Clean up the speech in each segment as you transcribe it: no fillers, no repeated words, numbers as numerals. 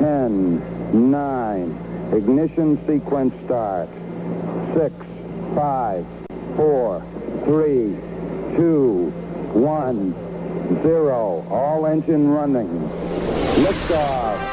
10, 9, ignition sequence start. 6, 5, 4, 3, 2, 1, 0. All engine running. Liftoff.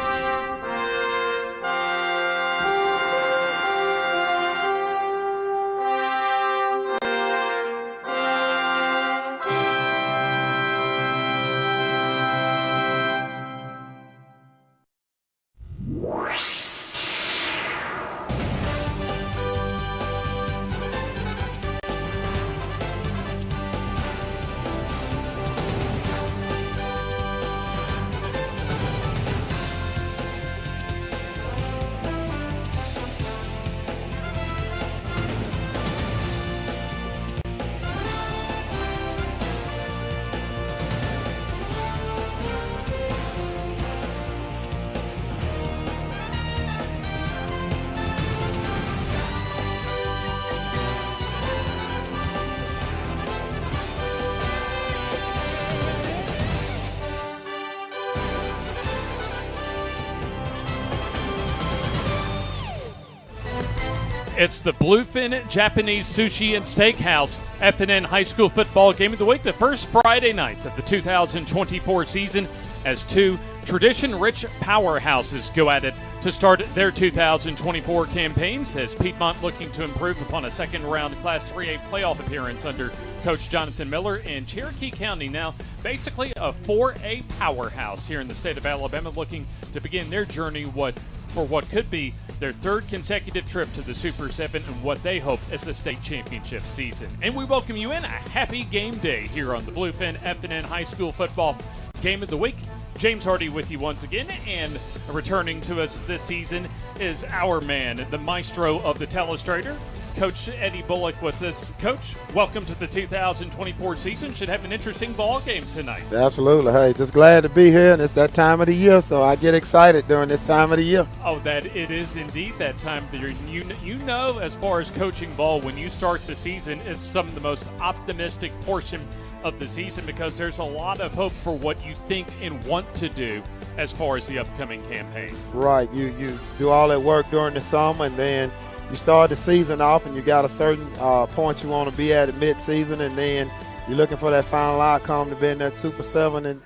It's the Bluefin Japanese Sushi and Steakhouse FNN High School Football Game of the Week, the first Friday night of the 2024 season, as two tradition-rich powerhouses go at it to start their 2024 campaigns, as Piedmont looking to improve upon a second-round Class 3A playoff appearance under Coach Jonathan Miller, and Cherokee County now basically a 4A powerhouse here in the state of Alabama, looking to begin their journey for what could be their third consecutive trip to the Super 7 and what they hope is the state championship season. And we welcome you in a happy game day here on the Bluefin FNN High School Football Game of the Week. James Hardy with you once again, and returning to us this season is our man, the maestro of the telestrator, Coach Eddie Bullock with us. Coach, welcome to the 2024 season. Should have an interesting ball game tonight. Absolutely. Hey, just glad to be here, and it's that time of the year, so I get excited during this time of the year. Oh, that it is indeed that time of the year. You know, as far as coaching ball, when you start the season, it's some of the most optimistic portion of the season, because there's a lot of hope for what you think and want to do as far as the upcoming campaign. Right. You do all that work during the summer, and then you start the season off and you got a certain point you want to be at mid-season, and then you're looking for that final outcome to be in that Super 7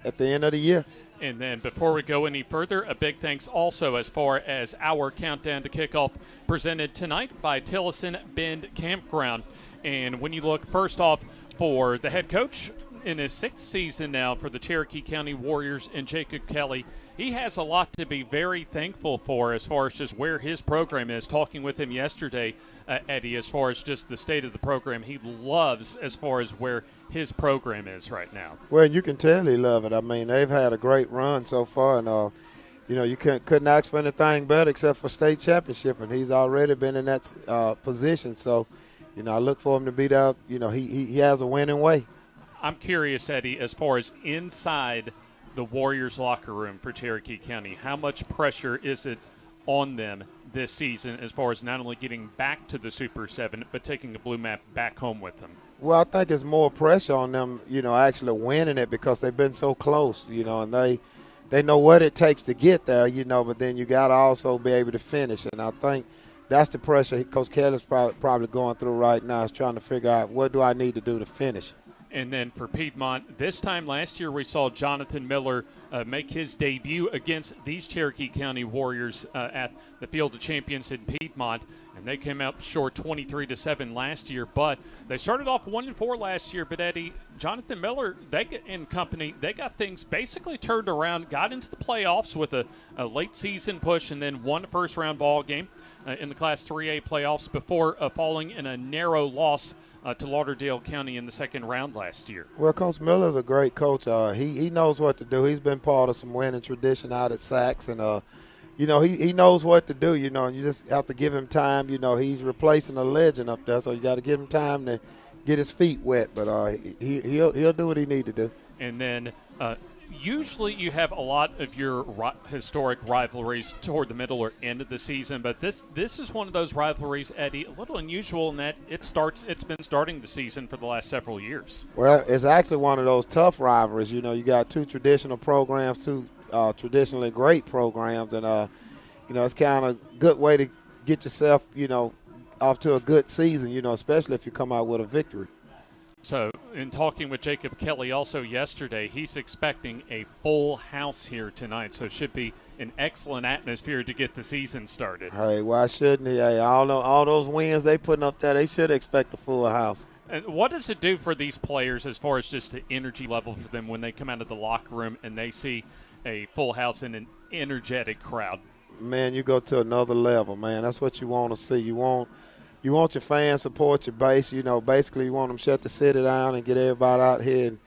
at the end of the year. And then before we go any further, a big thanks also as far as our countdown to kickoff presented tonight by Tillison Bend Campground. And when you look first off for the head coach in his sixth season now for the Cherokee County Warriors and Jacob Kelly, he has a lot to be very thankful for as far as just where his program is. Talking with him yesterday, Eddie, as far as just the state of the program, he loves as far as where his program is right now. Well, you can tell he loves it. I mean, they've had a great run so far, and you couldn't ask for anything better except for state championship, and he's already been in that position. So, I look for him to be there. He has a winning way. I'm curious, Eddie, as far as inside the Warriors locker room for Cherokee County, how much pressure is it on them this season as far as not only getting back to the Super 7, but taking the blue map back home with them? Well, I think it's more pressure on them, actually winning it, because they've been so close, and they know what it takes to get there, but then you got to also be able to finish. And I think that's the pressure Coach Kelly's probably going through right now, is trying to figure out what do I need to do to finish. And then for Piedmont, this time last year we saw Jonathan Miller make his debut against these Cherokee County Warriors at the Field of Champions in Piedmont, and they came out short 23-7 last year. But they started off 1-4 last year. But Eddie, Jonathan Miller, and company, they got things basically turned around, got into the playoffs with a late season push, and then won a first round ball game in the Class 3A playoffs before falling in a narrow loss to Lauderdale County in the second round last year. Well, Coach Miller's a great coach. He knows what to do. He's been part of some winning tradition out at Sachs, and he knows what to do. And you just have to give him time. He's replacing a legend up there, so you got to give him time to get his feet wet. But he'll do what he need to do. And then usually you have a lot of your historic rivalries toward the middle or end of the season, but this is one of those rivalries, Eddie, a little unusual in that it's been starting the season for the last several years. Well, it's actually one of those tough rivalries. You got two traditional programs, two traditionally great programs. And, it's kind of a good way to get yourself, off to a good season, especially if you come out with a victory. So, in talking with Jacob Kelly also yesterday, he's expecting a full house here tonight. So, it should be an excellent atmosphere to get the season started. Hey, why shouldn't he? Hey, all those wins they putting up there, they should expect a full house. And what does it do for these players as far as just the energy level for them when they come out of the locker room and they see a full house and an energetic crowd? Man, you go to another level, man. That's what you want to see. You want your fans support your base. Basically you want them to shut the city down and get everybody out here. And,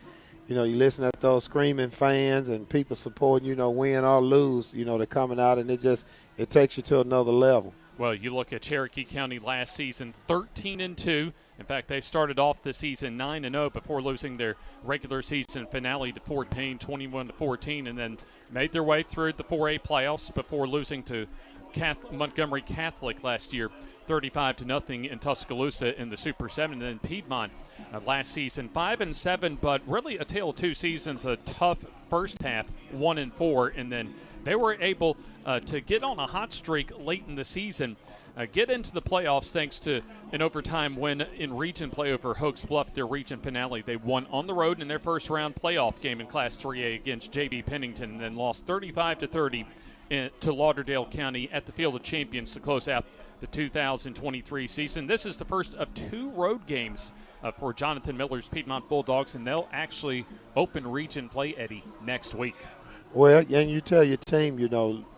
you listen at those screaming fans and people supporting, win or lose, they're coming out, and it takes you to another level. Well, you look at Cherokee County last season, 13-2. In fact, they started off the season 9-0 before losing their regular season finale to Fort Payne, 21-14, and then made their way through the 4A playoffs before losing to Montgomery Catholic last year, 35-0 in Tuscaloosa in the Super 7. And then Piedmont last season, 5-7, but really a tale of two seasons, a tough first half, 1-4, and then they were able to get on a hot streak late in the season, get into the playoffs thanks to an overtime win in region play over Hoax Bluff, their region finale. They won on the road in their first round playoff game in Class 3A against J.B. Pennington, and then lost 35-30 to Lauderdale County at the Field of Champions to close out the 2023 season. This is the first of two road games for Jonathan Miller's Piedmont Bulldogs, and they'll actually open region play, Eddie, next week. Well, and you tell your team,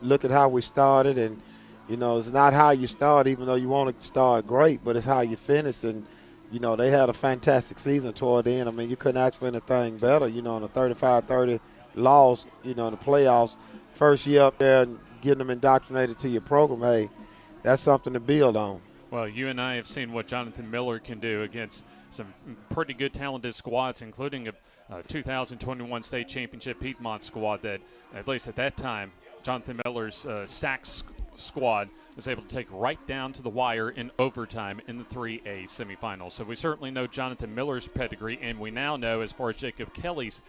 look at how we started, and, it's not how you start, even though you want to start great, but it's how you finish. And, they had a fantastic season toward the end. I mean, you couldn't ask for anything better, in a 35-30 loss, in the playoffs. First year up there and getting them indoctrinated to your program, hey, that's something to build on. Well, you and I have seen what Jonathan Miller can do against some pretty good talented squads, including a 2021 state championship Piedmont squad that, at least at that time, Jonathan Miller's Sacks squad was able to take right down to the wire in overtime in the 3A semifinals. So we certainly know Jonathan Miller's pedigree, and we now know as far as Jacob Kelly's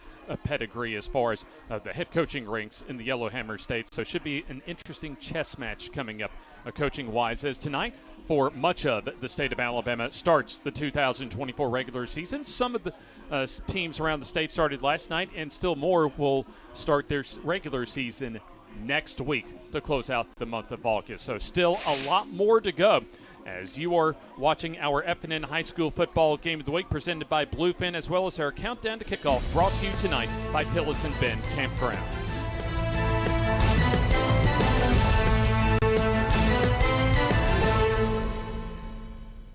pedigree as far as the head coaching ranks in the Yellowhammer State. So should be an interesting chess match coming up coaching-wise, as tonight for much of the state of Alabama starts the 2024 regular season. Some of the teams around the state started last night, and still more will start their regular season next week to close out the month of August. So still a lot more to go as you are watching our FNN High School Football Game of the Week presented by Bluefin, as well as our Countdown to Kickoff brought to you tonight by Tillerson Bend Campground.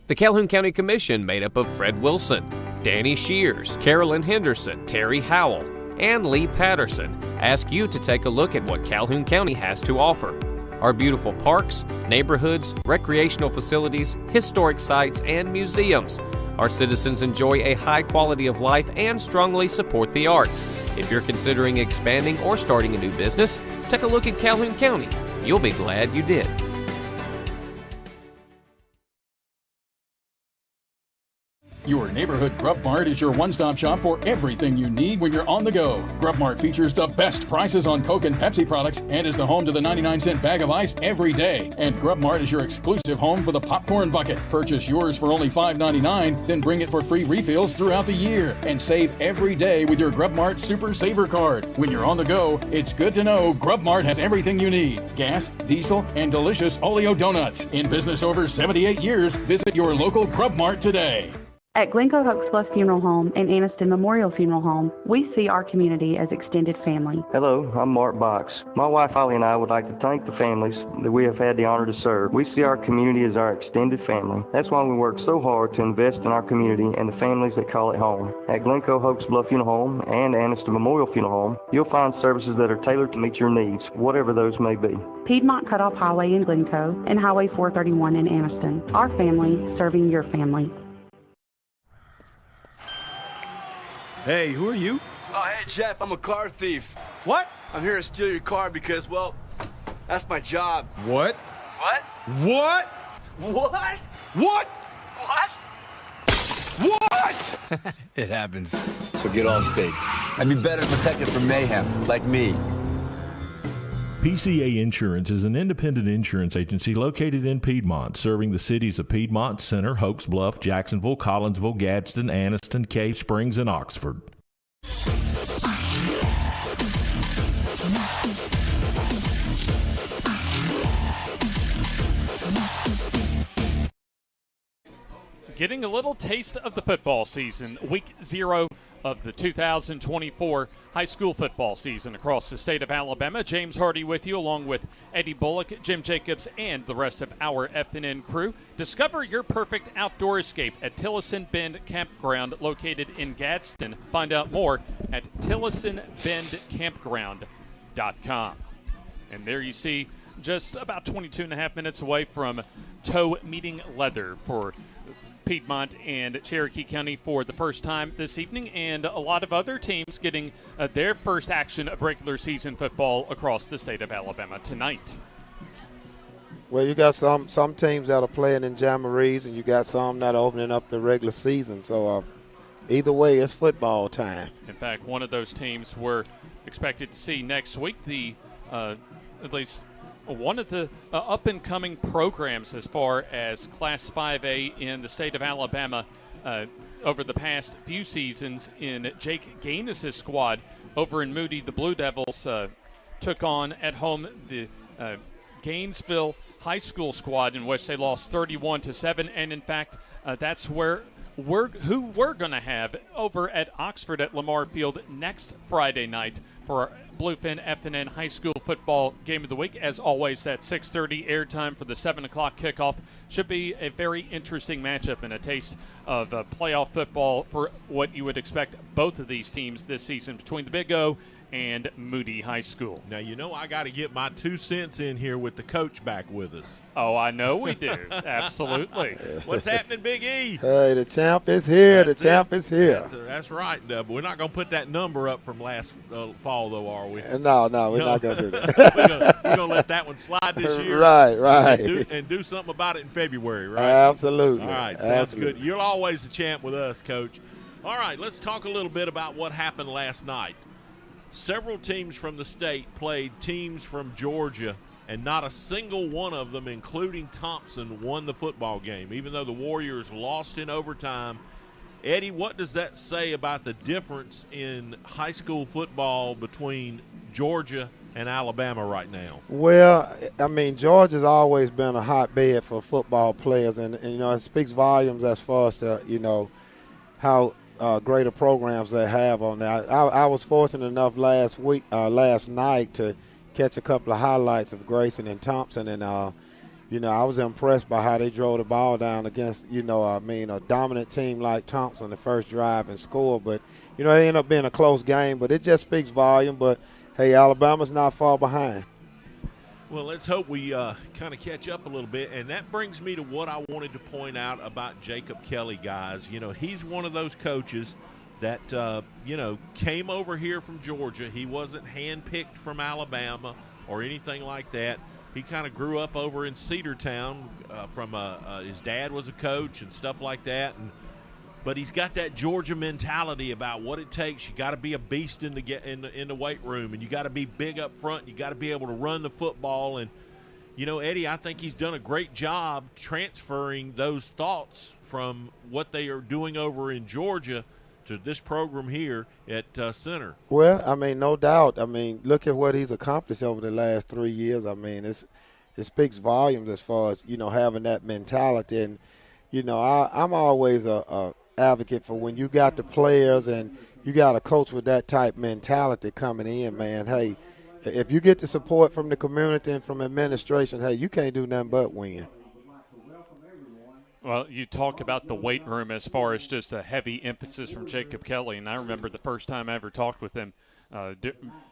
The Calhoun County Commission, made up of Fred Wilson, Danny Shears, Carolyn Henderson, Terry Howell, and Lee Patterson, ask you to take a look at what Calhoun County has to offer. Our beautiful parks, neighborhoods, recreational facilities, historic sites, and museums. Our citizens enjoy a high quality of life and strongly support the arts. If you're considering expanding or starting a new business, take a look at Calhoun County. You'll be glad you did. Your neighborhood Grub Mart is your one-stop shop for everything you need when you're on the go. Grub Mart features the best prices on Coke and Pepsi products and is the home to the 99-cent bag of ice every day. And Grub Mart is your exclusive home for the popcorn bucket. Purchase yours for only $5.99, then bring it for free refills throughout the year. And save every day with your Grub Mart Super Saver card. When you're on the go, it's good to know Grub Mart has everything you need. Gas, diesel, and delicious Oleo donuts. In business over 78 years, visit your local Grub Mart today. At Glencoe Hoax Bluff Funeral Home and Anniston Memorial Funeral Home, we see our community as extended family. Hello, I'm Mark Box. My wife Holly and I would like to thank the families that we have had the honor to serve. We see our community as our extended family. That's why we work so hard to invest in our community and the families that call it home. At Glencoe Hoax Bluff Funeral Home and Anniston Memorial Funeral Home, you'll find services that are tailored to meet your needs, whatever those may be. Piedmont Cutoff Highway in Glencoe and Highway 431 in Anniston. Our family serving your family. Hey, who are you? Oh, hey, Jeff, I'm a car thief. What? I'm here to steal your car because, well, that's my job. What? What? What? What? What? What? What? It happens. So get all state. I'd be better protected from mayhem, like me. PCA Insurance is an independent insurance agency located in Piedmont, serving the cities of Piedmont, Center, Hoax Bluff, Jacksonville, Collinsville, Gadsden, Anniston, Cave Springs, and Oxford. Getting a little taste of the football season, week 0 of the 2024 high school football season across the state of Alabama. James Hardy with you, along with Eddie Bullock, Jim Jacobs, and the rest of our FNN crew. Discover your perfect outdoor escape at Tillison Bend Campground, located in Gadsden. Find out more at TillisonBendCampground.com. And there you see, just about 22 and a half minutes away from Toe Meeting Leather for Piedmont and Cherokee County for the first time this evening, and a lot of other teams getting their first action of regular season football across the state of Alabama tonight. Well, you got some teams that are playing in Jamborees, and you got some that are opening up the regular season. So either way, it's football time. In fact, one of those teams we're expected to see next week, the at least one of the up-and-coming programs as far as Class 5A in the state of Alabama over the past few seasons in Jake Gaines' squad over in Moody. The Blue Devils took on at home the Gainesville High School squad, in which they lost 31-7, and in fact that's who we're going to have over at Oxford at Lamar Field next Friday night for our Bluefin FNN High School Football Game of the Week. As always, that 6:30 airtime for the 7 o'clock kickoff should be a very interesting matchup and a taste of playoff football for what you would expect both of these teams this season between the Big O and Moody High School. Now, you know I got to get my 2 cents in here with the coach back with us. Oh, I know we do. Absolutely. What's happening, Big E? Hey, the champ is here. The champ is here. That's right. We're not going to put that number up from last fall, though, are we? No, we're not going to do that. we're going to let that one slide this year. Right. And do something about it in February, right? Absolutely. All right, sounds good. You're always the champ with us, Coach. All right, let's talk a little bit about what happened last night. Several teams from the state played teams from Georgia, and not a single one of them, including Thompson, won the football game, even though the Warriors lost in overtime. Eddie, what does that say about the difference in high school football between Georgia and Alabama right now? Well, I mean, Georgia's always been a hotbed for football players, and it speaks volumes as far as, how greater programs they have on there. I was fortunate enough last night to catch a couple of highlights of Grayson and Thompson, and I was impressed by how they drove the ball down against a dominant team like Thompson the first drive and score. But it ended up being a close game, but it just speaks volume. But hey, Alabama's not far behind. Well, let's hope we kind of catch up a little bit. And that brings me to what I wanted to point out about Jacob Kelly, guys. He's one of those coaches that, came over here from Georgia. He wasn't handpicked from Alabama or anything like that. He kind of grew up over in Cedartown from his dad was a coach and stuff like that. But he's got that Georgia mentality about what it takes. You got to be a beast in the weight room, and you got to be big up front. You got to be able to run the football. And Eddie, I think he's done a great job transferring those thoughts from what they are doing over in Georgia to this program here at Center. Well, no doubt. Look at what he's accomplished over the last 3 years. It speaks volumes as far as having that mentality. And I'm always a advocate for when you got the players and you got a coach with that type mentality coming in, man. Hey, if you get the support from the community and from administration, hey, you can't do nothing but win. Well, you talk about the weight room as far as just a heavy emphasis from Jacob Kelly, and I remember the first time I ever talked with him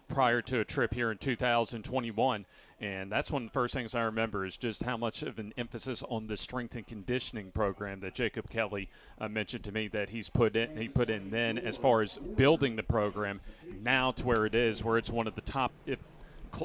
prior to a trip here in 2021, and that's one of the first things I remember is just how much of an emphasis on the strength and conditioning program that Jacob Kelly mentioned to me that he put in then as far as building the program now to where it is, where it's one of the top,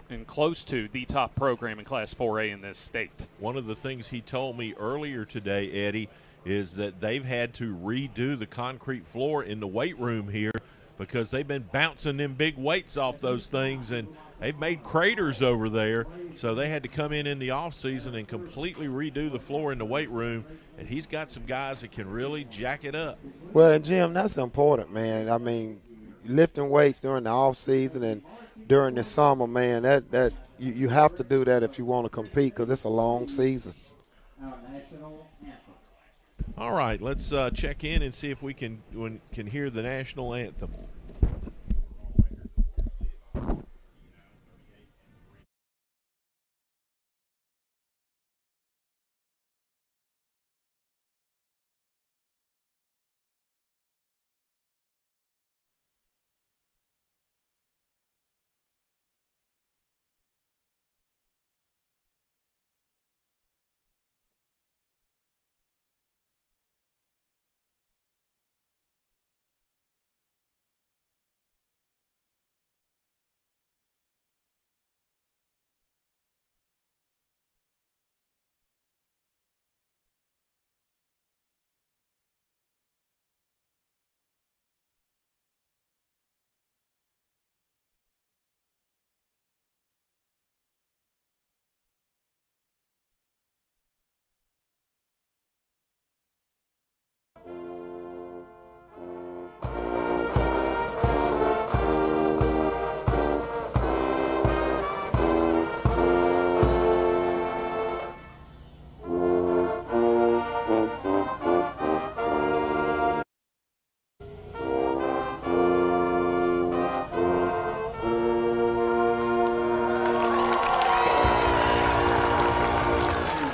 and close to the top program in Class 4A in this state. One of the things he told me earlier today, Eddie, is that they've had to redo the concrete floor in the weight room here because they've been bouncing them big weights off those things, and they've made craters over there, so they had to come in the off season and completely redo the floor in the weight room. And he's got some guys that can really jack it up. Well, and Jim, that's important, man. I mean, lifting weights during the off season and during the summer, man, that you have to do that if you want to compete because it's a long season. All right, let's check in and see if we can hear the national anthem.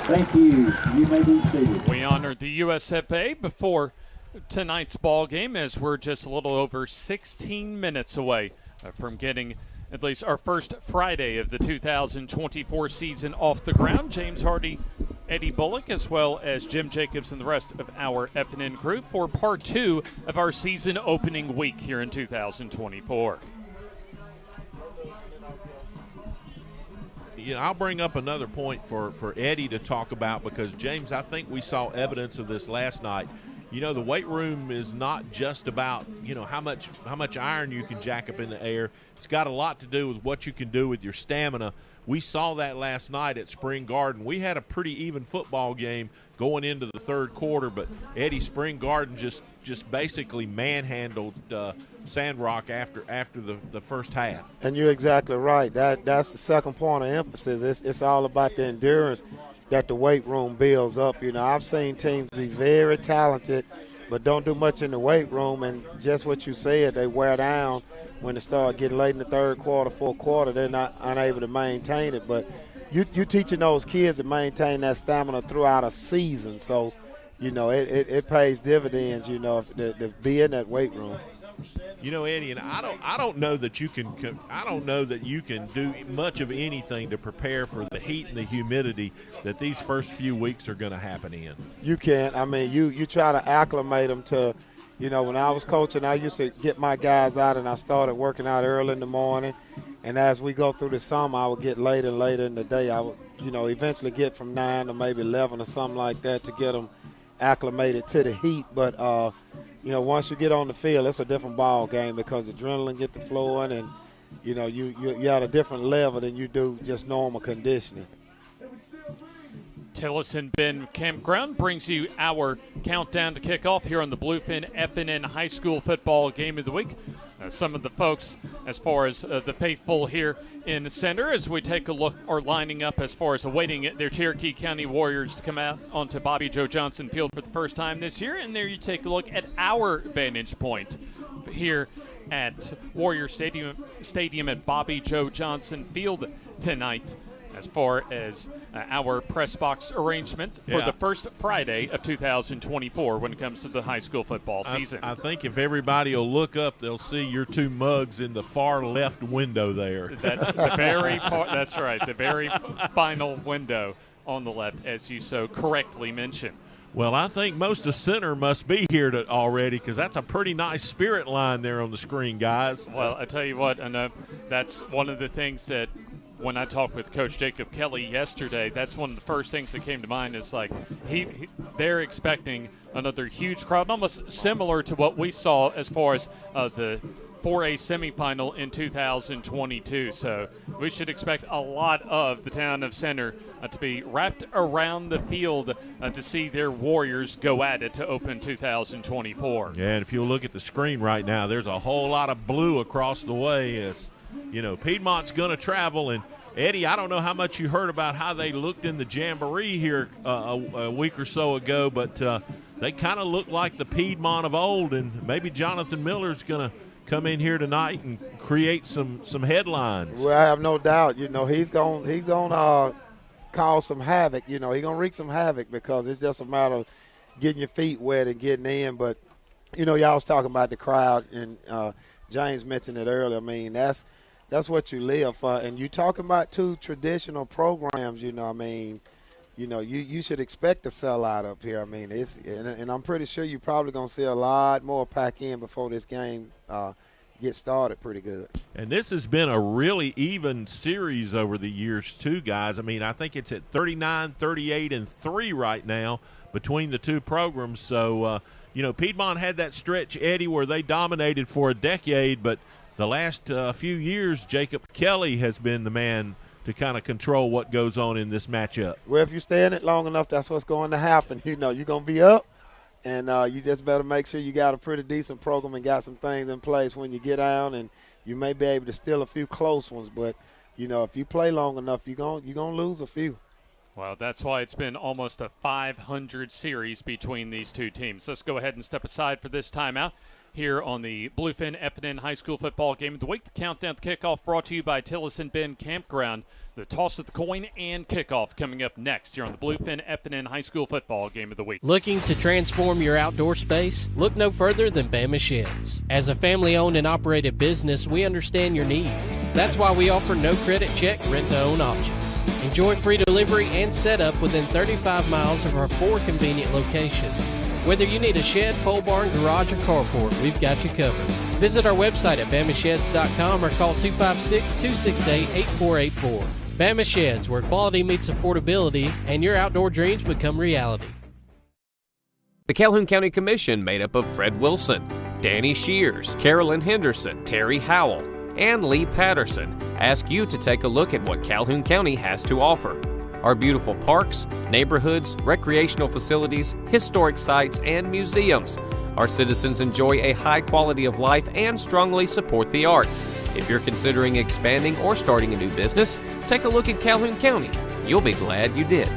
Thank you. You may be seated. We honored the USFA before tonight's ball game as we're just a little over 16 minutes away from getting at least our first Friday of the 2024 season off the ground. James Hardy, Eddie Bullock, as well as Jim Jacobs and the rest of our FNN crew for part 2 of our season opening week here in 2024. You know, I'll bring up another point for Eddie to talk about because, James, I think we saw evidence of this last night. You know, the weight room is not just about, you know, how much iron you can jack up in the air. It's got a lot to do with what you can do with your stamina. We saw that last night at Spring Garden. We had a pretty even football game going into the third quarter, but Eddie, Spring Garden just basically manhandled Sandrock after the first half. And you're exactly right. That's the second point of emphasis. It's all about the endurance that the weight room builds up. You know, I've seen teams be very talented but don't do much in the weight room, and just what you said, they wear down when it starts getting late in the third quarter, fourth quarter. They're not unable to maintain it. But you teaching those kids to maintain that stamina throughout a season. So, you know, it pays dividends, you know, to be in that weight room. You know, Eddie, and I don't know that you can do much of anything to prepare for the heat and the humidity that these first few weeks are going to happen in. You can't. I mean, you try to acclimate them to, you know, when I was coaching, I used to get my guys out and I started working out early in the morning. And as we go through the summer, I would get later and later in the day. I would, you know, eventually get from 9 to maybe 11 or something like that to get them acclimated to the heat. But, you know, once you get on the field, it's a different ball game because the adrenaline get to flowing, and you know you're at a different level than you do just normal conditioning. Tillerson Bend Campground brings you our countdown to kickoff here on the Bluefin FNN High School Football Game of the Week. Some of the folks, as far as the faithful here in the center, as we take a look, are lining up as far as awaiting their Cherokee County Warriors to come out onto Bobby Joe Johnson Field for the first time this year. And there you take a look at our vantage point here at Warrior Stadium at Bobby Joe Johnson Field tonight, as far as our press box arrangement for the first Friday of 2024 when it comes to the high school football season. I think if everybody will look up, they'll see your two mugs in the far left window there. That's the very that's right, the very final window on the left, as you so correctly mentioned. Well, I think most of center must be here already because that's a pretty nice spirit line there on the screen, guys. Well, I tell you what, and that's one of the things that when I talked with Coach Jacob Kelly yesterday, that's one of the first things that came to mind is like they're expecting another huge crowd, almost similar to what we saw as far as the 4A semifinal in 2022. So we should expect a lot of the town of Center to be wrapped around the field to see their Warriors go at it to open 2024. Yeah, and if you look at the screen right now, there's a whole lot of blue across the way. As you know, Piedmont's going to travel. And Eddie, I don't know how much you heard about how they looked in the Jamboree here a week or so ago, but they kind of look like the Piedmont of old, and maybe Jonathan Miller's going to come in here tonight and create some headlines. Well, I have no doubt. You know, he's going cause some havoc. You know, he's going to wreak some havoc because it's just a matter of getting your feet wet and getting in. But, you know, y'all was talking about the crowd, and James mentioned it earlier. I mean, that's what you live for. And you talking about two traditional programs, you know, I mean, you know, you should expect to sell out up here. I mean, and I'm pretty sure you're probably going to see a lot more pack in before this game get started pretty good. And this has been a really even series over the years too, guys. I mean, I think it's at 39, 38, and 3 right now between the two programs. So, you know, Piedmont had that stretch, Eddie, where they dominated for a decade, but the last few years, Jacob Kelly has been the man to kind of control what goes on in this matchup. Well, if you stay in it long enough, that's what's going to happen. You know, you're going to be up, and you just better make sure you got a pretty decent program and got some things in place when you get down, and you may be able to steal a few close ones. But, you know, if you play long enough, you're going to lose a few. Well, that's why it's been almost a 500 series between these two teams. Let's go ahead and step aside for this timeout here on the Bluefin FNN High School Football Game of the Week. The countdown to kickoff brought to you by Tillis & Bend Campground. The toss of the coin and kickoff coming up next here on the Bluefin FNN High School Football Game of the Week. Looking to transform your outdoor space? Look no further than Bama Sheds. As a family-owned and operated business, we understand your needs. That's why we offer no credit check, rent-to-own options. Enjoy free delivery and setup within 35 miles of our 4 convenient locations. Whether you need a shed, pole barn, garage, or carport, we've got you covered. Visit our website at bamasheds.com or call 256-268-8484. Bama Sheds, where quality meets affordability and your outdoor dreams become reality. The Calhoun County Commission, made up of Fred Wilson, Danny Shears, Carolyn Henderson, Terry Howell, and Lee Patterson, ask you to take a look at what Calhoun County has to offer. Our beautiful parks, neighborhoods, recreational facilities, historic sites, and museums. Our citizens enjoy a high quality of life and strongly support the arts. If you're considering expanding or starting a new business, take a look at Calhoun County. You'll be glad you did.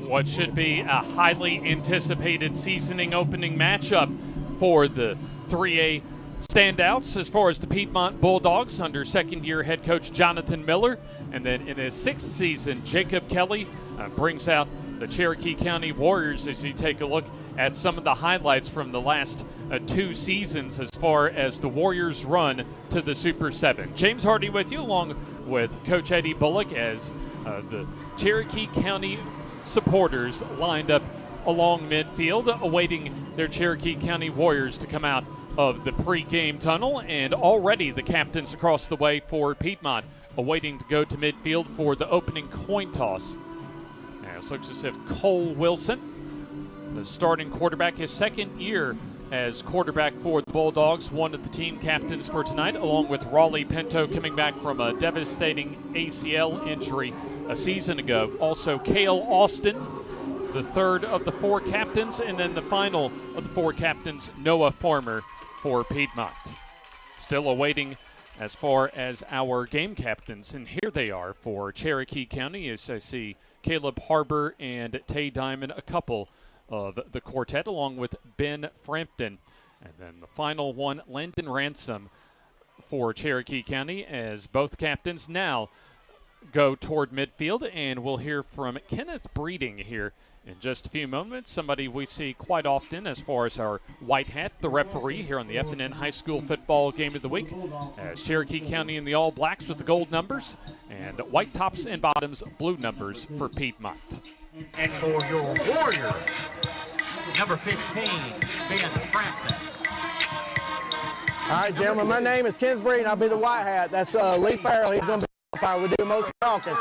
What should be a highly anticipated seasoning opening matchup for the 3A standouts as far as the Piedmont Bulldogs under second-year head coach Jonathan Miller. And then in his 6th season, Jacob Kelly brings out the Cherokee County Warriors as you take a look at some of the highlights from the last 2 seasons as far as the Warriors' run to the Super 7. James Hardy with you along with Coach Eddie Bullock as the Cherokee County supporters lined up along midfield awaiting their Cherokee County Warriors to come out of the pregame tunnel, and already the captains across the way for Piedmont awaiting to go to midfield for the opening coin toss. Now it looks as if Cole Wilson, the starting quarterback, his second year as quarterback for the Bulldogs, one of the team captains for tonight, along with Raleigh Pinto coming back from a devastating ACL injury a season ago. Also Cale Austin, the third of the 4 captains, and then the final of the 4 captains, Noah Farmer for Piedmont. Still awaiting as far as our game captains, and here they are for Cherokee County as I see Caleb Harbor and Tay Diamond, a couple of the quartet, along with Ben Frampton. And then the final one, Landon Ransom for Cherokee County, as both captains now go toward midfield. And we'll hear from Kenneth Breeding here in just a few moments, somebody we see quite often as far as our white hat, the referee here on the FNN High School Football Game of the Week, as Cherokee County in the all blacks with the gold numbers and white tops and bottoms, blue numbers for Piedmont. And for your Warriors, number 15, Ben Frampton. All right, gentlemen, my name is Kinsbury, and I'll be the white hat. That's Lee Farrell. He's going to be the umpire. We do most talking.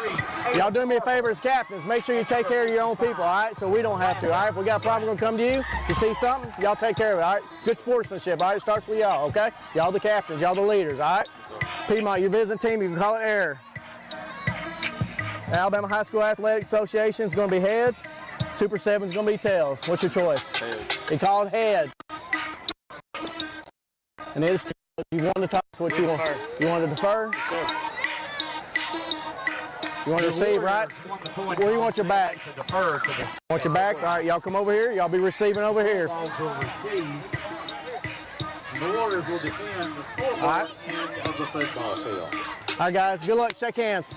Y'all do me a favor as captains. Make sure you take care of your own people, all right, so we don't have to. All right, if we got a problem, we're going to come to you. You see something, y'all take care of it, all right? Good sportsmanship, all right? It starts with y'all, okay? Y'all the captains. Y'all the leaders, all right? Piedmont, your visiting team, you can call it error. Alabama High School Athletic Association is going to be heads. Super 7 is going to be tails. What's your choice? Heads. He called heads. And it is you want to talk to what you want. You want to defer? You want to receive, right? Where do you want your backs? Want your backs? All right, y'all come over here. Y'all be receiving over here. The Warriors will defend the full end of the football field. All right, guys. Good luck. Shake hands.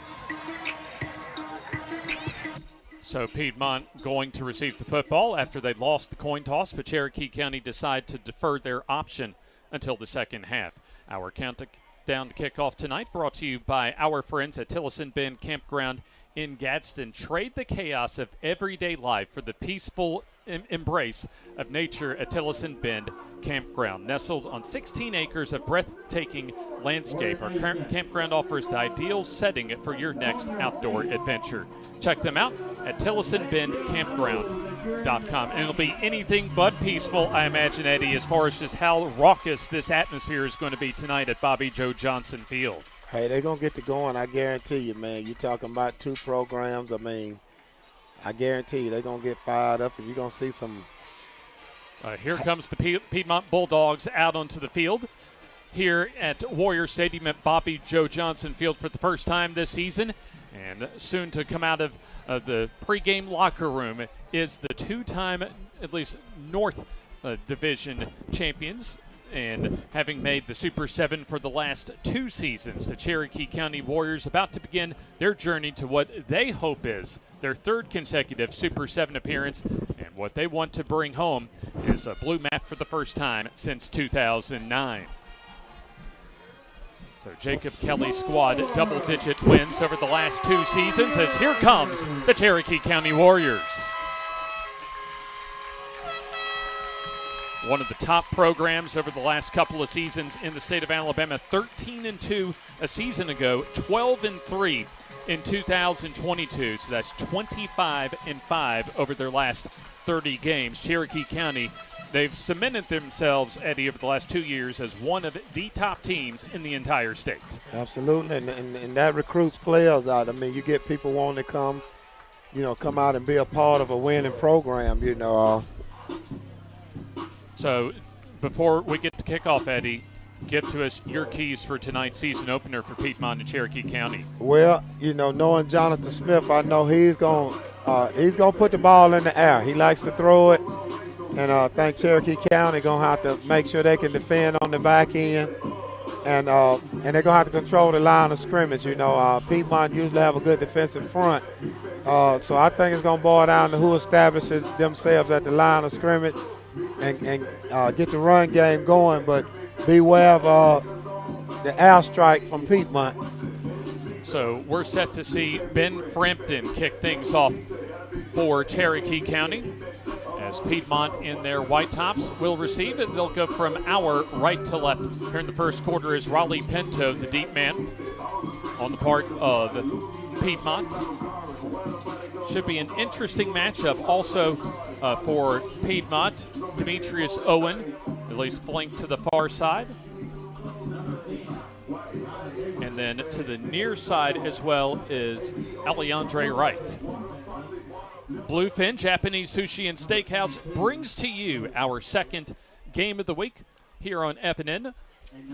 So Piedmont going to receive the football after they lost the coin toss, but Cherokee County decide to defer their option until the second half. Our countdown to kickoff tonight brought to you by our friends at Tillotson Bend Campground in Gadsden. Trade the chaos of everyday life for the peaceful embrace of nature at Tillotson Bend Campground. Nestled on 16 acres of breathtaking landscape, our campground offers the ideal setting for your next outdoor adventure. Check them out at TillotsonBendCampground.com. And it'll be anything but peaceful, I imagine, Eddie, as far as just how raucous this atmosphere is going to be tonight at Bobby Joe Johnson Field. Hey, they're going to get to going, I guarantee you, man. You're talking about two programs. I mean, I guarantee you they're going to get fired up, and you're going to see some. Here comes the Piedmont Bulldogs out onto the field here at Warrior Stadium at Bobby Joe Johnson Field for the first time this season. And soon to come out of the pregame locker room is the two-time, at least North Division champions, and having made the Super 7 for the last 2 seasons. The Cherokee County Warriors about to begin their journey to what they hope is their 3rd consecutive Super 7 appearance, and what they want to bring home is a blue map for the first time since 2009. So Jacob Kelly's squad double-digit wins over the last 2 seasons, as here comes the Cherokee County Warriors. One of the top programs over the last couple of seasons in the state of Alabama, 13-2 a season ago, 12-3 in 2022. So that's 25-5 over their last 30 games. Cherokee County, they've cemented themselves, Eddie, over the last 2 years as one of the top teams in the entire state. Absolutely, and that recruits players out. I mean, you get people wanting to come out and be a part of a winning program, So before we get to kickoff, Eddie, give to us your keys for tonight's season opener for Piedmont and Cherokee County. Well, knowing Jonathan Smith, I know he's going to put the ball in the air. He likes to throw it. And I think Cherokee County going to have to make sure they can defend on the back end. And they're going to have to control the line of scrimmage. Piedmont usually have a good defensive front. So I think it's going to boil down to who establishes themselves at the line of scrimmage and get the run game going. But beware of the airstrike from Piedmont. So we're set to see Ben Frampton kick things off for Cherokee County, as Piedmont in their white tops will receive it. They'll go from our right to left. Here in the first quarter is Raleigh Pinto, the deep man, on the part of Piedmont. Should be an interesting matchup also for Piedmont. Demetrius Owen, at least flanked to the far side. And then to the near side as well is Alejandre Wright. Bluefin Japanese Sushi and Steakhouse brings to you our second game of the week here on FNN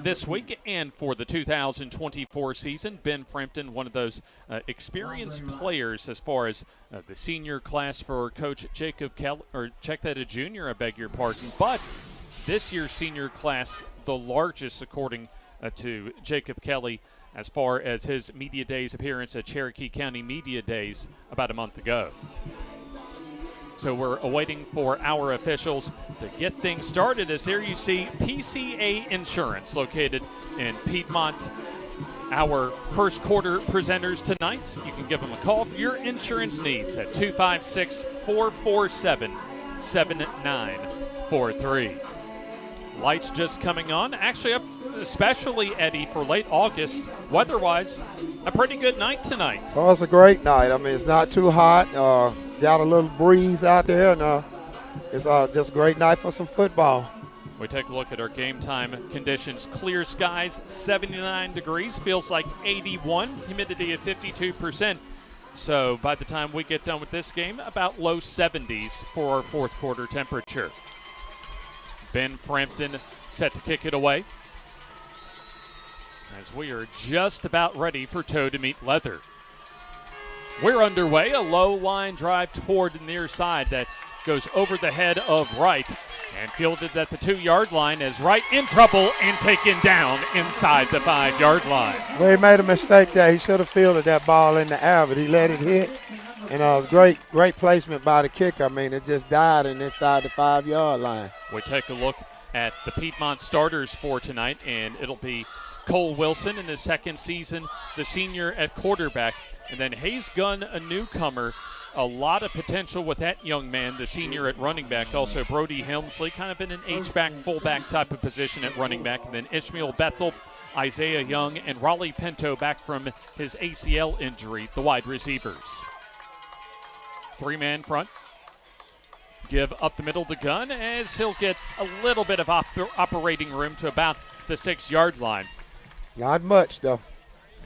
this week and for the 2024 season. Ben Frampton, one of those experienced players as far as the senior class for Coach Jacob Kelly, or check that, a junior, I beg your pardon. But this year's senior class, the largest according to Jacob Kelly, as far as his Media Days appearance at Cherokee County Media Days about a month ago. So we're awaiting for our officials to get things started, as there you see PCA Insurance located in Piedmont. Our first quarter presenters tonight, you can give them a call for your insurance needs at 256-447-7943. Lights just coming on. Actually, up especially, Eddie, for late August, weather-wise, a pretty good night tonight. Oh, it's a great night. I mean, it's not too hot. Got a little breeze out there, and it's just a great night for some football. We take a look at our game time conditions. Clear skies, 79 degrees, feels like 81, humidity at 52%. So by the time we get done with this game, about low 70s for our fourth quarter temperature. Ben Frampton set to kick it away as we are just about ready for toe to meet leather. We're underway, a low line drive toward the near side that goes over the head of Wright and fielded at the 2-yard line as Wright in trouble and taken down inside the 5-yard line. Well, he made a mistake there. He should have fielded that ball in the air, but he let it hit. And it was great placement by the kicker. I mean, it just died inside the 5-yard line. We take a look at the Piedmont starters for tonight, and it'll be Cole Wilson in his second season, the senior at quarterback, and then Hayes Gunn, a newcomer. A lot of potential with that young man, the senior at running back. Also, Brody Helmsley, kind of in an H-back, fullback type of position at running back. And then Ishmael Bethel, Isaiah Young, and Raleigh Pinto back from his ACL injury, the wide receivers. 3-man front. Give up the middle to Gunn as he'll get a little bit of operating room to about the 6-yard line. Not much, though.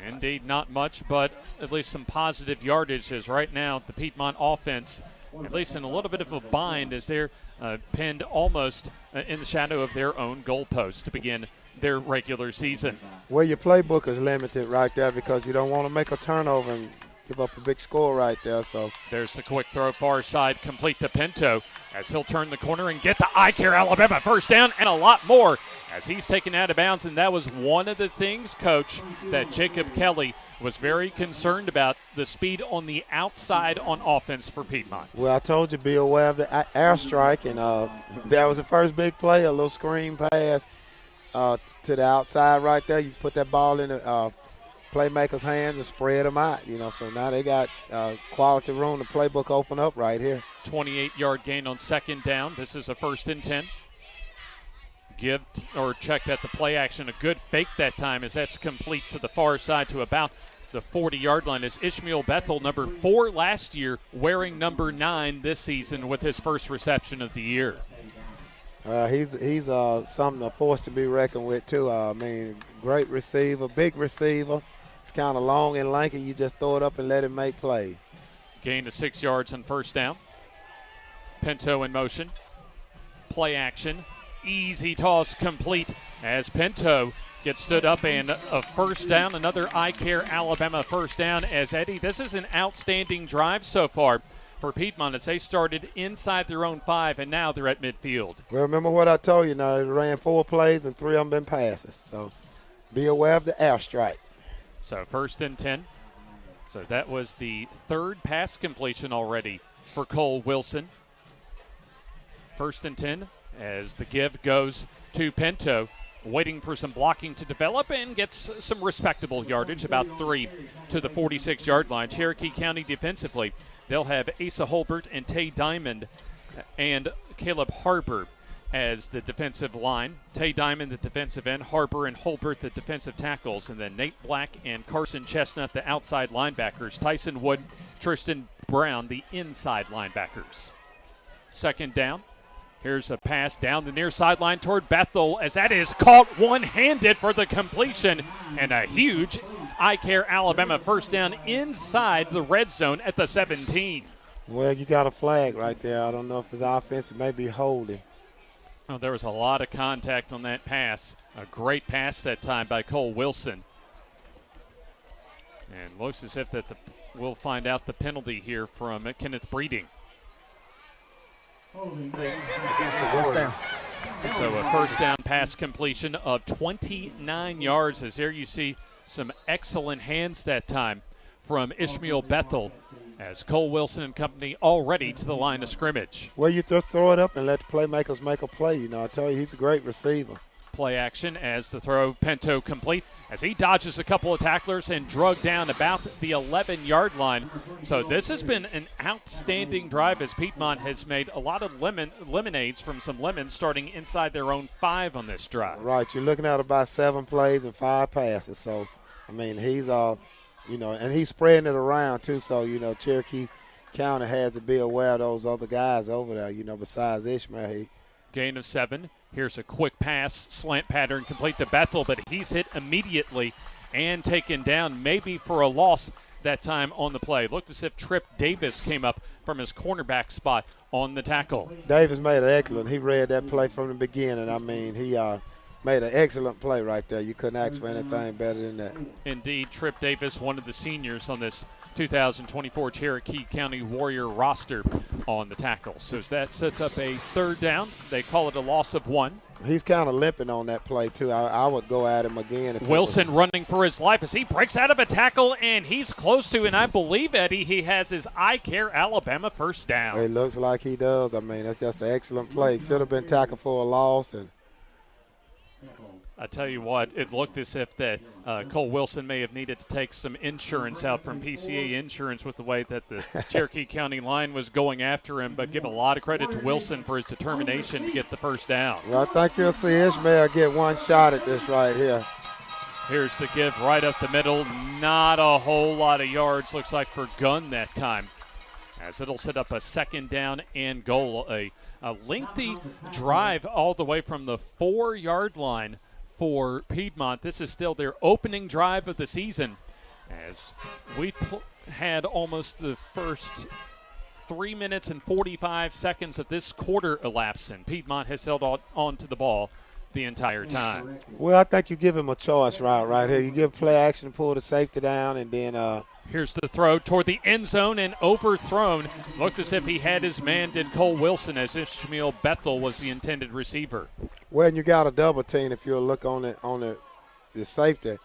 Indeed, not much, but at least some positive yardage, as right now the Piedmont offense, at least in a little bit of a bind, as they're pinned almost in the shadow of their own goalpost to begin their regular season. Well, your playbook is limited right there because you don't want to make a turnover and give up a big score right there. So there's the quick throw far side, complete to Pinto, as he'll turn the corner and get the I-Care Alabama first down and a lot more as he's taken out of bounds. And that was one of the things, Coach, that Jacob Kelly was very concerned about, the speed on the outside on offense for Piedmont. Well, I told you, be aware of the airstrike, and that was the first big play, a little screen pass to the outside right there. You put that ball in the playmakers' hands and spread them out, so now they got quality room. The playbook open up right here. 28-yard gain on second down. This is a 1st and 10. Give or check that the play action, a good fake that time as that's complete to the far side to about the 40-yard line as Ishmael Bethel, number 4 last year, wearing number 9 this season with his first reception of the year. He's something, a force to be reckoned with, too. I mean, great receiver, big receiver. It's kind of long and lanky. You just throw it up and let him make plays. Gain of 6 yards on first down. Pinto in motion. Play action. Easy toss complete as Pinto gets stood up and a first down, another I-Care Alabama first down. As Eddie, this is an outstanding drive so far for Piedmont as they started inside their own 5 and now they're at midfield. Well, remember what I told you now, they ran 4 plays and 3 of them been passes. So be aware of the airstrike. So 1st and 10. So that was the 3rd pass completion already for Cole Wilson. 1st and 10. As the give goes to Pinto, waiting for some blocking to develop and gets some respectable yardage, about 3 to the 46-yard line. Cherokee County defensively, they'll have Asa Holbert and Tay Diamond and Caleb Harbor as the defensive line. Tay Diamond, the defensive end, Harbor and Holbert, the defensive tackles, and then Nate Black and Carson Chestnut, the outside linebackers. Tyson Wood, Tristan Brown, the inside linebackers. 2nd down. Here's a pass down the near sideline toward Bethel as that is caught one-handed for the completion and a huge I-Care Alabama first down inside the red zone at the 17. Well, you got a flag right there. I don't know if it's offensive, maybe holding. Oh, there was a lot of contact on that pass. A great pass that time by Cole Wilson. And looks as if that we'll find out the penalty here from Kenneth Breeding. First down. So a first down pass completion of 29 yards as there you see some excellent hands that time from Ishmael Bethel as Cole Wilson and company already to the line of scrimmage. Well, you just throw it up and let the playmakers make a play. I tell you, he's a great receiver. play action as the throw, Pinto complete, as he dodges a couple of tacklers and drug down about the 11-yard line. So this has been an outstanding drive as Piedmont has made a lot of lemonades from some lemons starting inside their own 5 on this drive. Right, you're looking at about 7 plays and 5 passes. So, I mean, he's and he's spreading it around too. So, Cherokee County has to be aware of those other guys over there, besides Ishmael. Gain of 7. Here's a quick pass, slant pattern complete to Bethel, but he's hit immediately and taken down, maybe for a loss that time on the play. Looked as if Trip Davis came up from his cornerback spot on the tackle. Davis made it excellent. He read that play from the beginning. I mean, he made an excellent play right there. You couldn't ask for anything better than that. Indeed, Trip Davis, one of the seniors on this 2024 Cherokee County Warrior roster on the tackle. So that sets up a 3rd down. They call it a loss of 1. He's kind of limping on that play, too. I would go at him again. Wilson running for his life as he breaks out of a tackle, and he's close to, and I believe, Eddie, he has his I Care Alabama first down. It looks like he does. I mean, that's just an excellent play. Should have been tackled for a loss. And I tell you what, it looked as if that Cole Wilson may have needed to take some insurance out from PCA Insurance with the way that the Cherokee County line was going after him, but give a lot of credit to Wilson for his determination to get the first down. Well, I think you'll see Ishmael get one shot at this right here. Here's the give right up the middle. Not a whole lot of yards, looks like, for Gunn that time, as it'll set up a 2nd down and goal. A lengthy drive all the way from the 4-yard line for Piedmont. This is still their opening drive of the season, as we've had almost the first 3 minutes and 45 seconds of this quarter elapse, and Piedmont has held on to the ball the entire time. Well, I think you give him a choice right here. You give play action, pull the safety down, and then here's the throw toward the end zone and overthrown. Looked as if he had his man, did Cole Wilson, as Ishmael Bethel was the intended receiver. Well, and you got a double team if you look on the safety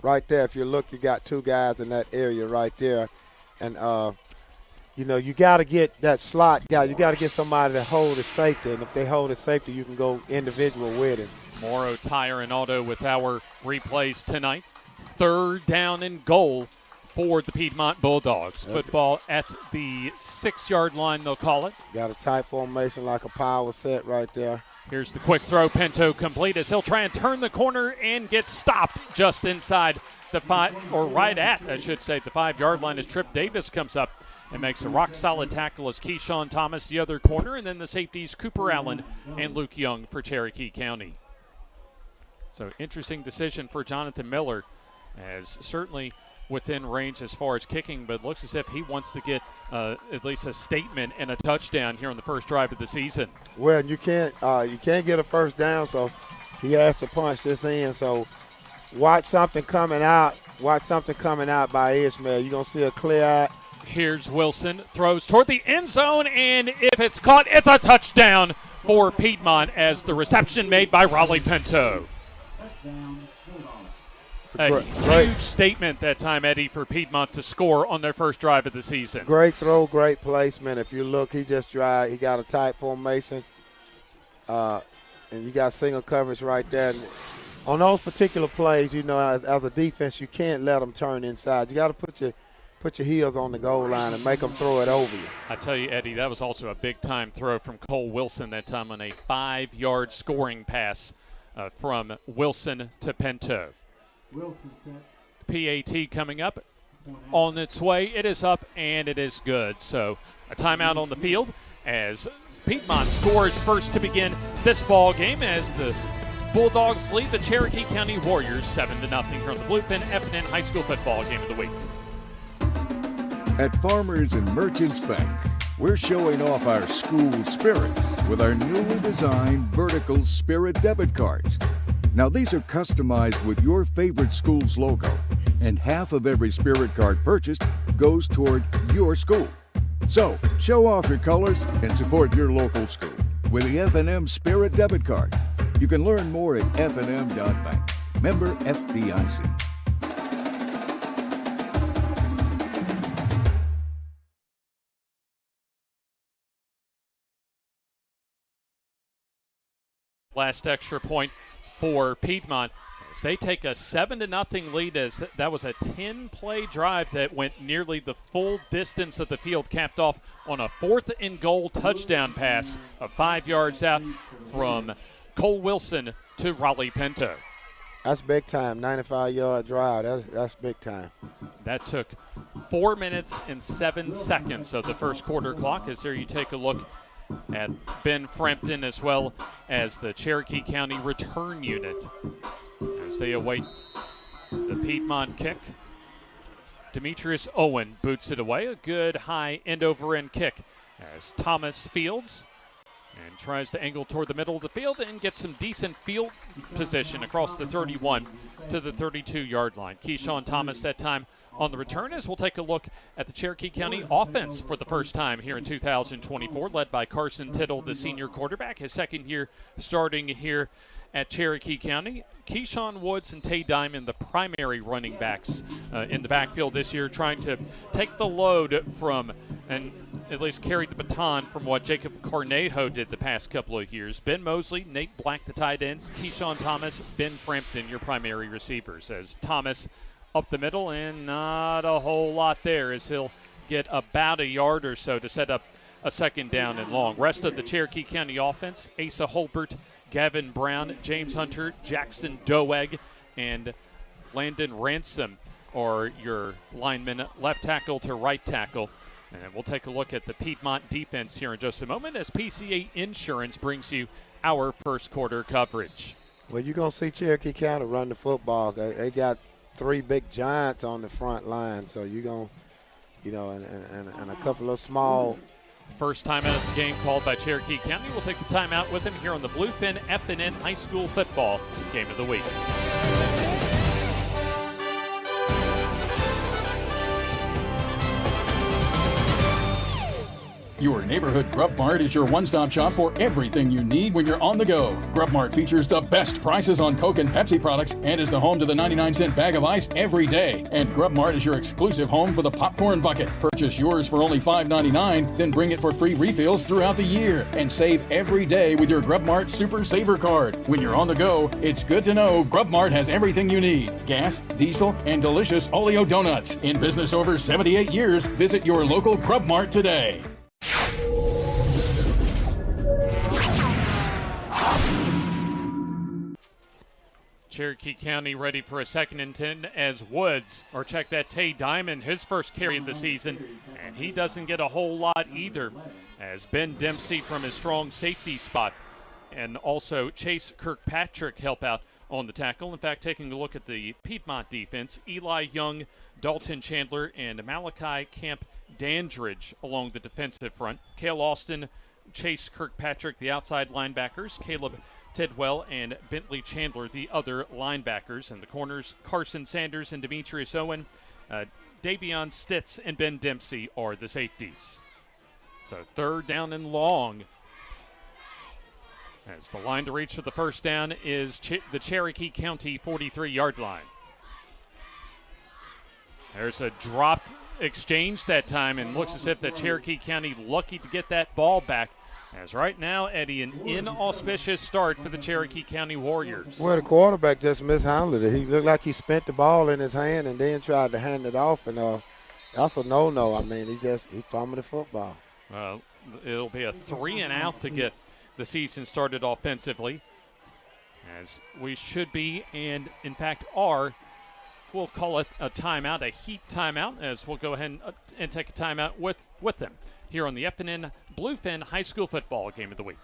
right there. If you look, you got 2 guys in that area right there. And, you got to get that slot guy. You got to get somebody to hold the safety. And if they hold the safety, you can go individual with him. Morrow Tire and Auto with our replays tonight. 3rd down and goal for the Piedmont Bulldogs. Okay. Football at the 6-yard line, they'll call it. Got a tight formation like a power set right there. Here's the quick throw, Pinto complete as he'll try and turn the corner and get stopped just inside the 5, or right at, I should say, the 5-yard line as Trip Davis comes up and makes a rock-solid tackle as Keyshawn Thomas, the other corner, and then the safeties Cooper Allen and Luke Young for Cherokee County. So interesting decision for Jonathan Miller, as certainly within range as far as kicking, but it looks as if he wants to get at least a statement and a touchdown here on the first drive of the season. Well, you can't get a first down, so he has to punch this in. So watch something coming out by Ishmael. You're going to see a clear out. Here's Wilson, throws toward the end zone, and if it's caught, it's a touchdown for Piedmont as the reception made by Raleigh Pinto. A huge statement that time, Eddie, for Piedmont to score on their first drive of the season. Great throw, great placement. If you look, he just tried. He got a tight formation, and you got single coverage right there. And on those particular plays, as a defense, you can't let them turn inside. You got to put your heels on the goal line and make them throw it over you. I tell you, Eddie, that was also a big-time throw from Cole Wilson that time on a 5-yard scoring pass from Wilson to Pinto. PAT coming up on its way. It is up, and it is good. So a timeout on the field as Piedmont scores first to begin this ball game as the Bulldogs lead the Cherokee County Warriors 7-0 here on the Bluefin FNN High School Football Game of the Week. At Farmers and Merchants Bank, we're showing off our school spirit with our newly designed vertical Spirit debit cards. Now, these are customized with your favorite school's logo, and half of every Spirit card purchased goes toward your school. So, show off your colors and support your local school with the FNM Spirit debit card. You can learn more at fnm.bank. Member FDIC. Last extra point for Piedmont. As they take a 7-0 lead, as that was a 10-play drive that went nearly the full distance of the field, capped off on a 4th and goal touchdown pass of 5 yards out from Cole Wilson to Raleigh Pinto. That's big time, 95-yard drive. That's big time. That took 4 minutes and 7 seconds of the first quarter clock. As there you take a look at Ben Frampton as well as the Cherokee County return unit as they await the Piedmont kick. Demetrius Owen boots it away. A good high end-over-end kick as Thomas fields and tries to angle toward the middle of the field and get some decent field position across the 31 to the 32-yard line. Keyshawn Thomas that time on the return, as we'll take a look at the Cherokee County offense for the first time here in 2024, led by Carson Tittle, the senior quarterback, his second year starting here at Cherokee County. Keyshawn Woods and Tay Diamond, the primary running backs in the backfield this year, trying to take the load from, and at least carry the baton from what Jacob Carnejo did the past couple of years. Ben Mosley, Nate Black, the tight ends, Keyshawn Thomas, Ben Frampton, your primary receivers. As Thomas up the middle, and not a whole lot there, as he'll get about a yard or so to set up a second down and long. Rest of the Cherokee County offense, Asa Holbert, Gavin Brown, James Hunter, Jackson Doeg, and Landon Ransom are your linemen, left tackle to right tackle. And we'll take a look at the Piedmont defense here in just a moment as PCA Insurance brings you our first quarter coverage. Well, you're going to see Cherokee County run the football. They got 3 big giants on the front line, so you're going to, and a couple of small. First time out of the game called by Cherokee County. We'll take the timeout with him here on the Bluefin FNN High School Football Game of the Week. Your neighborhood Grub Mart is your one-stop shop for everything you need when you're on the go. Grub Mart features the best prices on Coke and Pepsi products and is the home to the 99-cent bag of ice every day. And Grub Mart is your exclusive home for the popcorn bucket. Purchase yours for only $5.99, then bring it for free refills throughout the year. And save every day with your Grub Mart Super Saver Card. When you're on the go, it's good to know Grub Mart has everything you need. Gas, diesel, and delicious Oleo donuts. In business over 78 years, visit your local Grub Mart today. Cherokee County ready for a 2nd and 10 as Woods, or check that, Tay Diamond, his first carry of the season, and he doesn't get a whole lot either, as Ben Dempsey from his strong safety spot, and also Chase Kirkpatrick help out on the tackle. In fact, taking a look at the Piedmont defense, Eli Young, Dalton Chandler, and Malachi Camp Dandridge along the defensive front. Cale Austin, Chase Kirkpatrick, the outside linebackers. Caleb Tidwell and Bentley Chandler, the other linebackers. And the corners, Carson Sanders and Demetrius Owen. Davion Stitz and Ben Dempsey are the safeties. So 3rd down and long. As the line to reach for the first down is the Cherokee County 43-yard line. There's a dropped exchange that time, and looks as if the Cherokee County lucky to get that ball back. As right now, Eddie, an inauspicious start for the Cherokee County Warriors. Well, the quarterback just mishandled it. He looked like he spent the ball in his hand and then tried to hand it off, and that's a no-no. I mean, he fumbled the football. Well, it'll be a 3-and-out to get the season started offensively, as we should be, and in fact are. We'll call it a timeout, a heat timeout, as we'll go ahead and take a timeout with them here on the FNN Bluefin High School Football Game of the Week.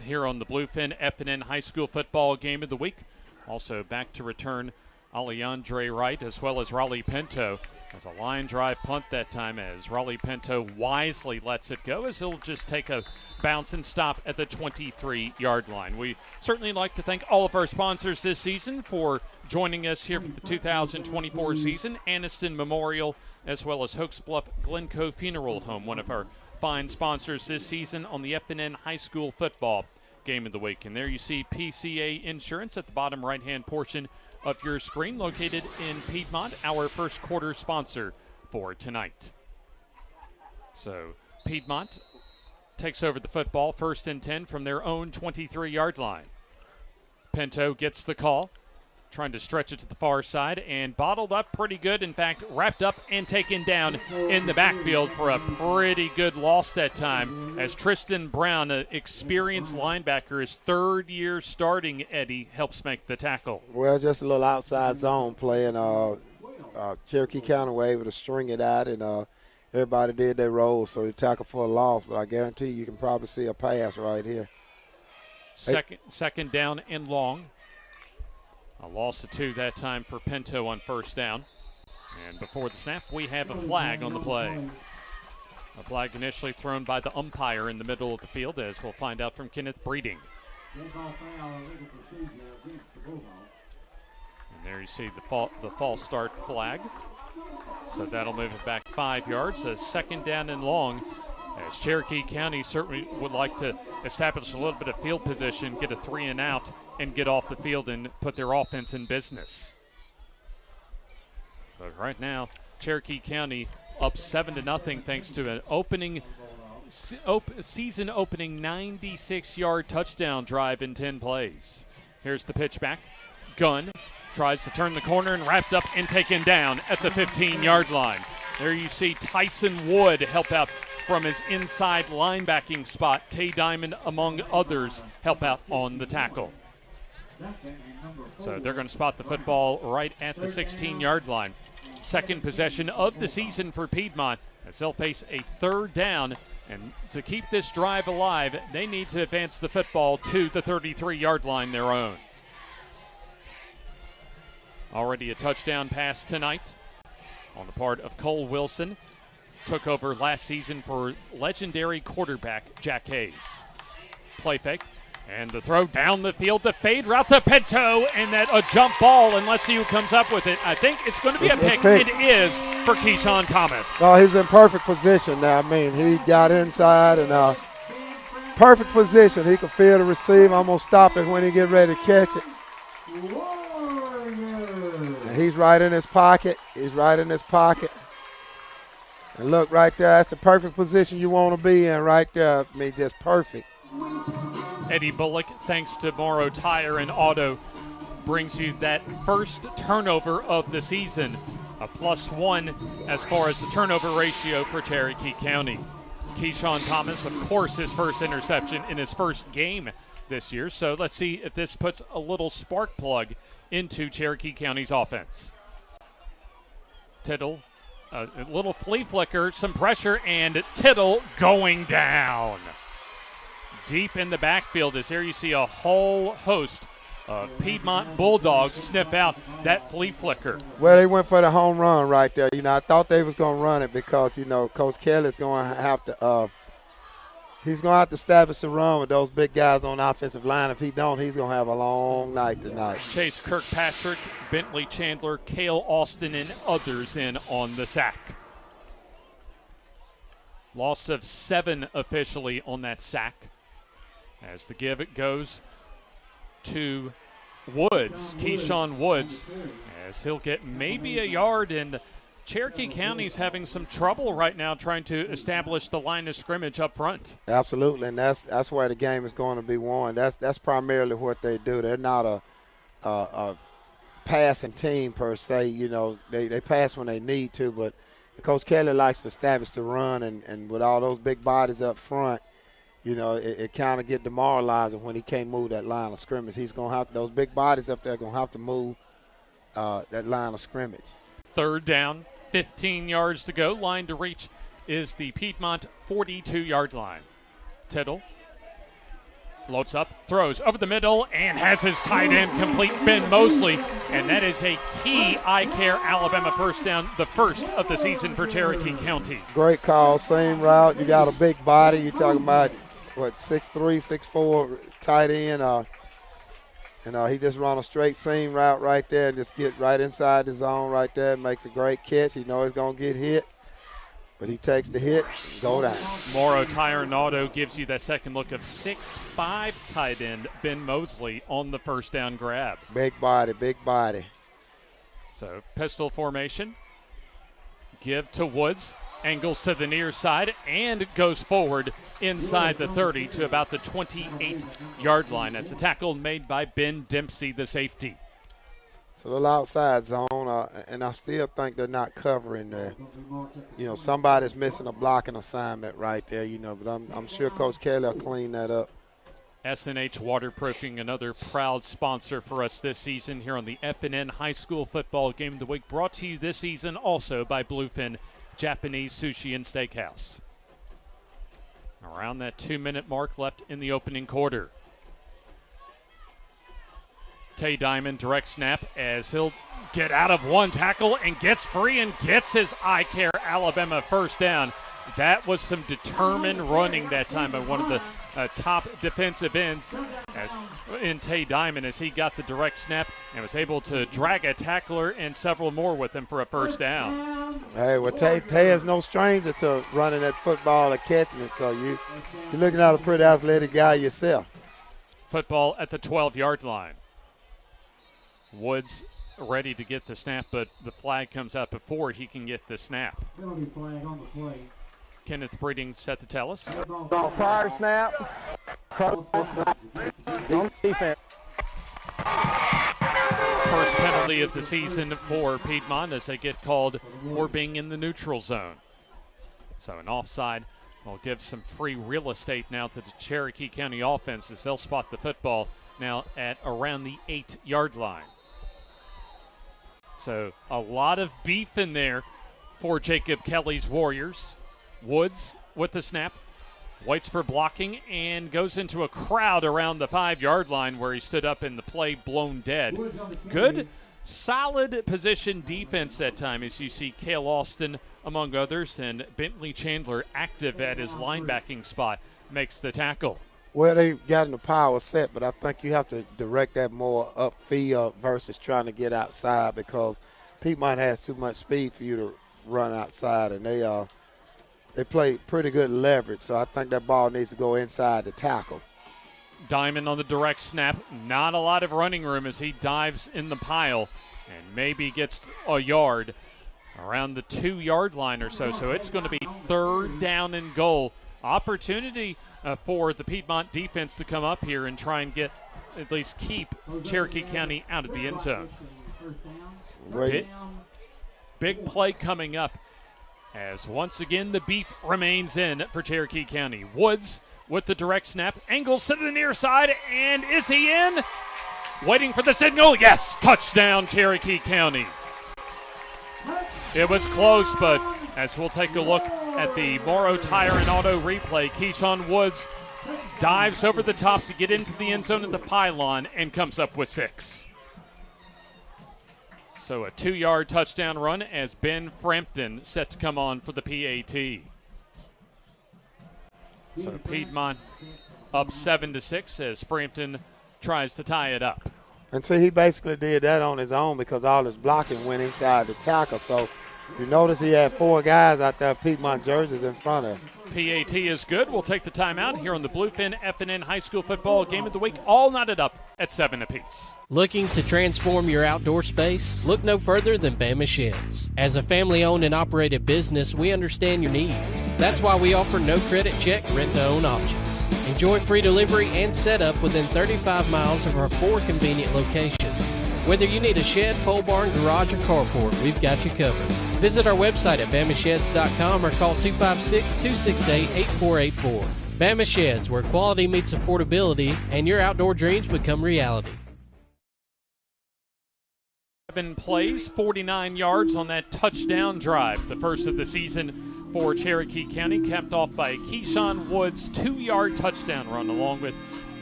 Here on the Bluefin FNN High School Football Game of the Week. Also back to return Alejandre Wright as well as Raleigh Pinto. As a line drive punt that time, as Raleigh Pinto wisely lets it go, as he'll just take a bounce and stop at the 23-yard line. We certainly like to thank all of our sponsors this season for joining us here for the 2024 season. Anniston Memorial, as well as Hoax Bluff Glencoe Funeral Home, one of our fine sponsors this season on the FNN High School Football Game of the Week. And there you see PCA Insurance at the bottom right-hand portion of your screen, located in Piedmont, our first quarter sponsor for tonight. So Piedmont takes over the football, 1st and 10 from their own 23-yard line. Pinto gets the call, trying to stretch it to the far side, and bottled up pretty good. In fact, wrapped up and taken down in the backfield for a pretty good loss that time, as Tristan Brown, an experienced linebacker, his 3rd year starting, Eddie, helps make the tackle. Well, just a little outside zone play, and Cherokee County were able to string it out, and everybody did their role, so you tackle for a loss, but I guarantee you can probably see a pass right here. Second down and long. A loss of 2 that time for Pinto on 1st down. And before the snap, we have a flag on the play. A flag initially thrown by the umpire in the middle of the field, as we'll find out from Kenneth Breeding. And there you see the false start flag. So that'll move it back 5 yards. A 2nd down and long, as Cherokee County certainly would like to establish a little bit of field position, get a 3 and out, and get off the field and put their offense in business. But right now, Cherokee County up 7-0 thanks to an season-opening 96-yard touchdown drive in 10 plays. Here's the pitch back. Gunn tries to turn the corner and wrapped up and taken down at the 15-yard line. There you see Tyson Wood help out from his inside linebacking spot. Tay Diamond, among others, help out on the tackle. So they're going to spot the football right at the 16-yard line. 2nd possession of the season for Piedmont, as they'll face a 3rd down. And to keep this drive alive, they need to advance the football to the 33-yard line, their own. Already a touchdown pass tonight on the part of Cole Wilson. Took over last season for legendary quarterback Jack Hayes. Play fake. And the throw down the field, the fade route to Pinto, and that a jump ball, and let's see who comes up with it. I think it's going to be a pick. It is for Keyshawn Thomas. Oh, he's in perfect position now. I mean, he got inside and perfect position. He could feel the receive. I'm going to stop it when he get ready to catch it. And he's right in his pocket. He's right in his pocket. And look right there. That's the perfect position you want to be in right there. I mean, just perfect. Eddie Bullock, thanks to Morrow Tire and Auto, brings you that first turnover of the season, a +1 as far as the turnover ratio for Cherokee County. Keyshawn Thomas, of course, his first interception in his first game this year, so let's see if this puts a little spark plug into Cherokee County's offense. Tittle, a little flea flicker, some pressure, and Tittle going down. Deep in the backfield, as here you see a whole host of Piedmont Bulldogs sniff out that flea flicker. Well, they went for the home run right there. You know, I thought they was going to run it because, you know, Coach Kelly's going to have to he's going to have to establish the run with those big guys on the offensive line. If he don't, he's going to have a long night tonight. Chase Kirkpatrick, Bentley Chandler, Cale Austin, and others in on the sack. Loss of 7 officially on that sack. As the give it goes to Woods, Keyshawn Woods, as he'll get maybe a yard, and Cherokee County's having some trouble right now trying to establish the line of scrimmage up front. Absolutely, and that's where the game is going to be won. That's primarily what they do. They're not a passing team per se. You know, they pass when they need to, but Coach Kelly likes to establish the run, and with all those big bodies up front, you know, it kind of get demoralizing when he can't move that line of scrimmage. He's going to have those big bodies up there going to have to move that line of scrimmage. 3rd down, 15 yards to go. Line to reach is the Piedmont 42-yard line. Tittle Loads up, throws over the middle, and has his tight end complete, Ben Mosley. And that is a key eye care Alabama first down, the first of the season for Cherokee County. Great call, same route. You got a big body. You're talking about, 6'3", 6'4", tight end. He just run a straight seam route right there and just get right inside the zone right there. Makes a great catch. He knows he's going to get hit. But he takes the hit, go down. Morrow Tire and Auto gives you that second look of 6'5" tight end Ben Mosley on the first down grab. Big body, big body. So pistol formation. Give to Woods. Angles to the near side and goes forward inside the 30 to about the 28-yard line. That's a tackle made by Ben Dempsey, the safety. It's a little outside zone, and I still think they're not covering there. Somebody's missing a blocking assignment right there, but I'm sure Coach Kelly will clean that up. SNH Waterproofing, another proud sponsor for us this season here on the FNN High School Football Game of the Week, brought to you this season also by Bluefin Japanese Sushi and Steakhouse. Around that 2-minute mark left in the opening quarter. Tay Diamond direct snap as he'll get out of one tackle and gets free and gets his eye care Alabama first down. That was some determined running that time by one of the top defensive ends in Tay Diamond as he got the direct snap and was able to drag a tackler and several more with him for a first down. Hey, Tay is no stranger to running that football or catching it, so you're looking at a pretty athletic guy yourself. Football at the 12-yard line. Woods ready to get the snap, but the flag comes out before he can get the snap. Kenneth Breeding set to tell us. Prior snap. Defense. First penalty of the season for Piedmont as they get called for being in the neutral zone. So an offside will give some free real estate now to the Cherokee County offense as they'll spot the football now at around the 8-yard line. So a lot of beef in there for Jacob Kelly's Warriors. Woods with the snap, waits for blocking, and goes into a crowd around the 5-yard line where he stood up in the play blown dead. Good, solid position defense that time as you see Cale Austin, among others, and Bentley Chandler active at his linebacking spot, makes the tackle. Well, they've gotten the power set, but I think you have to direct that more upfield versus trying to get outside because Piedmont has too much speed for you to run outside, and they play pretty good leverage, so I think that ball needs to go inside the tackle. Diamond on the direct snap. Not a lot of running room as he dives in the pile and maybe gets a yard around the 2-yard line or so. So it's going to be 3rd down and goal. Opportunity for the Piedmont defense to come up here and try and get, at least keep Cherokee County out of the end zone. Big play coming up as once again the beef remains in for Cherokee County. Woods with the direct snap, angles to the near side, and is he in? Waiting for the signal. Yes, touchdown Cherokee County. It was close, but as we'll take a look at the Morrow Tire and Auto replay, Keyshawn Woods dives over the top to get into the end zone at the pylon and comes up with 6. So a 2-yard touchdown run as Ben Frampton set to come on for the PAT. So Piedmont up 7-6 as Frampton tries to tie it up. And so he basically did that on his own because all his blocking went inside the tackle. So you notice he had 4 guys out there, Piedmont jerseys in front of him. PAT is good. We'll take the timeout here on the Bluefin FNN High School Football Game of the Week, all knotted up at 7 apiece. Looking to transform your outdoor space? Look no further than Bama Sheds. As a family-owned and operated business, we understand your needs. That's why we offer no credit check, rent-to-own options. Enjoy free delivery and setup within 35 miles of our 4 convenient locations. Whether you need a shed, pole barn, garage, or carport, we've got you covered. Visit our website at bamasheds.com or call 256-268-8484. Bama Sheds, where quality meets affordability and your outdoor dreams become reality. 7 plays, 49 yards on that touchdown drive, the first of the season for Cherokee County, capped off by Keyshawn Woods' 2-yard touchdown run, along with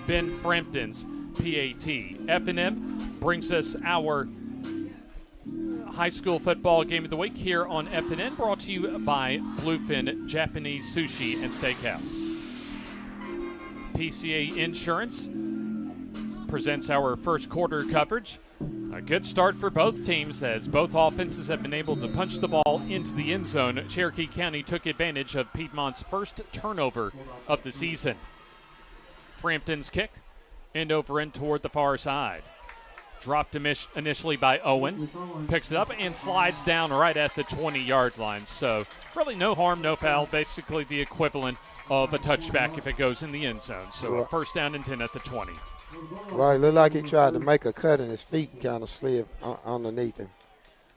been Frampton's PAT. FNN brings us our high school football game of the week here on FNN, brought to you by Bluefin Japanese Sushi and Steakhouse. PCA Insurance presents our first quarter coverage. A good start for both teams as both offenses have been able to punch the ball into the end zone. Cherokee County took advantage of Piedmont's first turnover of the season. Frampton's kick, end over end toward the far side. Dropped initially by Owen, picks it up and slides down right at the 20-yard line. So really no harm, no foul, basically the equivalent of a touchback if it goes in the end zone. So a first down and 10 at the 20. Right, looked like he tried to make a cut and his feet kind of slid underneath him.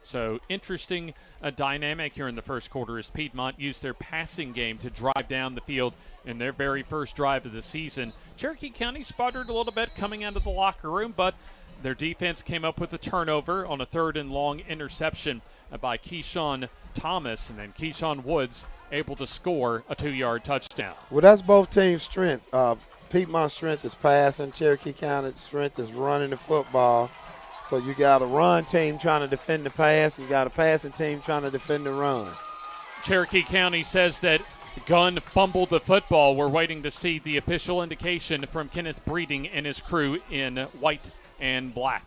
So interesting dynamic here in the first quarter as Piedmont used their passing game to drive down the field in their very first drive of the season. Cherokee County sputtered a little bit coming out of the locker room, but their defense came up with a turnover on a 3rd and long interception by Keyshawn Thomas, and then Keyshawn Woods able to score a 2-yard touchdown. Well, that's both teams' strength. Piedmont's strength is passing. Cherokee County's strength is running the football. So you got a run team trying to defend the pass. You got a passing team trying to defend the run. Cherokee County says that Gunn fumbled the football. We're waiting to see the official indication from Kenneth Breeding and his crew in white and black.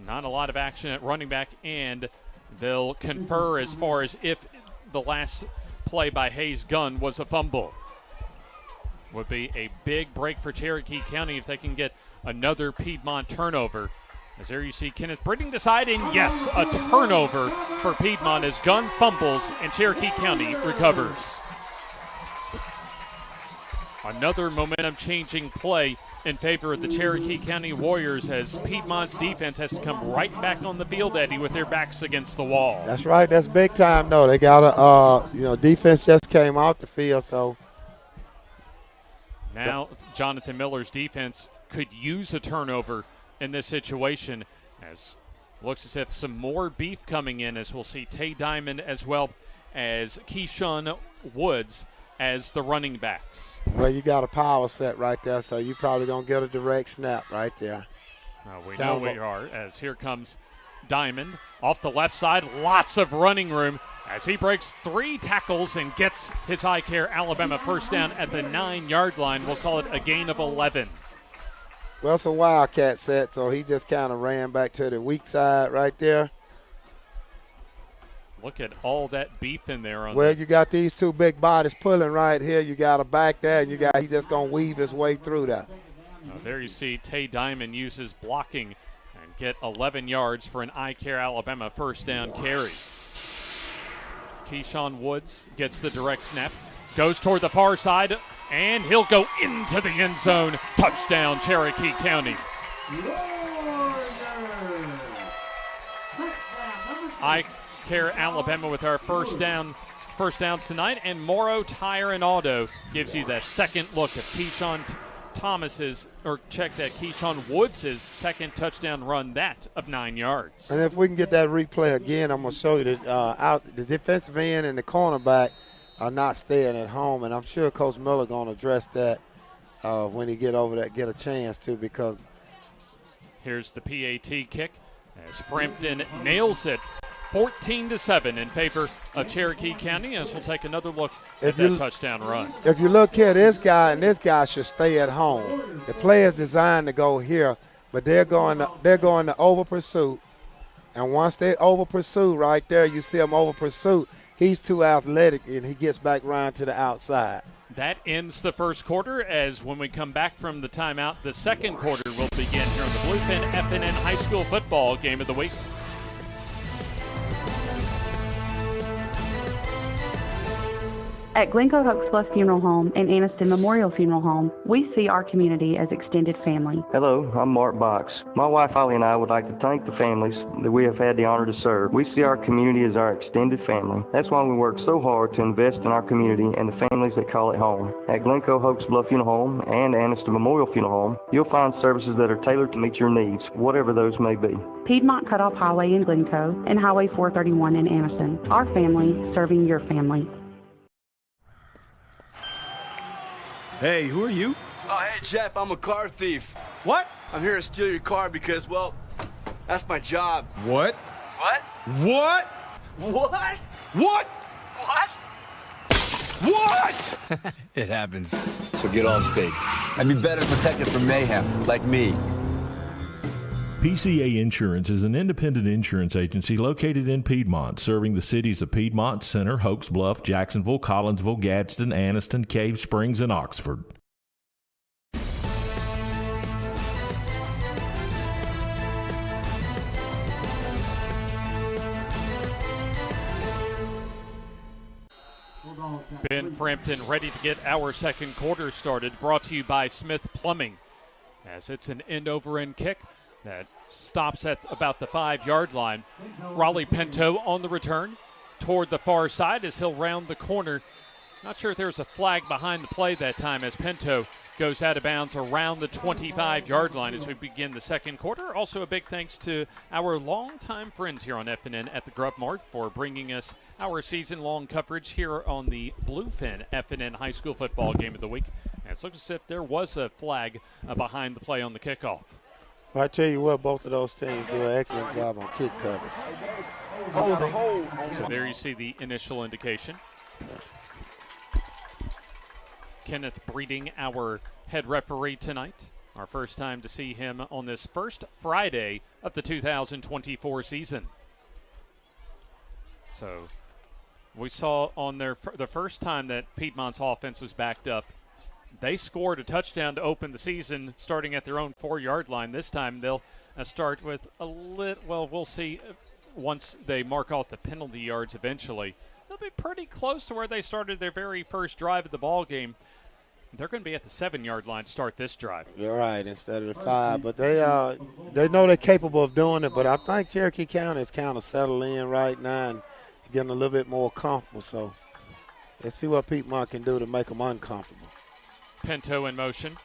Not a lot of action at running back, and they'll confer as far as if the last play by Hayes Gunn was a fumble. Would be a big break for Cherokee County if they can get another Piedmont turnover. As there you see Kenneth Breeding deciding, yes, a turnover for Piedmont as Gunn fumbles and Cherokee County recovers. Another momentum-changing play in favor of the Cherokee County Warriors as Piedmont's defense has to come right back on the field, Eddie, with their backs against the wall. That's right. That's big time, though. They got a, defense just came off the field, so. Now Jonathan Miller's defense could use a turnover in this situation, as looks as if some more beef coming in, as we'll see Tay Diamond as well as Keyshawn Woods as the running backs. Well, you got a power set right there, so you probably going to get a direct snap right there. We know we are, as here comes Diamond off the left side. Lots of running room as he breaks 3 tackles and gets his Eye-Care Alabama first down at the 9-yard line. We'll call it a gain of 11. Well, it's a Wildcat set, so he just kind of ran back to the weak side right there. Look at all that beef in there. You got these 2 big bodies pulling right here. You got a back there, and he's just going to weave his way through that. There you see Tay Diamond uses blocking and get 11 yards for an Eye-Care Alabama first down carry. Keyshawn Woods gets the direct snap, goes toward the far side, and he'll go into the end zone. Touchdown, Cherokee County. Eye-Care Alabama with our first downs tonight, and Morrow Tire and Auto gives you that second look at Keyshawn Keyshawn Woods' second touchdown run, that of 9 yards. And if we can get that replay again, I'm going to show you that the defensive end and the cornerback are not staying at home, and I'm sure Coach Miller going to address that when he get over there, get a chance to, because. Here's the PAT kick as Frampton nails it 14-7 in favor of Cherokee County, as we'll take another look at that touchdown run. If you look here, this guy should stay at home. The play is designed to go here, but they're going to over pursuit. And once they over pursue right there, you see him over pursuit, he's too athletic and he gets back around to the outside. That ends the first quarter, as when we come back from the timeout, the second quarter will begin here on the Bluefin FNN High School Football Game of the Week. At Glencoe Hopes Bluff Funeral Home and Anniston Memorial Funeral Home, we see our community as extended family. Hello, I'm Mark Box. My wife Holly and I would like to thank the families that we have had the honor to serve. We see our community as our extended family. That's why we work so hard to invest in our community and the families that call it home. At Glencoe Hopes Bluff Funeral Home and Anniston Memorial Funeral Home, you'll find services that are tailored to meet your needs, whatever those may be. Piedmont Cutoff Highway in Glencoe and Highway 431 in Anniston. Our family serving your family. Hey, who are you? Oh, hey, Jeff, I'm a car thief. What? I'm here to steal your car because, well, that's my job. What? What? What? What? What? What? What? It happens. So get all stake. I'd be better protected from mayhem, like me. PCA Insurance is an independent insurance agency located in Piedmont, serving the cities of Piedmont, Center, Hoax Bluff, Jacksonville, Collinsville, Gadsden, Anniston, Cave Springs, and Oxford. Ben Frampton ready to get our second quarter started, brought to you by Smith Plumbing, as it's an end-over-end kick that stops at about the 5-yard line. Raleigh Pinto on the return toward the far side as he'll round the corner. Not sure if there was a flag behind the play that time as Pinto goes out of bounds around the 25-yard line as we begin the second quarter. Also a big thanks to our longtime friends here on FNN at the Grub Mart for bringing us our season-long coverage here on the Bluefin FNN High School Football Game of the Week. And it looks as if there was a flag behind the play on the kickoff. Well, I tell you what, both of those teams do an excellent job on kick coverage. So there you see the initial indication. Kenneth Breeding, our head referee tonight. Our first time to see him on this first Friday of the 2024 season. So we saw on the first time that Piedmont's offense was backed up, they scored a touchdown to open the season starting at their own 4-yard line. This time they'll start with we'll see once they mark off the penalty yards eventually. They'll be pretty close to where they started their very first drive of the ball game. They're going to be at the 7-yard line to start this drive. You're right, instead of the 5. But they know they're capable of doing it. But I think Cherokee County is kind of settled in right now and getting a little bit more comfortable. So let's see what Piedmont can do to make them uncomfortable. Pinto in motion.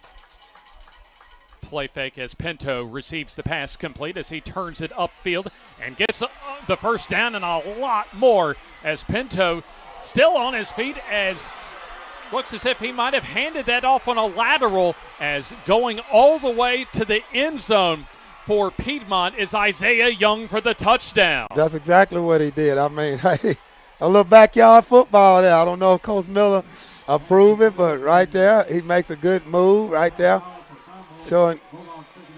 Play fake as Pinto receives the pass complete as he turns it upfield and gets the first down and a lot more as Pinto still on his feet as looks as if he might have handed that off on a lateral as going all the way to the end zone for Piedmont is Isaiah Young for the touchdown. That's exactly what he did. I mean, hey, a little backyard football there. I don't know if Coach Miller approved it, but right there, he makes a good move right there. Showing.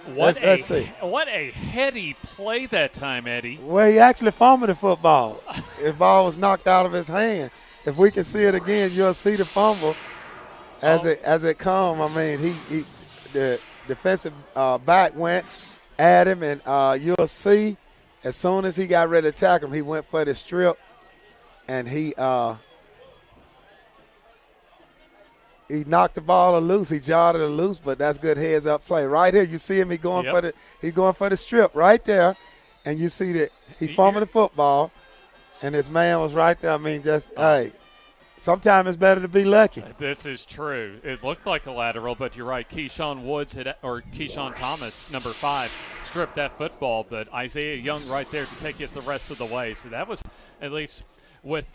Let's see. What a heady play that time, Eddie. Well, he actually fumbled the football. The ball was knocked out of his hand. If we can see it again, you'll see the fumble as it come. I mean, the defensive back went at him, and you'll see as soon as he got ready to tackle him, he went for the strip, and he knocked the ball loose. He jawed it loose, but that's good heads-up play. Right here, you see him. He's going for the strip right there, and you see that he fumbled the football. And his man was right there. I mean, hey, sometimes it's better to be lucky. This is true. It looked like a lateral, but you're right. Keyshawn Thomas, number 5, stripped that football, but Isaiah Young right there to take it the rest of the way. So that was, at least with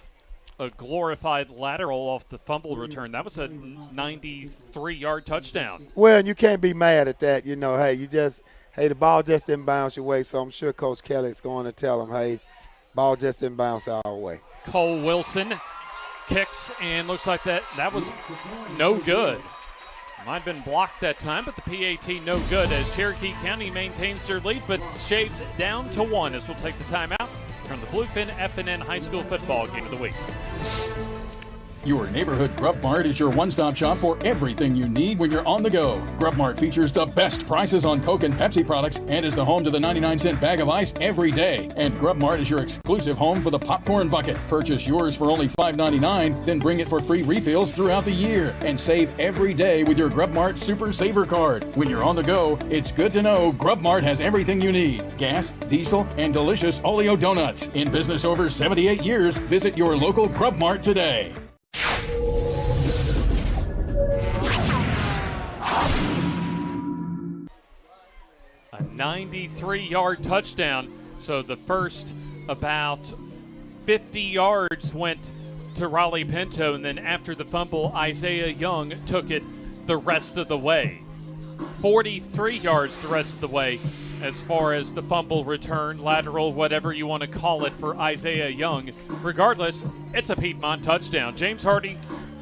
a glorified lateral off the fumble return, that was a 93-yard touchdown. Well, and you can't be mad at that. You know, hey, the ball just didn't bounce your way, so I'm sure Coach Kelly's going to tell him, hey, ball just didn't bounce our way. Cole Wilson kicks, and looks like that was no good. Might have been blocked that time, but the PAT no good as Cherokee County maintains their lead, but shaved down to 1 as we'll take the timeout from the Bluefin FNN High School Football Game of the Week. Your neighborhood Grub Mart is your one-stop shop for everything you need when you're on the go. Grub Mart features the best prices on Coke and Pepsi products and is the home to the 99-cent bag of ice every day. And Grub Mart is your exclusive home for the popcorn bucket. Purchase yours for only $5.99, then bring it for free refills throughout the year. And save every day with your Grub Mart Super Saver card. When you're on the go, it's good to know Grub Mart has everything you need. Gas, diesel, and delicious Oleo donuts. In business over 78 years, visit your local Grub Mart today. A 93-yard touchdown. So the first about 50 yards went to Raleigh Pinto, and then after the fumble, Isaiah Young took it the rest of the way. 43 yards the rest of the way as far as the fumble return, lateral, whatever you want to call it for Isaiah Young. Regardless, it's a Piedmont touchdown. James Hardy,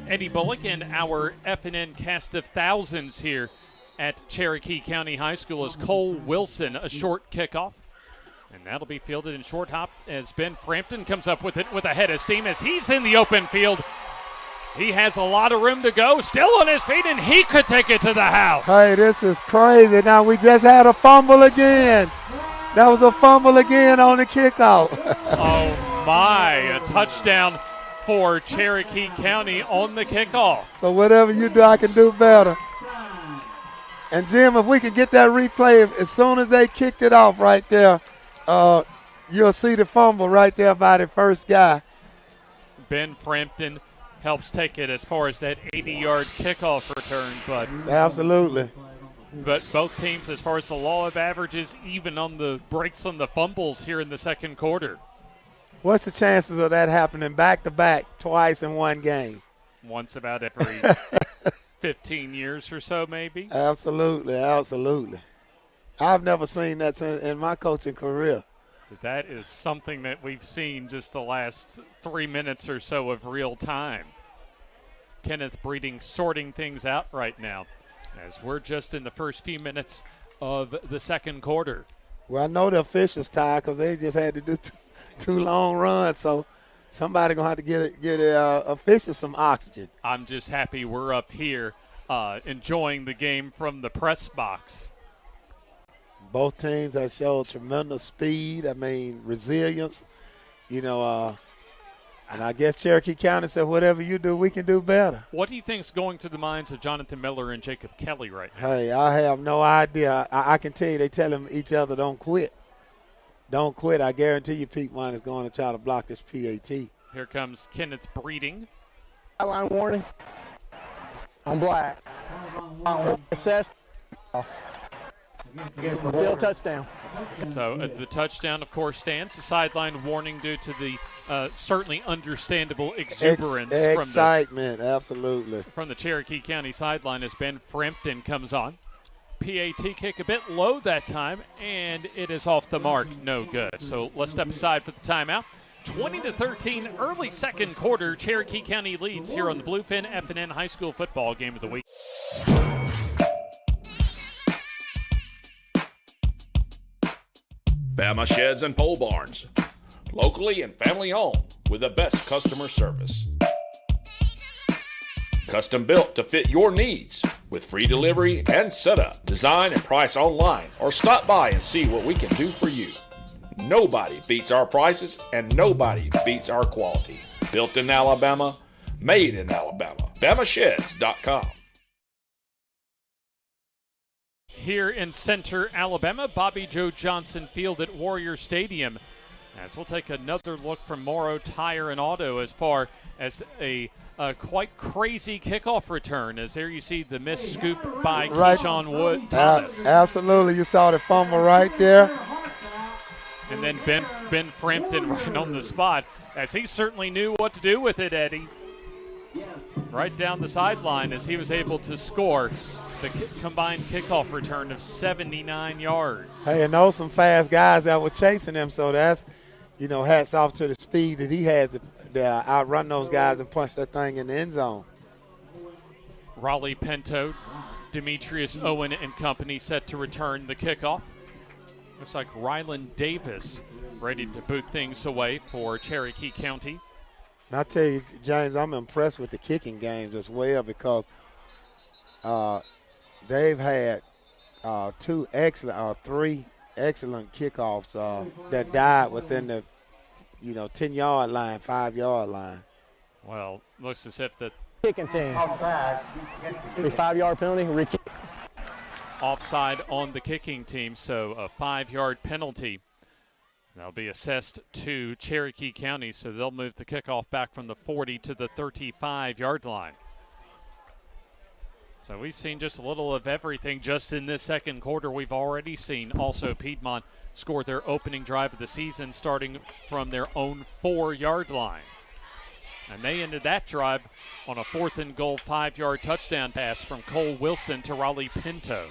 Eddie Bullock, and our FNN cast of thousands here at Cherokee County High School as Cole Wilson, a short kickoff. And that'll be fielded in short hop as Ben Frampton comes up with it with a head of steam as he's in the open field. He has a lot of room to go, still on his feet, and he could take it to the house. Hey, this is crazy. Now, we just had a fumble again. That was a fumble again on the kickoff. Oh, my. A touchdown for Cherokee County on the kickoff. So whatever you do, I can do better. And, Jim, if we can get that replay, as soon as they kicked it off right there, you'll see the fumble right there by the first guy. Ben Frampton helps take it as far as that 80-yard kickoff return. But absolutely. But both teams, as far as the law of averages, even on the breaks on the fumbles here in the second quarter. What's the chances of that happening back-to-back twice in one game? Once about every 15 years or so, maybe. Absolutely, absolutely. I've never seen that in my coaching career. That is something that we've seen just the last 3 minutes or so of real time. Kenneth Breeding sorting things out right now as we're just in the first few minutes of the second quarter. Well, I know the officials tired because they just had to do two long runs, so somebody going to have to get officials some oxygen. I'm just happy we're up here enjoying the game from the press box. Both teams have showed tremendous speed, resilience, and I guess Cherokee County said, whatever you do, we can do better. What do you think is going through the minds of Jonathan Miller and Jacob Kelly right now? Hey, I have no idea. I can tell you they tell them each other don't quit. Don't quit. I guarantee you Piedmont is going to try to block this PAT. Here comes Kenneth Breeding. Line warning on black. Assessed. Still a touchdown. So the touchdown, of course, stands. The sideline warning due to the certainly understandable exuberance. Excitement, absolutely. From the Cherokee County sideline as Ben Frampton comes on. PAT kick a bit low that time, and it is off the mark. No good. So let's step aside for the timeout. 20-13, early second quarter. Cherokee County leads here on the Bluefin FNN High School Football Game of the Week. Bama Sheds and Pole Barns, locally and family owned with the best customer service. Custom built to fit your needs with free delivery and setup. Design and price online or stop by and see what we can do for you. Nobody beats our prices and nobody beats our quality. Built in Alabama, made in Alabama. BamaSheds.com. Here in Center, Alabama, Bobby Joe Johnson Field at Warrior Stadium. As we'll take another look from Morrow Tire and Auto as far as a quite crazy kickoff return. As there you see the missed scoop by Keyshawn Wood Thomas. Absolutely, you saw the fumble right there. And then Ben Frampton right on the spot, as he certainly knew what to do with it, Eddie. Right down the sideline as he was able to score the combined kickoff return of 79 yards. Hey, and those some fast guys that were chasing him, so that's, hats off to the speed that he has to outrun those guys and punch that thing in the end zone. Raleigh Pinto, Demetrius Owen and company set to return the kickoff. Looks like Ryland Davis ready to boot things away for Cherokee County. And I tell you, James, I'm impressed with the kicking games as well because they've had three excellent kickoffs that died within the 10-yard line, 5-yard line. Well, looks as if the kicking team. 5-yard penalty, re-kick. Offside on the kicking team, so a 5-yard penalty. That'll be assessed to Cherokee County, so they'll move the kickoff back from the 40 to the 35-yard line. So we've seen just a little of everything just in this second quarter. We've already seen also Piedmont score their opening drive of the season starting from their own 4-yard line. And they ended that drive on a 4th and goal 5-yard touchdown pass from Cole Wilson to Raleigh Pinto.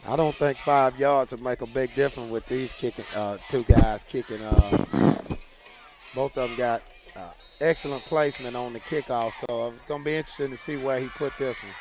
I don't think 5 yards would make a big difference with these kicking, two guys kicking. Both of them got excellent placement on the kickoff, so it's going to be interesting to see where he put this one.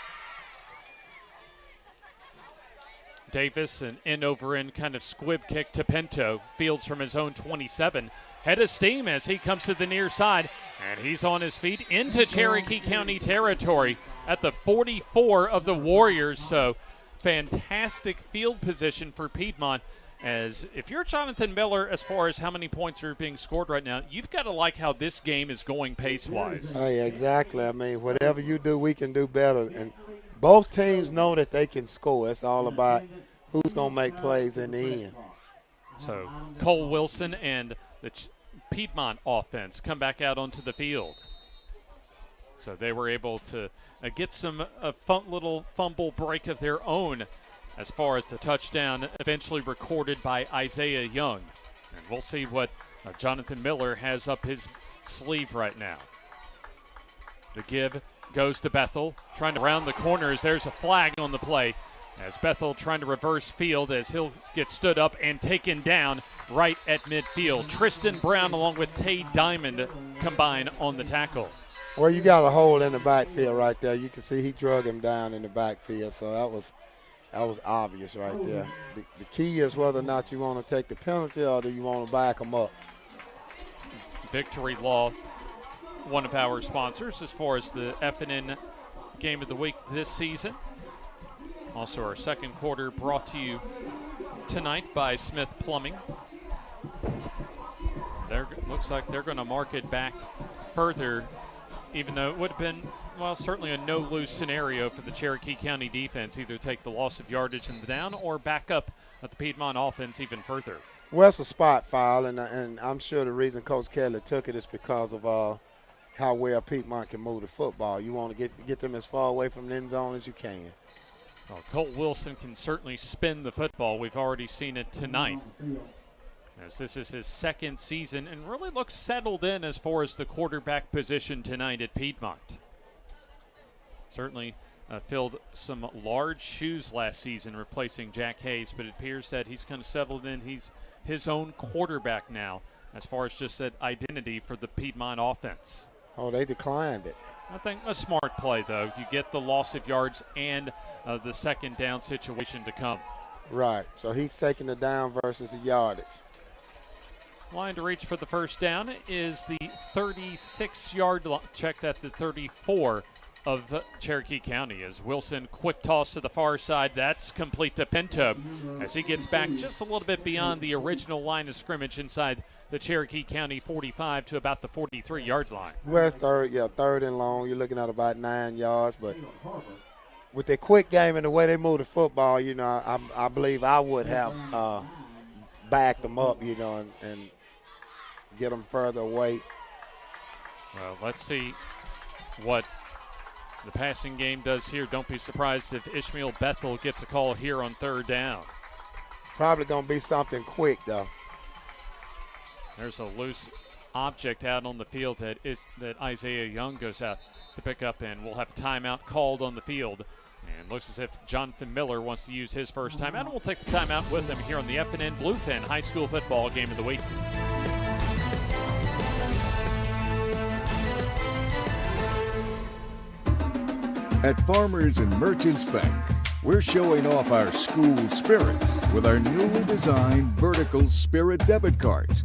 Davis, an end-over-end kind of squib kick to Pinto. Fields from his own 27. Head of steam as he comes to the near side, and he's on his feet into Cherokee County territory at the 44 of the Warriors. So fantastic field position for Piedmont. As if you're Jonathan Miller, as far as how many points are being scored right now, you've got to like how this game is going pace-wise. Oh, yeah, exactly. I mean, whatever you do, we can do better. And both teams know that they can score. It's all about who's going to make plays in the end. So Cole Wilson and the Piedmont offense come back out onto the field. So they were able to get some fun little fumble break of their own as far as the touchdown eventually recorded by Isaiah Young. And we'll see what Jonathan Miller has up his sleeve right now. The give goes to Bethel, trying to round the corners. There's a flag on the play as Bethel trying to reverse field as he'll get stood up and taken down right at midfield. Tristan Brown along with Tay Diamond combine on the tackle. Well, you got a hole in the backfield right there. You can see he drug him down in the backfield, so that was obvious right there. The key is whether or not you want to take the penalty or do you want to back him up. Victory Law, one of our sponsors as far as the FNN Game of the Week this season. Also our second quarter brought to you tonight by Smith Plumbing. Looks like they're going to mark it back further, even though it would have been, well, certainly a no-lose scenario for the Cherokee County defense. Either take the loss of yardage in the down or back up at the Piedmont offense even further. Well, it's a spot foul, and I'm sure the reason Coach Kelly took it is because of how well Piedmont can move the football. You want to get them as far away from the end zone as you can. Well, Colt Wilson can certainly spin the football. We've already seen it tonight, as this is his second season and really looks settled in as far as the quarterback position tonight at Piedmont. Certainly filled some large shoes last season replacing Jack Hayes, but it appears that he's kind of settled in. He's his own quarterback now as far as just that identity for the Piedmont offense. Oh, they declined it. I think a smart play, though. You get the loss of yards and the second down situation to come. Right. So he's taking the down versus the yardage. Line to reach for the first down is the 36-yard line. Check that, the 34 of Cherokee County. As Wilson, quick toss to the far side. That's complete to Pinto as he gets back just a little bit beyond the original line of scrimmage inside the Cherokee County 45 to about the 43-yard line. Well, third and long. You're looking at about 9 yards. But with their quick game and the way they move the football, you know, I believe I would have backed them up, you know, and get them further away. Well, let's see what the passing game does here. Don't be surprised if Ishmael Bethel gets a call here on third down. Probably going to be something quick, though. There's a loose object out on the field that Isaiah Young goes out to pick up, and we'll have a timeout called on the field. And looks as if Jonathan Miller wants to use his first timeout, and we'll take the timeout with him here on the FNN Bluefin High School Football Game of the Week. At Farmers and Merchants Bank, we're showing off our school spirit with our newly designed vertical Spirit debit cards.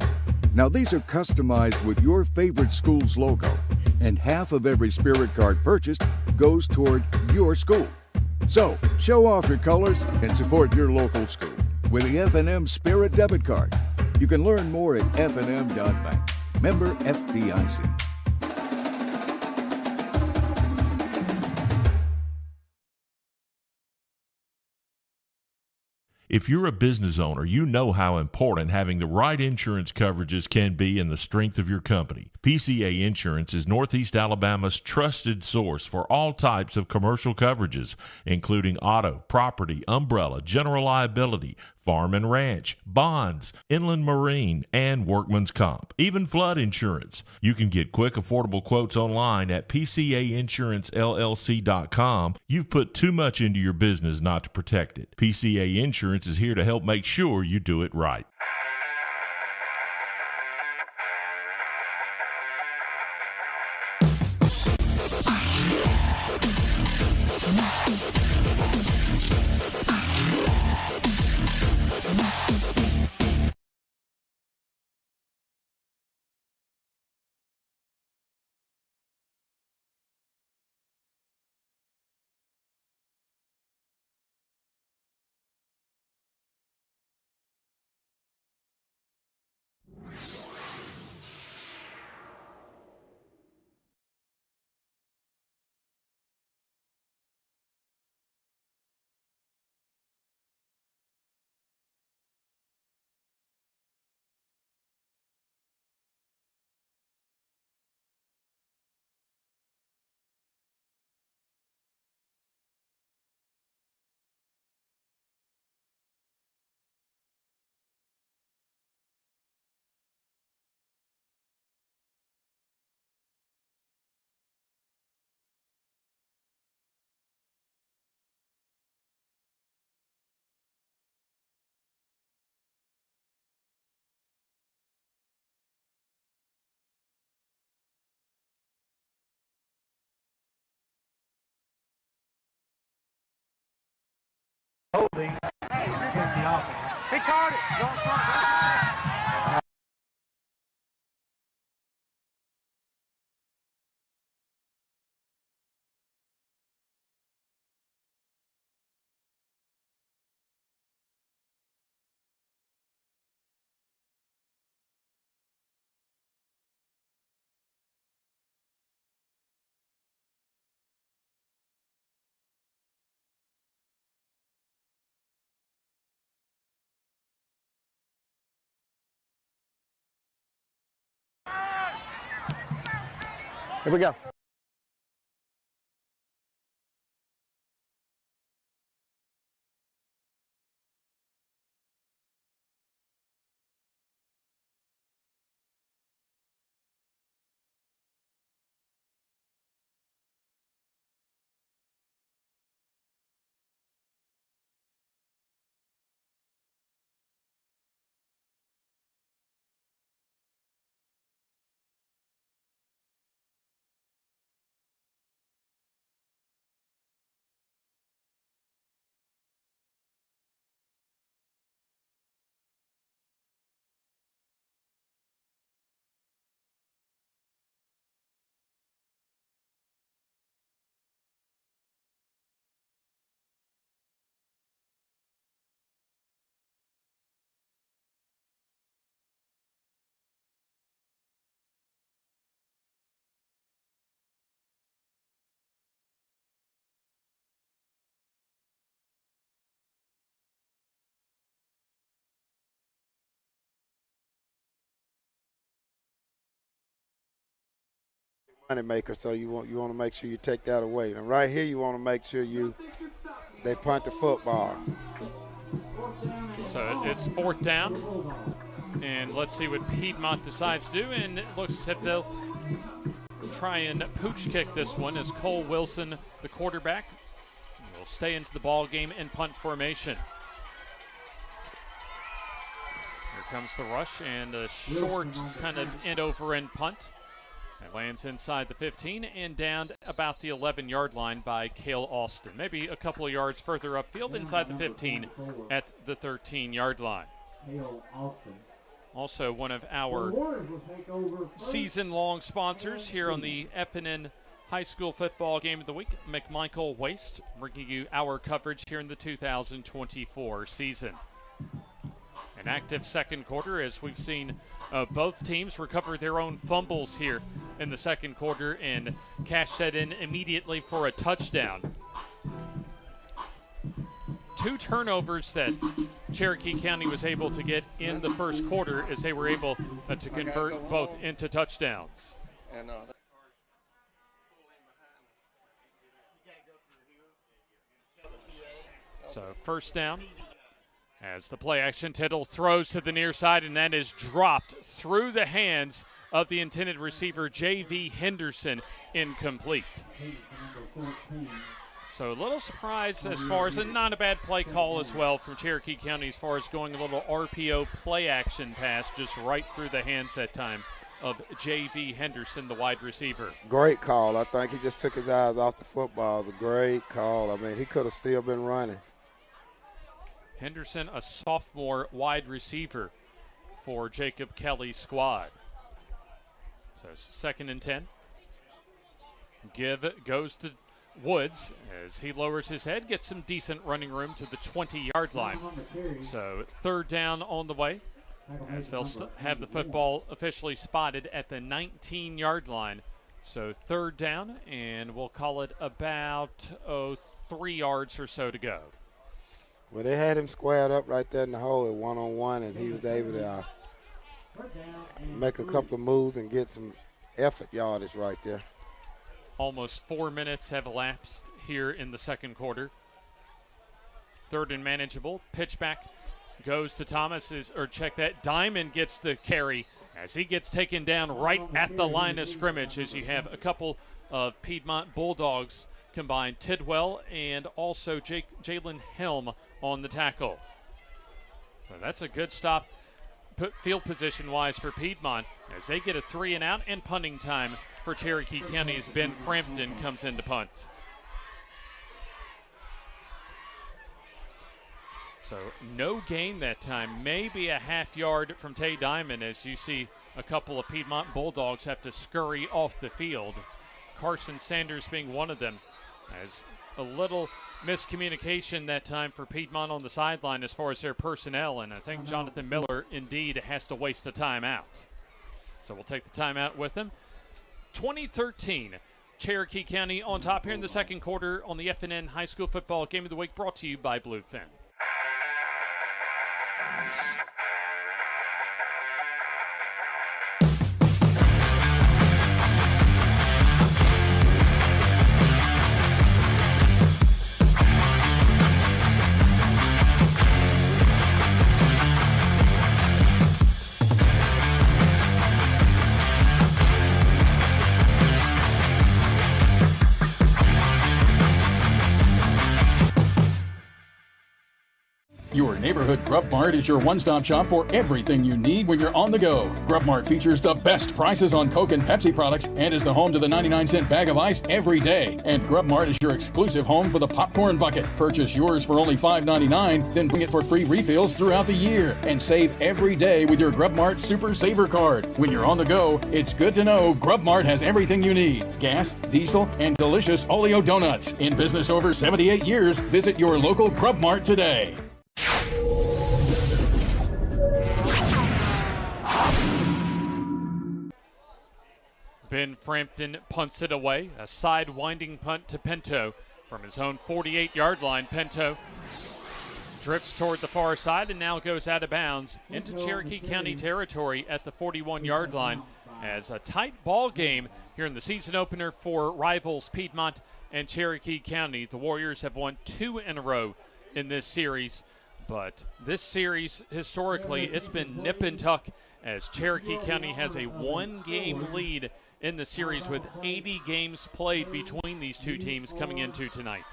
Now, these are customized with your favorite school's logo, and half of every Spirit card purchased goes toward your school. So, show off your colors and support your local school with the FNM Spirit debit card. You can learn more at fnm.bank. Member FDIC. If you're a business owner, you know how important having the right insurance coverages can be in the strength of your company. PCA Insurance is Northeast Alabama's trusted source for all types of commercial coverages, including auto, property, umbrella, general liability, farm and ranch, bonds, inland marine, and workman's comp, even flood insurance. You can get quick, affordable quotes online at PCAInsuranceLLC.com. You've put too much into your business not to protect it. PCA Insurance is here to help make sure you do it right. Holding. He caught it. Here we go. Money maker, so you want to make sure you take that away. And right here, you want to make sure they punt the football. So it's fourth down, and let's see what Piedmont decides to do. And it looks as if they'll try and pooch kick this one as Cole Wilson, the quarterback, will stay into the ball game in punt formation. Here comes the rush and a short kind of end-over-end punt. It lands inside the 15 and down about the 11-yard line by Cale Austin. Maybe a couple of yards further upfield inside the 15 at the 13-yard line. Also one of our season-long sponsors here on the FNN High School Football Game of the Week, McMichael Waste, bringing you our coverage here in the 2024 season. An active second quarter as we've seen both teams recover their own fumbles here in the second quarter and cash that in immediately for a touchdown. 2 turnovers that Cherokee County was able to get in the first quarter as they were able to convert both into touchdowns. So first down As the play action, Tittle throws to the near side, and that is dropped through the hands of the intended receiver, J.V. Henderson, incomplete. So a little surprise as far as not a bad play call as well from Cherokee County as far as going a little RPO play action pass just right through the hands that time of J.V. Henderson, the wide receiver. Great call. I think he just took his eyes off the football. It was a great call. I mean, he could have still been running. Henderson, a sophomore wide receiver for Jacob Kelly's squad. So 2nd and 10. Give goes to Woods as he lowers his head, gets some decent running room to the 20-yard line. So 3rd down on the way as they'll have the football officially spotted at the 19-yard line. So 3rd down, and we'll call it about 3 yards or so to go. Well, they had him squared up right there in the hole at one-on-one, and he was able to make a couple of moves and get some effort yardage right there. Almost 4 minutes have elapsed here in the second quarter. 3rd and manageable. Pitch back goes to Thomas, Diamond gets the carry as he gets taken down right at the line of scrimmage as you have a couple of Piedmont Bulldogs combined, Tidwell and also Jalen Helm on the tackle. So that's a good stop field position-wise for Piedmont as they get a 3-and-out and punting time for Cherokee County as Ben Frampton comes in to punt. So no gain that time, maybe a half yard from Tay Diamond as you see a couple of Piedmont Bulldogs have to scurry off the field. Carson Sanders being one of them, as a little miscommunication that time for Piedmont on the sideline as far as their personnel, and I think Jonathan Miller indeed has to waste a timeout. So we'll take the timeout with him. 2013, Cherokee County on top here in the second quarter on the FNN High School Football Game of the Week, brought to you by Bluefin. Your neighborhood Grub Mart is your one-stop shop for everything you need when you're on the go. Grub Mart features the best prices on Coke and Pepsi products and is the home to the 99-cent bag of ice every day. And Grub Mart is your exclusive home for the popcorn bucket. Purchase yours for only $5.99, then bring it for free refills throughout the year. And save every day with your Grub Mart Super Saver Card. When you're on the go, it's good to know Grub Mart has everything you need. Gas, diesel, and delicious Oleo donuts. In business over 78 years, visit your local Grub Mart today. Ben Frampton punts it away. A side-winding punt to Pinto from his own 48-yard line. Pinto drifts toward the far side and now goes out of bounds into Cherokee County territory at the 41-yard line as a tight ball game here in the season opener for rivals Piedmont and Cherokee County. The Warriors have won 2 in a row in this series, but this series, historically, it's been nip and tuck as Cherokee County has a 1-game lead in the series with 80 games played between these two teams coming into tonight.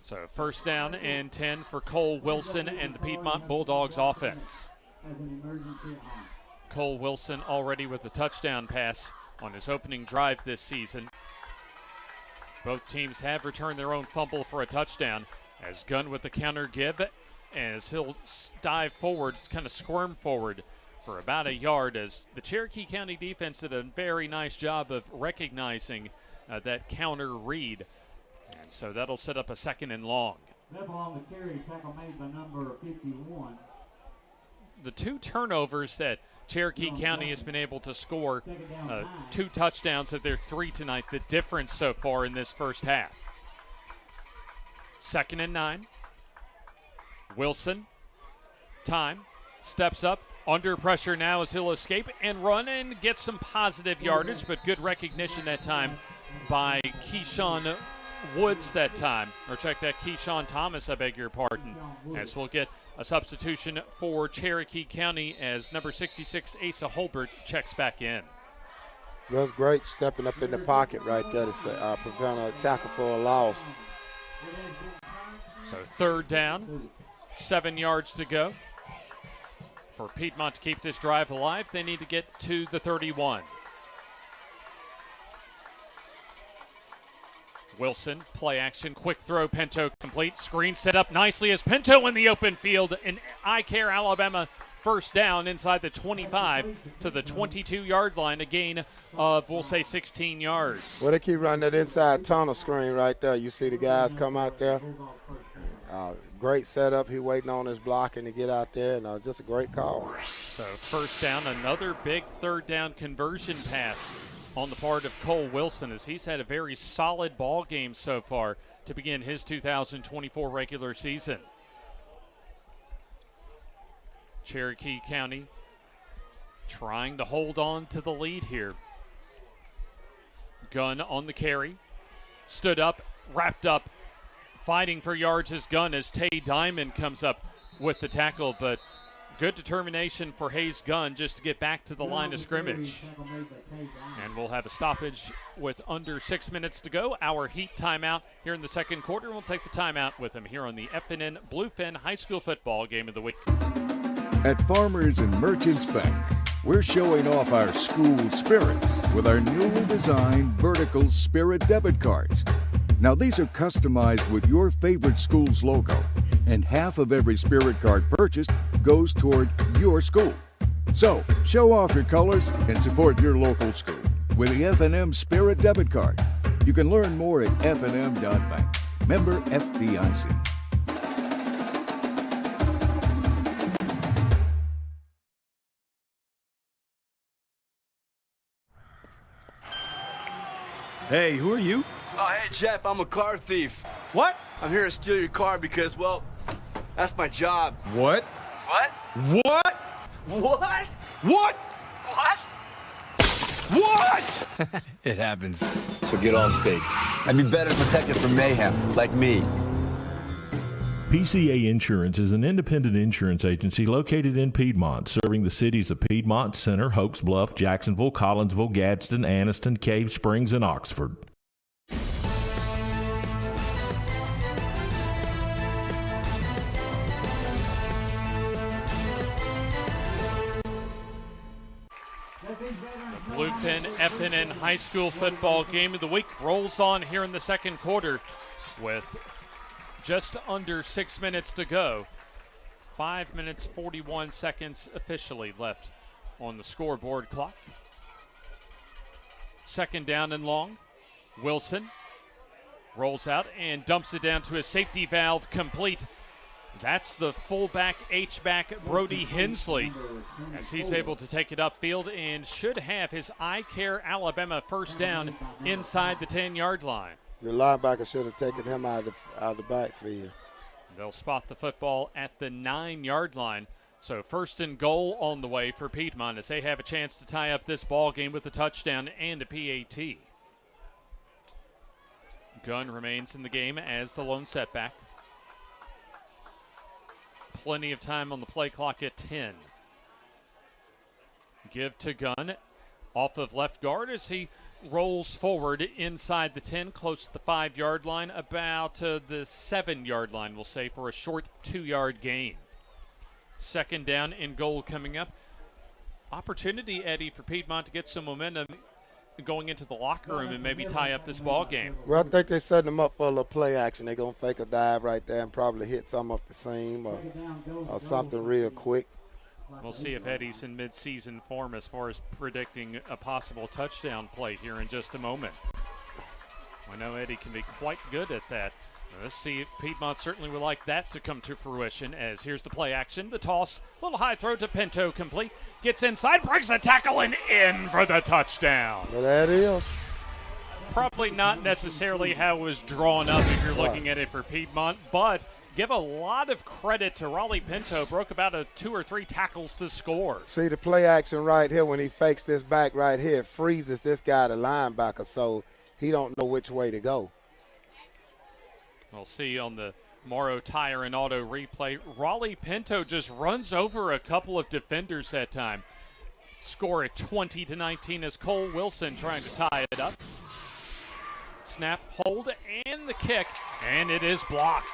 So 1st down and 10 for Cole Wilson and the Piedmont Bulldogs offense. Cole Wilson already with a touchdown pass on his opening drive this season. Both teams have returned their own fumble for a touchdown as Gunn with the counter give as he'll dive forward, kind of squirm forward for about a yard as the Cherokee County defense did a very nice job of recognizing that counter read. And so that'll set up a 2nd and long. On the carry, tackle made by number 51. The 2 turnovers that Cherokee County has been able to score, 2 touchdowns of their 3 tonight, the difference so far in this first half. 2nd and 9. Wilson, time, steps up, under pressure now as he'll escape and run and get some positive yardage, but good recognition that time by Keyshawn Woods that time. Or check that, Keyshawn Thomas, I beg your pardon. As we'll get a substitution for Cherokee County as number 66, Asa Holbert, checks back in. That's great, stepping up in the pocket right there to prevent a tackle for a loss. So third down, 7 yards to go. For Piedmont to keep this drive alive, they need to get to the 31. Wilson, play action, quick throw, Pinto complete. Screen set up nicely as Pinto in the open field. And iCare Alabama first down inside the 25 to the 22-yard line, a gain of, we'll say, 16 yards. Well, they keep running that inside tunnel screen right there. You see the guys come out there. Great setup. He waiting on his blocking to get out there, and just a great call. So first down, another big third down conversion pass on the part of Cole Wilson, as he's had a very solid ball game so far to begin his 2024 regular season. Cherokee County trying to hold on to the lead here. Gunn on the carry. Stood up, wrapped up, fighting for yards as Gunn as Tay Diamond comes up with the tackle, but good determination for Hayes Gunn just to get back to the line of scrimmage. And we'll have a stoppage with under 6 minutes to go. Our heat timeout here in the second quarter. We'll take the timeout with them here on the FNN Bluefin High School Football Game of the Week. At Farmers and Merchants Bank, we're showing off our school spirit with our newly designed vertical Spirit debit cards. Now, these are customized with your favorite school's logo, and half of every Spirit card purchased goes toward your school. So, show off your colors and support your local school with the FNM Spirit debit card. You can learn more at fnm.bank. Member FDIC. Hey, who are you? Oh, hey, Jeff, I'm a car thief. What? I'm here to steal your car because, well, that's my job. What? What? What? What? What? What? What? It happens. So get off stake. I'd be better protected from mayhem, like me. PCA Insurance is an independent insurance agency located in Piedmont, serving the cities of Piedmont, Center, Hoax Bluff, Jacksonville, Collinsville, Gadsden, Anniston, Cave Springs, and Oxford. Bluefin FNN High School Football Game of the Week rolls on here in the second quarter with just under 6 minutes to go. 5 minutes, 41 seconds officially left on the scoreboard clock. Second down and long. Wilson rolls out and dumps it down to his safety valve complete. That's the fullback H-back Brody Hensley, as he's able to take it upfield and should have his iCare Alabama first down inside the 10-yard line. Your linebacker should have taken him out of the backfield. They'll spot the football at the 9-yard line. So first and goal on the way for Piedmont as they have a chance to tie up this ball game with a touchdown and a PAT. Gunn remains in the game as the lone setback. Plenty of time on the play clock at 10. Give to Gunn off of left guard as he rolls forward inside the 10, close to the 5-yard line, about the 7-yard line, we'll say, for a short 2-yard gain. Second down and goal coming up. Opportunity, Eddie, for Piedmont to get some momentum going into the locker room and maybe tie up this ball game. Well, I think they're setting them up for a little play action. They're going to fake a dive right there and probably hit some up the seam or something real quick. We'll see if Eddie's in mid-season form as far as predicting a possible touchdown play here in just a moment. I know Eddie can be quite good at that. Let's see if Piedmont certainly would like that to come to fruition, as here's the play action. The toss, little high throw to Pinto, complete. Gets inside, breaks the tackle, and in for the touchdown. Well, that is. Probably not necessarily how it was drawn up if you're looking at it for Piedmont, but give a lot of credit to Raleigh Pinto. Broke about 2 or 3 tackles to score. See the play action right here when he fakes this back right here, freezes this guy, the linebacker, so he don't know which way to go. We'll see on the Morrow Tire and Auto replay. Raleigh Pinto just runs over a couple of defenders that time. Score at 20-19 as Cole Wilson trying to tie it up. Snap, hold, and the kick, and it is blocked.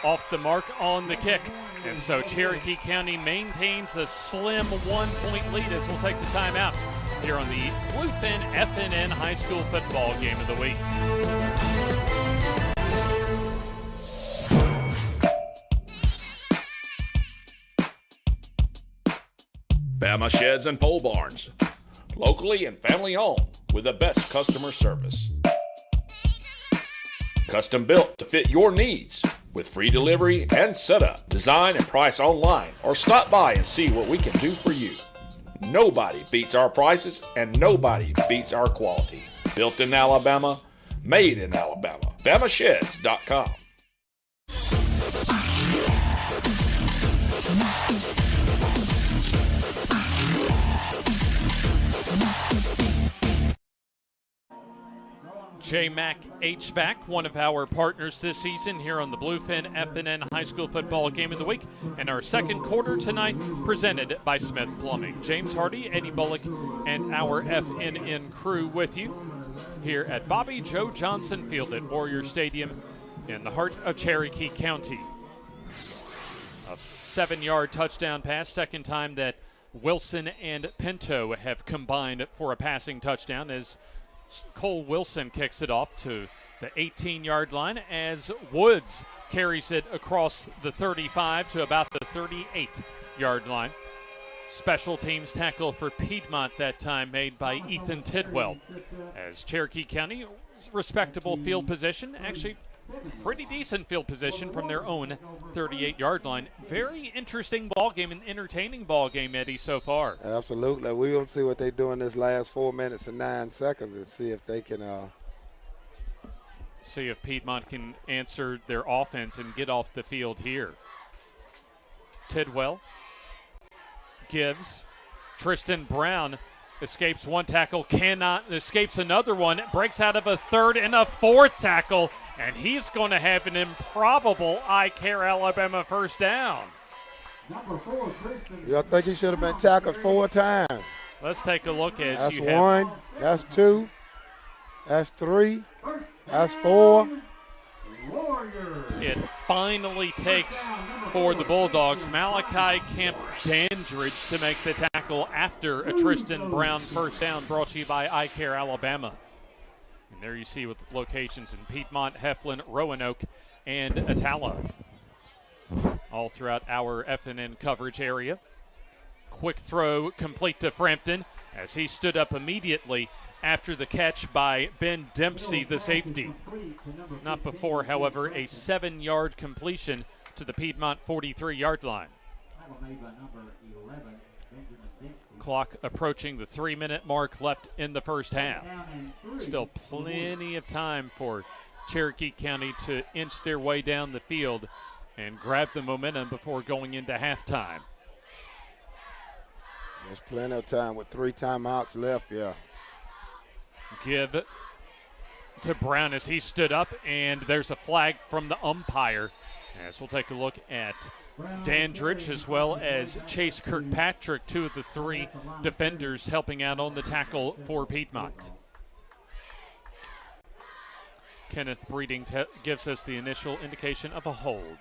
Off the mark on the kick. And so Cherokee County maintains a slim 1-point lead as we'll take the timeout here on the Bluefin FNN High School Football Game of the Week. Bama Sheds and Pole Barns. Locally and family owned with the best customer service. Custom built to fit your needs with free delivery and setup. Design and price online or stop by and see what we can do for you. Nobody beats our prices and nobody beats our quality. Built in Alabama, made in Alabama. BamaSheds.com. J-Mac HVAC, one of our partners this season here on the Bluefin FNN High School Football Game of the Week. And our second quarter tonight presented by Smith Plumbing. James Hardy, Eddie Bullock, and our FNN crew with you here at Bobby Joe Johnson Field at Warrior Stadium in the heart of Cherokee County. A 7-yard touchdown pass, second time that Wilson and Pinto have combined for a passing touchdown as Cole Wilson kicks it off to the 18-yard line as Woods carries it across the 35 to about the 38-yard line. Special teams tackle for Piedmont that time made by Ethan Tidwell. As Cherokee County, respectable field position, actually pretty decent field position from their own 38-yard line. Very interesting ball game, an entertaining ball game, Eddie, so far. Absolutely. We're going to see what they do in this last 4 minutes and 9 seconds and see if they can see if Piedmont can answer their offense and get off the field here. Tidwell gives. Tristan Brown escapes one tackle, escapes another one, breaks out of a third and a fourth tackle, and he's going to have an improbable I Care Alabama first down. Yeah, I think he should have been tackled 4 times. Let's take a look as that's you one, that's 2, that's 3, that's 4. It finally takes for the Bulldogs Malachi Kemp Dandridge to make the tackle after a Tristan Brown first down, brought to you by I Care Alabama. And there you see with locations in Piedmont, Heflin, Roanoke, and Atala. All throughout our FNN coverage area. Quick throw complete to Frampton as he stood up immediately after the catch by Ben Dempsey, the safety. Not before, however, a 7-yard completion to the Piedmont 43-yard line. Clock approaching the 3-minute mark left in the first half. Still plenty of time for Cherokee County to inch their way down the field and grab the momentum before going into halftime. There's plenty of time with 3 timeouts left, yeah. Give to Brown as he stood up, and there's a flag from the umpire. As we'll take a look at Dandridge as well as Chase Kirkpatrick, 2 of the 3 defenders helping out on the tackle for Piedmont. Kenneth Breeding gives us the initial indication of a hold.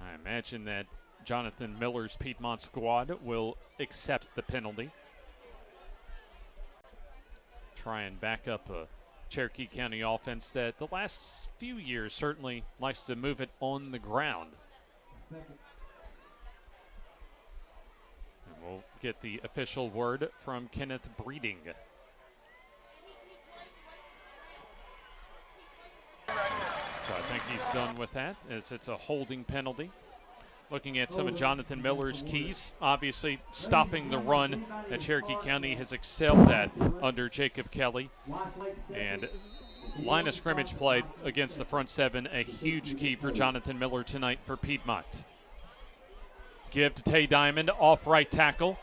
I imagine that Jonathan Miller's Piedmont squad will accept the penalty. Try and back up a Cherokee County offense that the last few years certainly likes to move it on the ground. And we'll get the official word from Kenneth Breeding. So I think he's done with that, as it's a holding penalty. Looking at some of Jonathan Miller's keys, obviously stopping the run that Cherokee County has excelled at under Jacob Kelly. And line of scrimmage play against the front 7, a huge key for Jonathan Miller tonight for Piedmont. Give to Tay Diamond, off right tackle,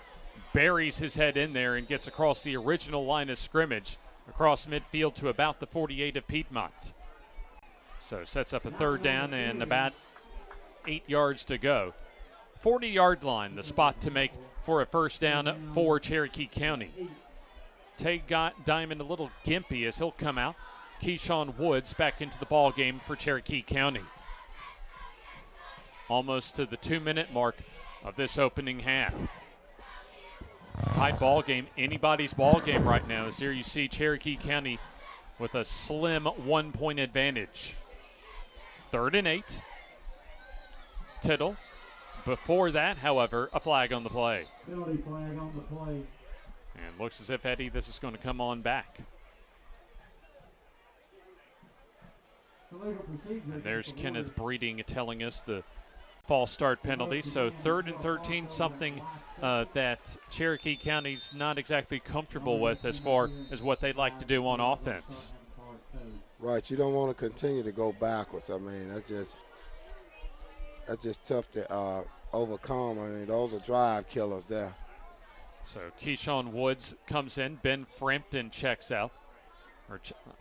buries his head in there and gets across the original line of scrimmage, across midfield to about the 48 of Piedmont. So sets up a third down and about 8 yards to go. 40-yard line, the spot to make for a first down for Cherokee County. Tay got Diamond a little gimpy as he'll come out. Keyshawn Woods back into the ball game for Cherokee County. Almost to the 2-minute mark of this opening half. Tight ball game, anybody's ball game right now. As here you see Cherokee County with a slim 1-point advantage. 3rd and 8. Tittle. Before that, however, a flag on the play. Penalty flag on the play. And looks as if, Eddie, this is going to come on back. And there's Kenneth Breeding telling us the false start penalty. So 3rd and 13, something that Cherokee County's not exactly comfortable with as far as what they'd like to do on offense. Right, you don't want to continue to go backwards. I mean, that's just tough to overcome. I mean, those are drive killers there. So Keyshawn Woods comes in. Ben Frampton checks out.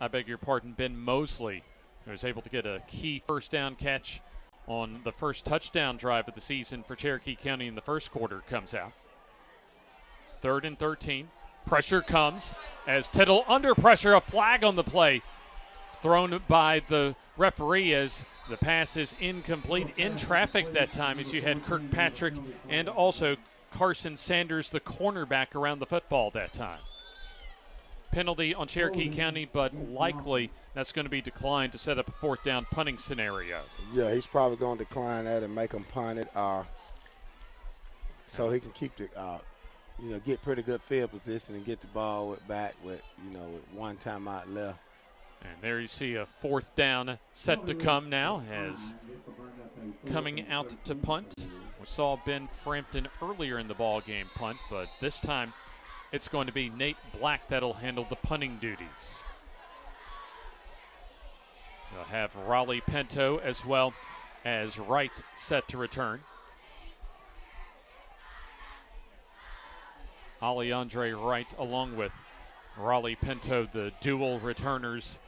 I beg your pardon, Ben Mosley, who was able to get a key first down catch on the first touchdown drive of the season for Cherokee County in the first quarter, comes out. 3rd and 13. Pressure comes as Tittle under pressure. A flag on the play thrown by the referee as the pass is incomplete. In traffic that time as you had Kirkpatrick and also Carson Sanders, the cornerback, around the football that time. Penalty on Cherokee County, but likely that's going to be declined to set up a 4th down punting scenario. Yeah, he's probably going to decline that and make him punt it so he can keep the, get pretty good field position and get the ball back with 1 timeout left. And there you see a 4th down set to come now as coming out to punt. We saw Ben Frampton earlier in the ball game punt, but this time it's going to be Nate Black that'll handle the punting duties. They'll have Raleigh Pinto as well as Wright set to return. Alejandre Wright along with Raleigh Pinto, the dual returners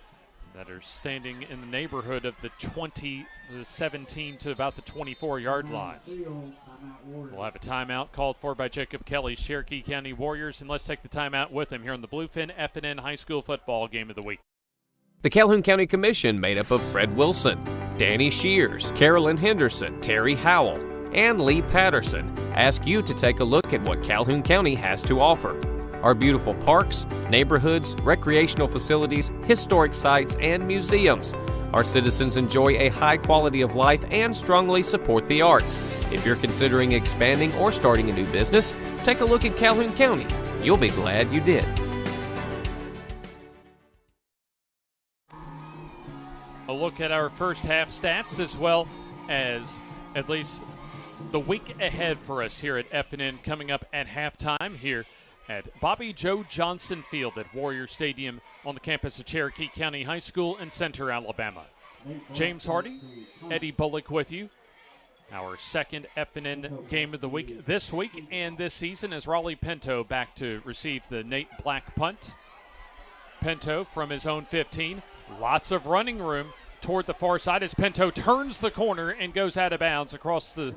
that are standing in the neighborhood of the 17 to about the 24-yard line. We'll have a timeout called for by Jacob Kelly's Cherokee County Warriors, and let's take the timeout with him here on the Bluefin FNN High School Football Game of the Week. The Calhoun County Commission, made up of Fred Wilson, Danny Shears, Carolyn Henderson, Terry Howell, and Lee Patterson, ask you to take a look at what Calhoun County has to offer. Our beautiful parks, neighborhoods, recreational facilities, historic sites, and museums. Our citizens enjoy a high quality of life and strongly support the arts. If you're considering expanding or starting a new business, take a look at Calhoun County. You'll be glad you did. A look at our first half stats as well as at least the week ahead for us here at FNN coming up at halftime here at Bobby Joe Johnson Field at Warrior Stadium on the campus of Cherokee County High School in Center, Alabama. James Hardy, Eddie Bullock with you. Our second FNN game of the week this week and this season as Raleigh Pinto back to receive the Nate Black punt. Pinto from his own 15. Lots of running room toward the far side as Pinto turns the corner and goes out of bounds across the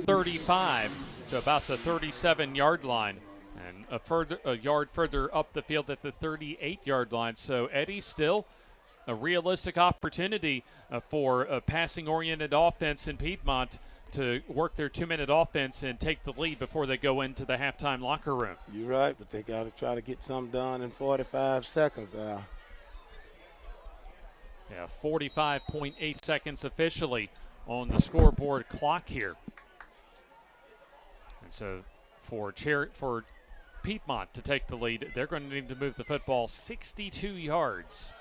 35 to about the 37-yard line. And a yard further up the field at the 38-yard line. So, Eddie, still a realistic opportunity for a passing-oriented offense in Piedmont to work their 2-minute offense and take the lead before they go into the halftime locker room. You're right, but they got to try to get something done in 45 seconds. Yeah, 45.8 seconds officially on the scoreboard clock here. And so for Piedmont to take the lead, they're going to need to move the football 62 yards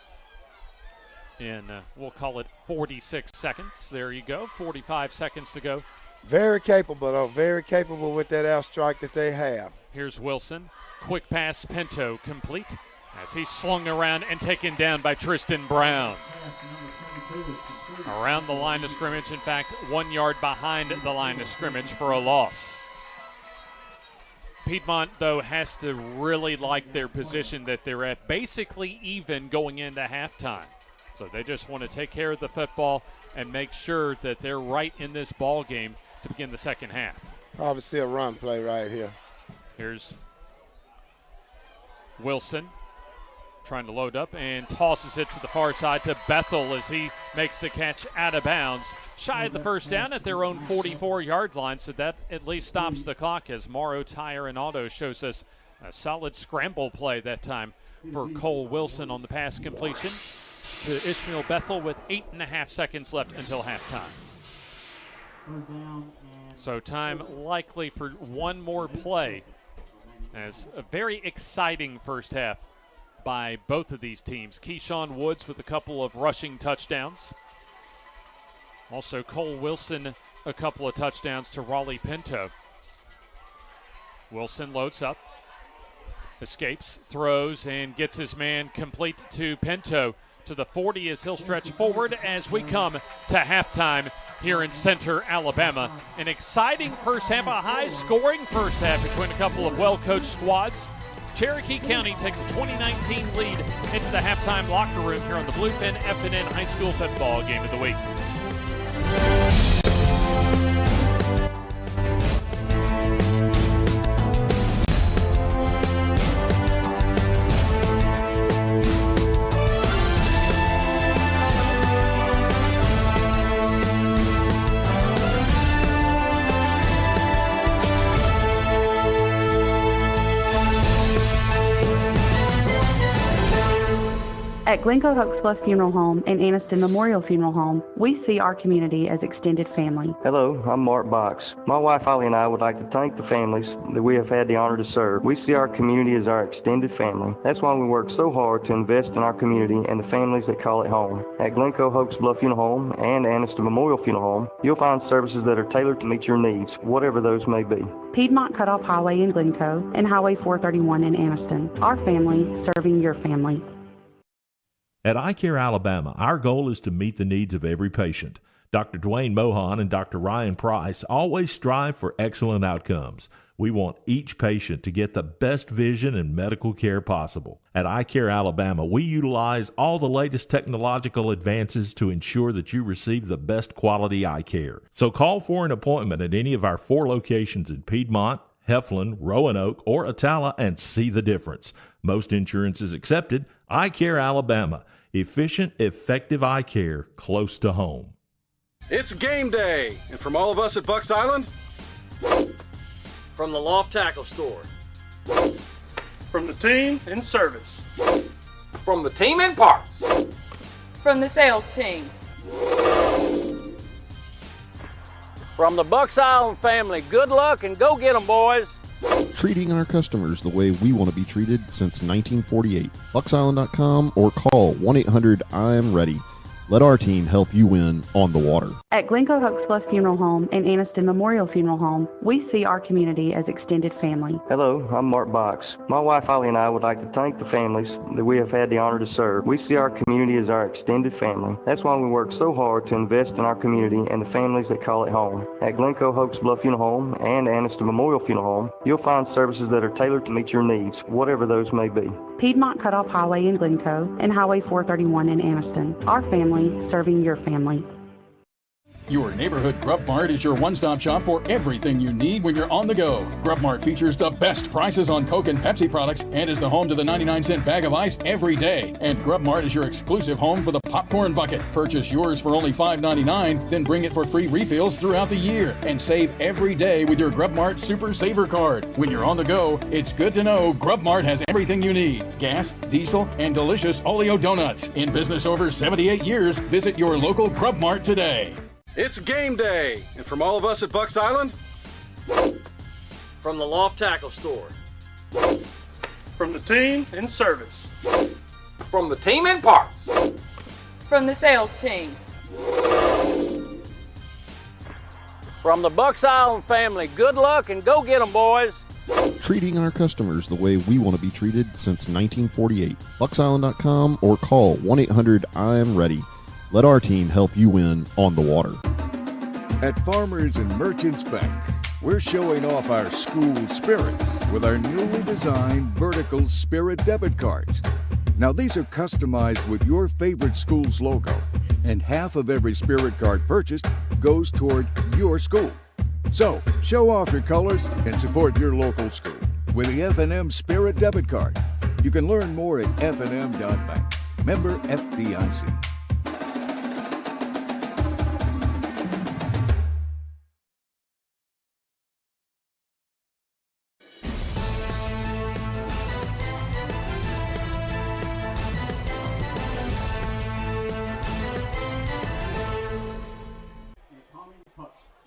in, we'll call it 46 seconds. There you go, 45 seconds to go. Very capable with that airstrike that they have. Here's Wilson. Quick pass, Pinto complete as he's slung around and taken down by Tristan Brown. Around the line of scrimmage, in fact, 1 yard behind the line of scrimmage for a loss. Piedmont, though, has to really like their position that they're at, basically even going into halftime. So they just want to take care of the football and make sure that they're right in this ball game to begin the second half. Probably see a run play right here. Here's Wilson trying to load up and tosses it to the far side to Bethel as he makes the catch out of bounds. Shy of the first down at their own 44-yard line, so that at least stops the clock as Morrow Tire and Auto shows us a solid scramble play that time for Cole Wilson on the pass completion to Ishmael Bethel with 8.5 seconds left until halftime. So time likely for one more play, as a very exciting first half by both of these teams. Keyshawn Woods with a couple of rushing touchdowns. Also Cole Wilson, a couple of touchdowns to Raleigh Pinto. Wilson loads up, escapes, throws, and gets his man complete to Pinto to the 40 as he'll stretch forward as we come to halftime here in Center, Alabama. An exciting first half, a high-scoring first half between a couple of well-coached squads. Cherokee County takes a 2019 lead into the halftime locker room here on the Bluefin FNN High School Football Game of the Week. At Glencoe Hokes Bluff Funeral Home and Anniston Memorial Funeral Home, we see our community as extended family. Hello, I'm Mark Box. My wife Holly and I would like to thank the families that we have had the honor to serve. We see our community as our extended family. That's why we work so hard to invest in our community and the families that call it home. At Glencoe Hokes Bluff Funeral Home and Anniston Memorial Funeral Home, you'll find services that are tailored to meet your needs, whatever those may be. Piedmont Cutoff Highway in Glencoe and Highway 431 in Anniston. Our family serving your family. At iCare Alabama, our goal is to meet the needs of every patient. Dr. Dwayne Mohan and Dr. Ryan Price always strive for excellent outcomes. We want each patient to get the best vision and medical care possible. At iCare Alabama, we utilize all the latest technological advances to ensure that you receive the best quality eye care. So call for an appointment at any of our 4 locations in Piedmont, Heflin, Roanoke, or Atala and see the difference. Most insurance is accepted. iCare Alabama. Efficient, effective eye care close to home. It's game day, and from all of us at Bucks Island, from the Loft Tackle Store, from the team in service, from the team in parts, from the sales team, from the Bucks Island family. Good luck and go get 'em, boys. Treating our customers the way we want to be treated since 1948. BucksIsland.com or call 1-800-I'm-READY. Let our team help you win on the water. At Glencoe Hokes Bluff Funeral Home and Anniston Memorial Funeral Home, we see our community as extended family. Hello, I'm Mark Box. My wife Holly and I would like to thank the families that we have had the honor to serve. We see our community as our extended family. That's why we work so hard to invest in our community and the families that call it home. At Glencoe Hokes Bluff Funeral Home and Anniston Memorial Funeral Home, you'll find services that are tailored to meet your needs, whatever those may be. Piedmont Cutoff Highway in Glencoe and Highway 431 in Anniston. Our family serving your family. Your neighborhood Grub Mart is your one-stop shop for everything you need when you're on the go. Grub Mart features the best prices on Coke and Pepsi products and is the home to the 99-cent bag of ice every day. And Grub Mart is your exclusive home for the popcorn bucket. Purchase yours for only $5.99, then bring it for free refills throughout the year. And save every day with your Grub Mart Super Saver Card. When you're on the go, it's good to know Grub Mart has everything you need. Gas, diesel, and delicious Oleo donuts. In business over 78 years, visit your local Grub Mart today. it's game day, and from all of us at Bucks Island, from the Loft Tackle Store, from the team in service, from the team in parts, from the sales team, from the Bucks Island family. Good luck and go get 'em, boys. Treating our customers the way we want to be treated since 1948. BucksIsland.com or call 1-800-I'm-READY. Let our team help you win on the water. At Farmers and Merchants Bank, we're showing off our school spirit with our newly designed vertical Spirit debit cards. Now, these are customized with your favorite school's logo, and half of every Spirit card purchased goes toward your school. So, show off your colors and support your local school with the FNN Spirit Debit Card. You can learn more at fnm.bank. Member FDIC.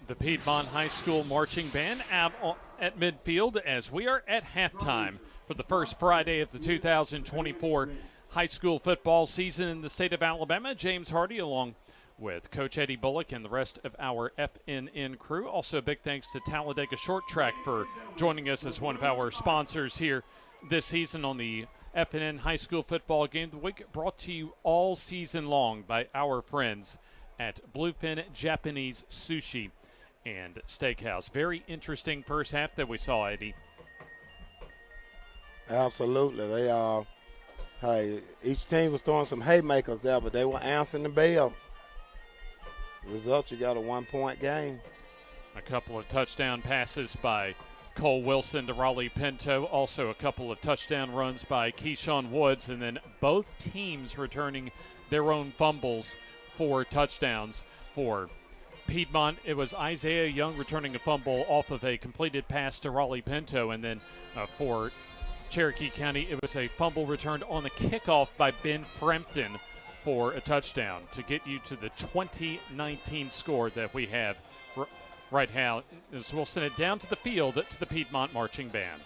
The Piedmont High School Marching Band out at midfield as we are at halftime for the first Friday of the 2024 high school football season in the state of Alabama. James Hardy along with Coach Eddie Bullock and the rest of our FNN crew. Also a big thanks to Talladega Short Track for joining us as one of our sponsors here this season on the FNN High School Football Game of the Week, brought to you all season long by our friends at Bluefin Japanese Sushi and Steakhouse. Very interesting first half that we saw, Eddie. Absolutely. They hey, each team was throwing some haymakers there, but they were answering the bell. Result, you got a 1-point game. A couple of touchdown passes by Cole Wilson to Raleigh Pinto. Also a couple of touchdown runs by Keyshawn Woods, and then both teams returning their own fumbles for touchdowns. For Piedmont, it was Isaiah Young returning a fumble off of a completed pass to Raleigh Pinto, and then for Cherokee County, it was a fumble returned on the kickoff by Ben Frampton for a touchdown to get you to the 2019 score that we have right now. As we'll send it down to the field to the Piedmont Marching Band.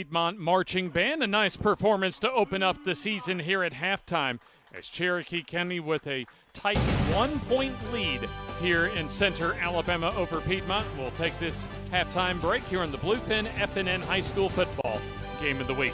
Week-Piedmont Marching Band. A nice performance to open up the season here at halftime as Cherokee County with a tight 1-point lead here in Center, Alabama over Piedmont. We'll take this halftime break here on the Bluefin FNN High School Football Game of the Week.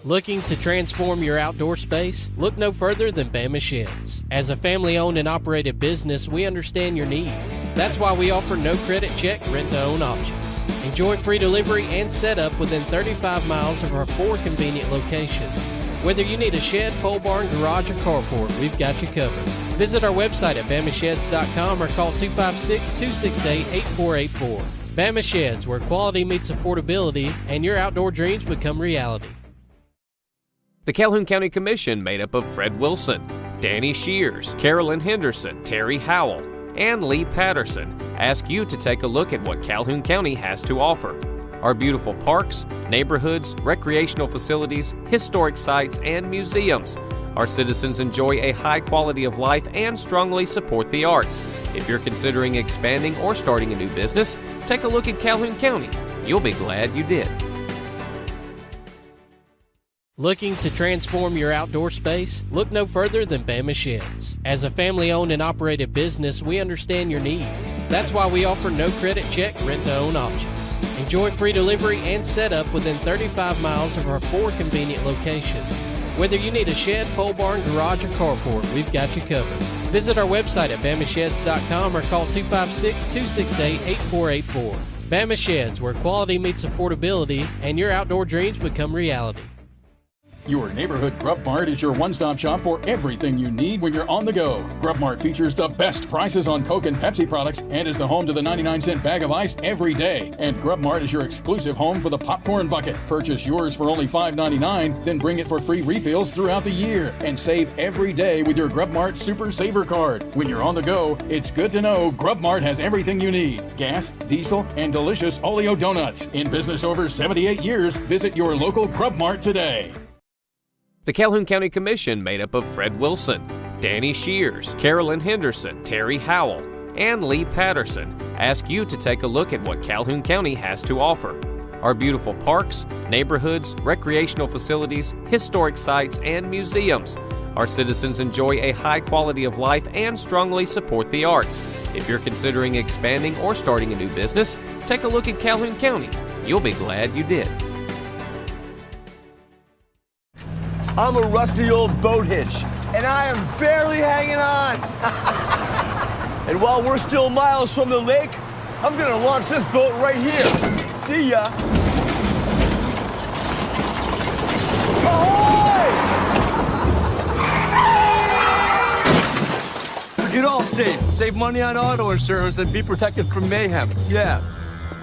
Looking to transform your outdoor space? Look no further than Bama Sheds. As a family-owned and operated business, we understand your needs. That's why we offer no credit check, rent-to-own options. Enjoy free delivery and setup within 35 miles of our 4 convenient locations. Whether you need a shed, pole barn, garage, or carport, we've got you covered. Visit our website at bamasheds.com or call 256-268-8484. Bama Sheds, where quality meets affordability and your outdoor dreams become reality. The Calhoun County Commission, made up of Fred Wilson, Danny Shears, Carolyn Henderson, Terry Howell, and Lee Patterson, ask you to take a look at what Calhoun County has to offer. Our beautiful parks, neighborhoods, recreational facilities, historic sites, and museums. Our citizens enjoy a high quality of life and strongly support the arts. If you're considering expanding or starting a new business, take a look at Calhoun County. You'll be glad you did. Looking to transform your outdoor space? Look no further than Bama Sheds. As a family-owned and operated business, we understand your needs. That's why we offer no credit check, rent-to-own options. Enjoy free delivery and setup within 35 miles of our 4 convenient locations. Whether you need a shed, pole barn, garage, or carport, we've got you covered. Visit our website at bamasheds.com or call 256-268-8484. Bama Sheds, where quality meets affordability and your outdoor dreams become reality. Your neighborhood Grub Mart is your one-stop shop for everything you need when you're on the go. Grub Mart features the best prices on Coke and Pepsi products and is the home to the 99-cent bag of ice every day. And Grub Mart is your exclusive home for the popcorn bucket. Purchase yours for only $5.99, then bring it for free refills throughout the year. And save every day with your Grub Mart Super Saver card. When you're on the go, it's good to know Grub Mart has everything you need. Gas, diesel, and delicious Oleo donuts. In business over 78 years, visit your local Grub Mart today. The Calhoun County Commission, made up of Fred Wilson, Danny Shears, Carolyn Henderson, Terry Howell, and Lee Patterson, ask you to take a look at what Calhoun County has to offer. Our beautiful parks, neighborhoods, recreational facilities, historic sites, and museums. Our citizens enjoy a high quality of life and strongly support the arts. If you're considering expanding or starting a new business, take a look at Calhoun County. You'll be glad you did. I'm a rusty old boat hitch, and I am barely hanging on. And while we're still miles from the lake, I'm gonna launch this boat right here. See ya. Ahoy! Get Allstate. Save money on auto insurance and be protected from mayhem. Yeah.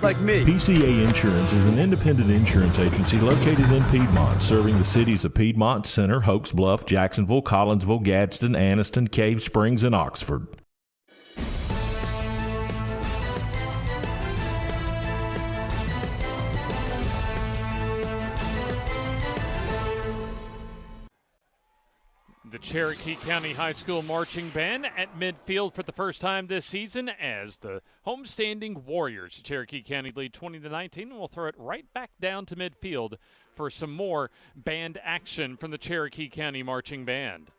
Like me. PCA Insurance is an independent insurance agency located in Piedmont, serving the cities of Piedmont, Center, Hoax Bluff, Jacksonville, Collinsville, Gadsden, Anniston, Cave Springs, and Oxford. The Cherokee County High School Marching Band at midfield for the first time this season as the homestanding Warriors. Cherokee County lead 20-19. We'll throw it right back down to midfield for some more band action from the Cherokee County Marching Band.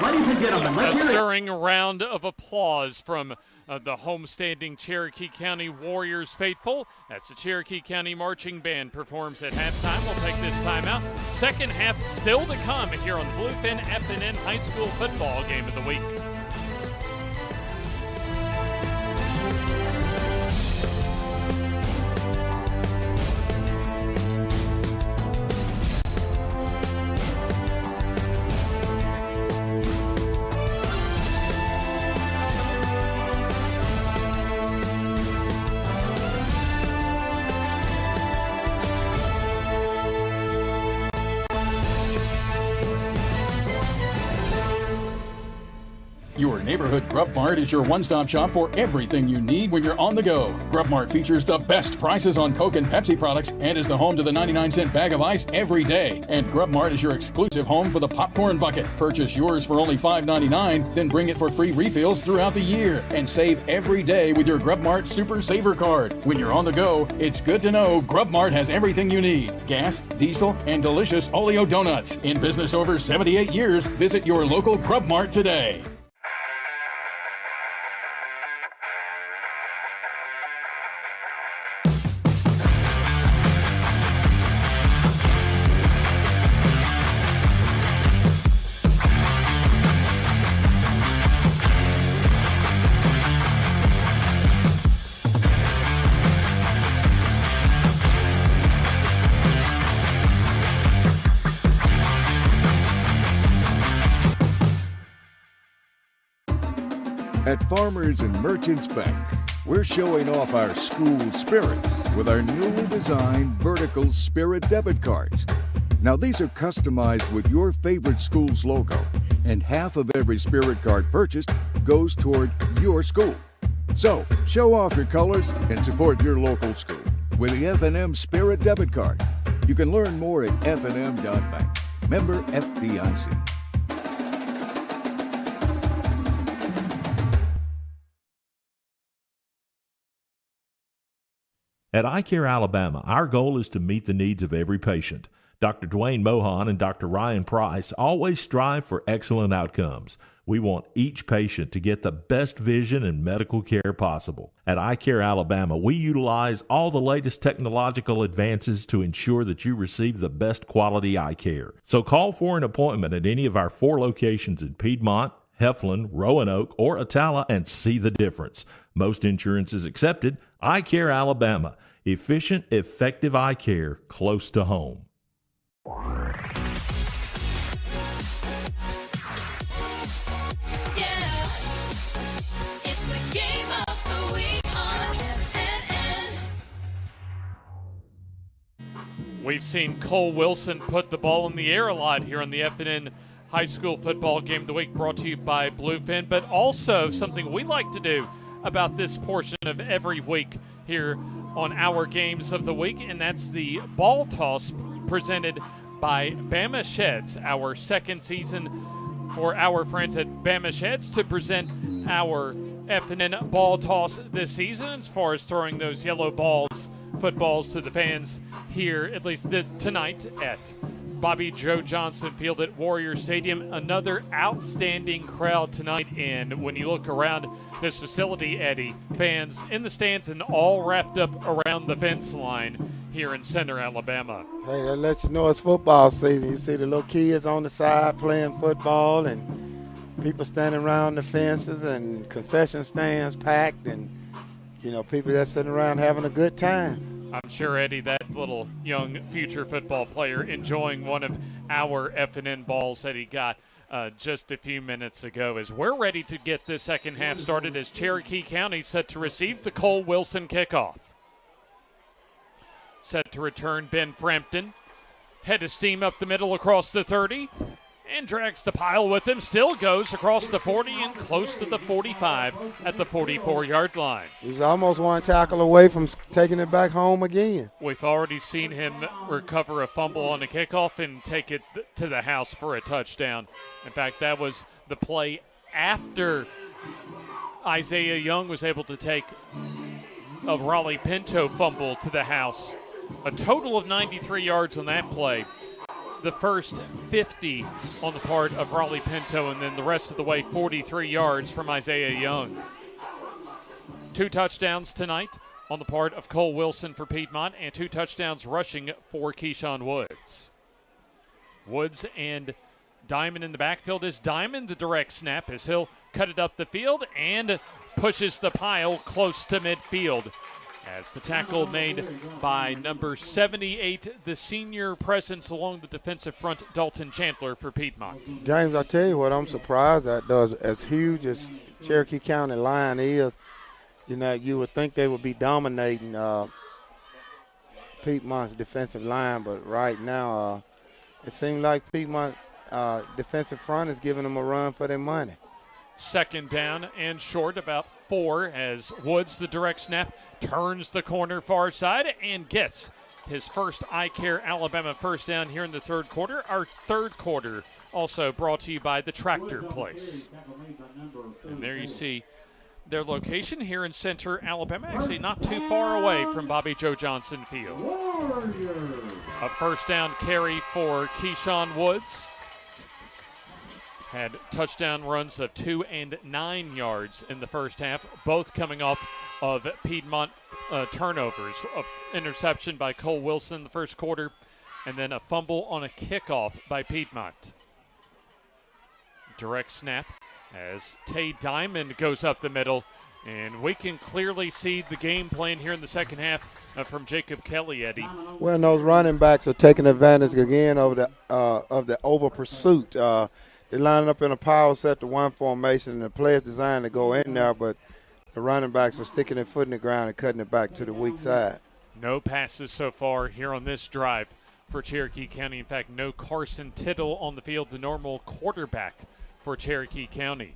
Ladies and gentlemen, let's A hear it. stirring round of applause from the homestanding Cherokee County Warriors faithful as the Cherokee County Marching Band performs at halftime. We'll take this time out. Second half still to come here on the Bluefin FNN High School Football Game of the Week. Your neighborhood Grub Mart is your one-stop shop for everything you need when you're on the go. Grub Mart features the best prices on Coke and Pepsi products and is the home to the 99-cent bag of ice every day. And Grub Mart is your exclusive home for the popcorn bucket. Purchase yours for only $5.99, then bring it for free refills throughout the year. And save every day with your Grub Mart Super Saver card. When you're on the go, it's good to know Grub Mart has everything you need. Gas, diesel, and delicious Oleo donuts. In business over 78 years, visit your local Grub Mart today. At Farmers and Merchants Bank, we're showing off our school spirit with our newly designed vertical Spirit debit cards. Now, these are customized with your favorite school's logo, and half of every Spirit card purchased goes toward your school. So, show off your colors and support your local school with the FNN Spirit debit card. You can learn more at fnn.bank. Member FDIC. At iCare Alabama, our goal is to meet the needs of every patient. Dr. Dwayne Mohan and Dr. Ryan Price always strive for excellent outcomes. We want each patient to get the best vision and medical care possible. At iCare Alabama, we utilize all the latest technological advances to ensure that you receive the best quality eye care. So call for an appointment at any of our 4 locations in Piedmont, Heflin, Roanoke, or Atala and see the difference. Most insurance is accepted. Eye Care Alabama. Efficient, effective eye care close to home. It's the game of the week on FNN. We've seen Cole Wilson put the ball in the air a lot here on the FNN High School Football Game of the Week, brought to you by Bluefin, but also something we like to do about this portion of every week here on our Games of the Week, and that's the ball toss presented by Bama Sheds, our second season for our friends at Bama Sheds to present our FNN ball toss this season as far as throwing those yellow footballs to the fans here, at least tonight at Bobby Joe Johnson Field at Warrior Stadium. Another outstanding crowd tonight, and when you look around this facility, Eddie, fans in the stands and all wrapped up around the fence line here in Center, Alabama. Hey, that lets you know it's football season. You see the little kids on the side playing football and people standing around the fences and concession stands packed and, you know, people that's sitting around having a good time. I'm sure, Eddie, that little young future football player enjoying one of our FNN balls that he got just a few minutes ago. As we're ready to get this second half started as Cherokee County set to receive the Cole Wilson kickoff. Set to return Ben Frampton. Head of steam up the middle across the 30 and drags the pile with him. Still goes across the 40 and close to the 45 at the 44-yard line. He's almost one tackle away from taking it back home again. We've already seen him recover a fumble on the kickoff and take it to the house for a touchdown. In fact, that was the play after Isaiah Young was able to take a Raleigh Pinto fumble to the house. A total of 93 yards on that play. the first 50 on the part of Raleigh Pinto, and then the rest of the way 43 yards from Isaiah Young. 2 touchdowns tonight on the part of Cole Wilson for Piedmont, and 2 touchdowns rushing for Keyshawn Woods. Woods and Diamond in the backfield. Is Diamond the direct snap as he'll cut it up the field and pushes the pile close to midfield. As the tackle made by number 78, the senior presence along the defensive front, Dalton Chandler for Piedmont. James, I tell you what, I'm surprised at those. As huge as Cherokee County line is, you know, you would think they would be dominating Piedmont's defensive line, but right now it seems like Piedmont defensive front is giving them a run for their money. 2nd down and short, about 4, as Woods, the direct snap, turns the corner far side and gets his first iCare Alabama first down here in the 3rd quarter. Our 3rd quarter also brought to you by the Tractor Place. And there you see their location here in Center, Alabama, actually not too far away from Bobby Joe Johnson Field. A first down carry for Keyshawn Woods. Had touchdown runs of 2 and 9 yards in the first half, both coming off of Piedmont turnovers. An interception by Cole Wilson in the first quarter, and then a fumble on a kickoff by Piedmont. Direct snap as Tay Diamond goes up the middle, and we can clearly see the game plan here in the second half from Jacob Kelly, Eddie. Well, those running backs are taking advantage again of the over pursuit. They're lining up in a power set to 1 formation, and the player's designed to go in there, but the running backs are sticking their foot in the ground and cutting it back to the weak side. No passes so far here on this drive for Cherokee County. In fact, no Carson Tittle on the field, the normal quarterback for Cherokee County.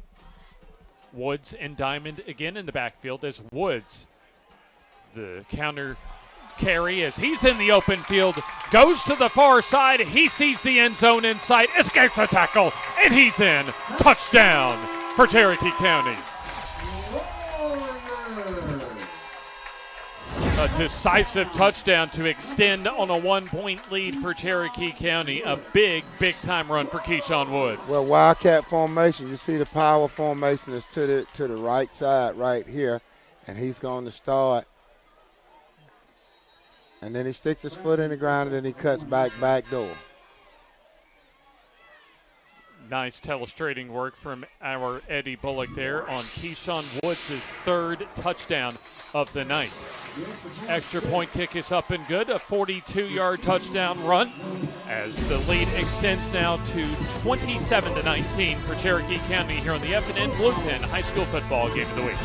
Woods and Diamond again in the backfield as Woods, the counter carry as he's in the open field, goes to the far side. He sees the end zone in sight, escapes a tackle, and he's in. Touchdown for Cherokee County. A decisive touchdown to extend on a 1-point lead for Cherokee County. A big, big-time run for Keyshawn Woods. Well, Wildcat formation, you see the power formation is to the right side right here, and he's going to start. And then he sticks his foot in the ground, and then he cuts back door. Nice telestrating work from our Eddie Bullock there on Keyshawn Woods' 3rd touchdown of the night. Extra point kick is up and good, a 42-yard touchdown run as the lead extends now to 27-19 for Cherokee County here on the FNN Bluefin High School Football Game of the Week.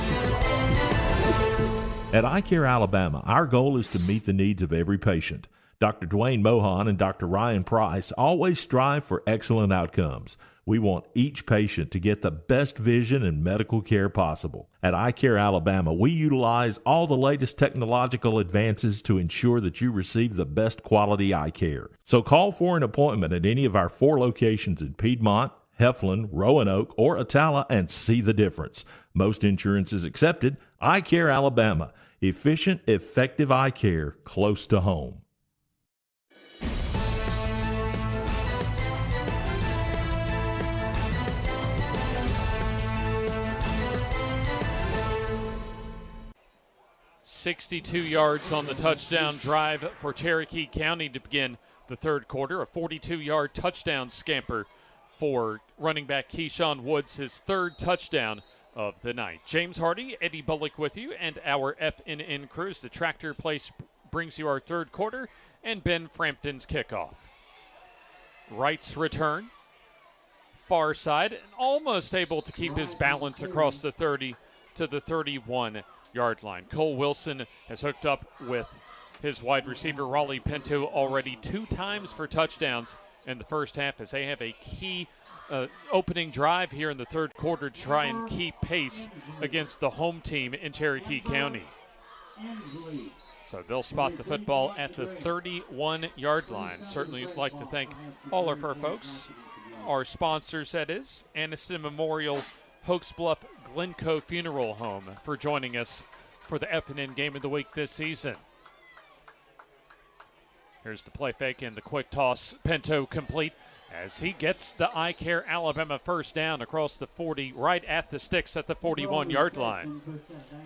At iCare Alabama, our goal is to meet the needs of every patient. Dr. Dwayne Mohan and Dr. Ryan Price always strive for excellent outcomes. We want each patient to get the best vision and medical care possible. At iCare Alabama, we utilize all the latest technological advances to ensure that you receive the best quality eye care. So call for an appointment at any of our 4 locations in Piedmont, Heflin, Roanoke, or Atala and see the difference. Most insurance is accepted. iCare Alabama. Efficient, effective eye care close to home. .62 yards on the touchdown drive for Cherokee County to begin the 3rd quarter. A 42-yard touchdown scamper for running back Keyshawn Woods, his 3rd touchdown of the night. James Hardy, Eddie Bullock with you, and our FNN crews. The Tractor Place brings you our 3rd quarter, and Ben Frampton's kickoff. Wright's return, far side, and almost able to keep his balance across the 30 to the 31-yard line. Cole Wilson has hooked up with his wide receiver, Raleigh Pinto, already 2 times for touchdowns in the first half as they have a key opening drive here in the 3rd quarter to try and keep pace against the home team in Cherokee County. So they'll spot the football at the 31-yard line. Certainly like to thank all of our folks, our sponsors, that is, Anniston Memorial, Hoax Bluff, Glencoe Funeral Home, for joining us for the FNN Game of the Week this season. Here's the play fake and the quick toss. Pinto complete as he gets the Eye Care Alabama first down across the 40, right at the sticks at the 41-yard line.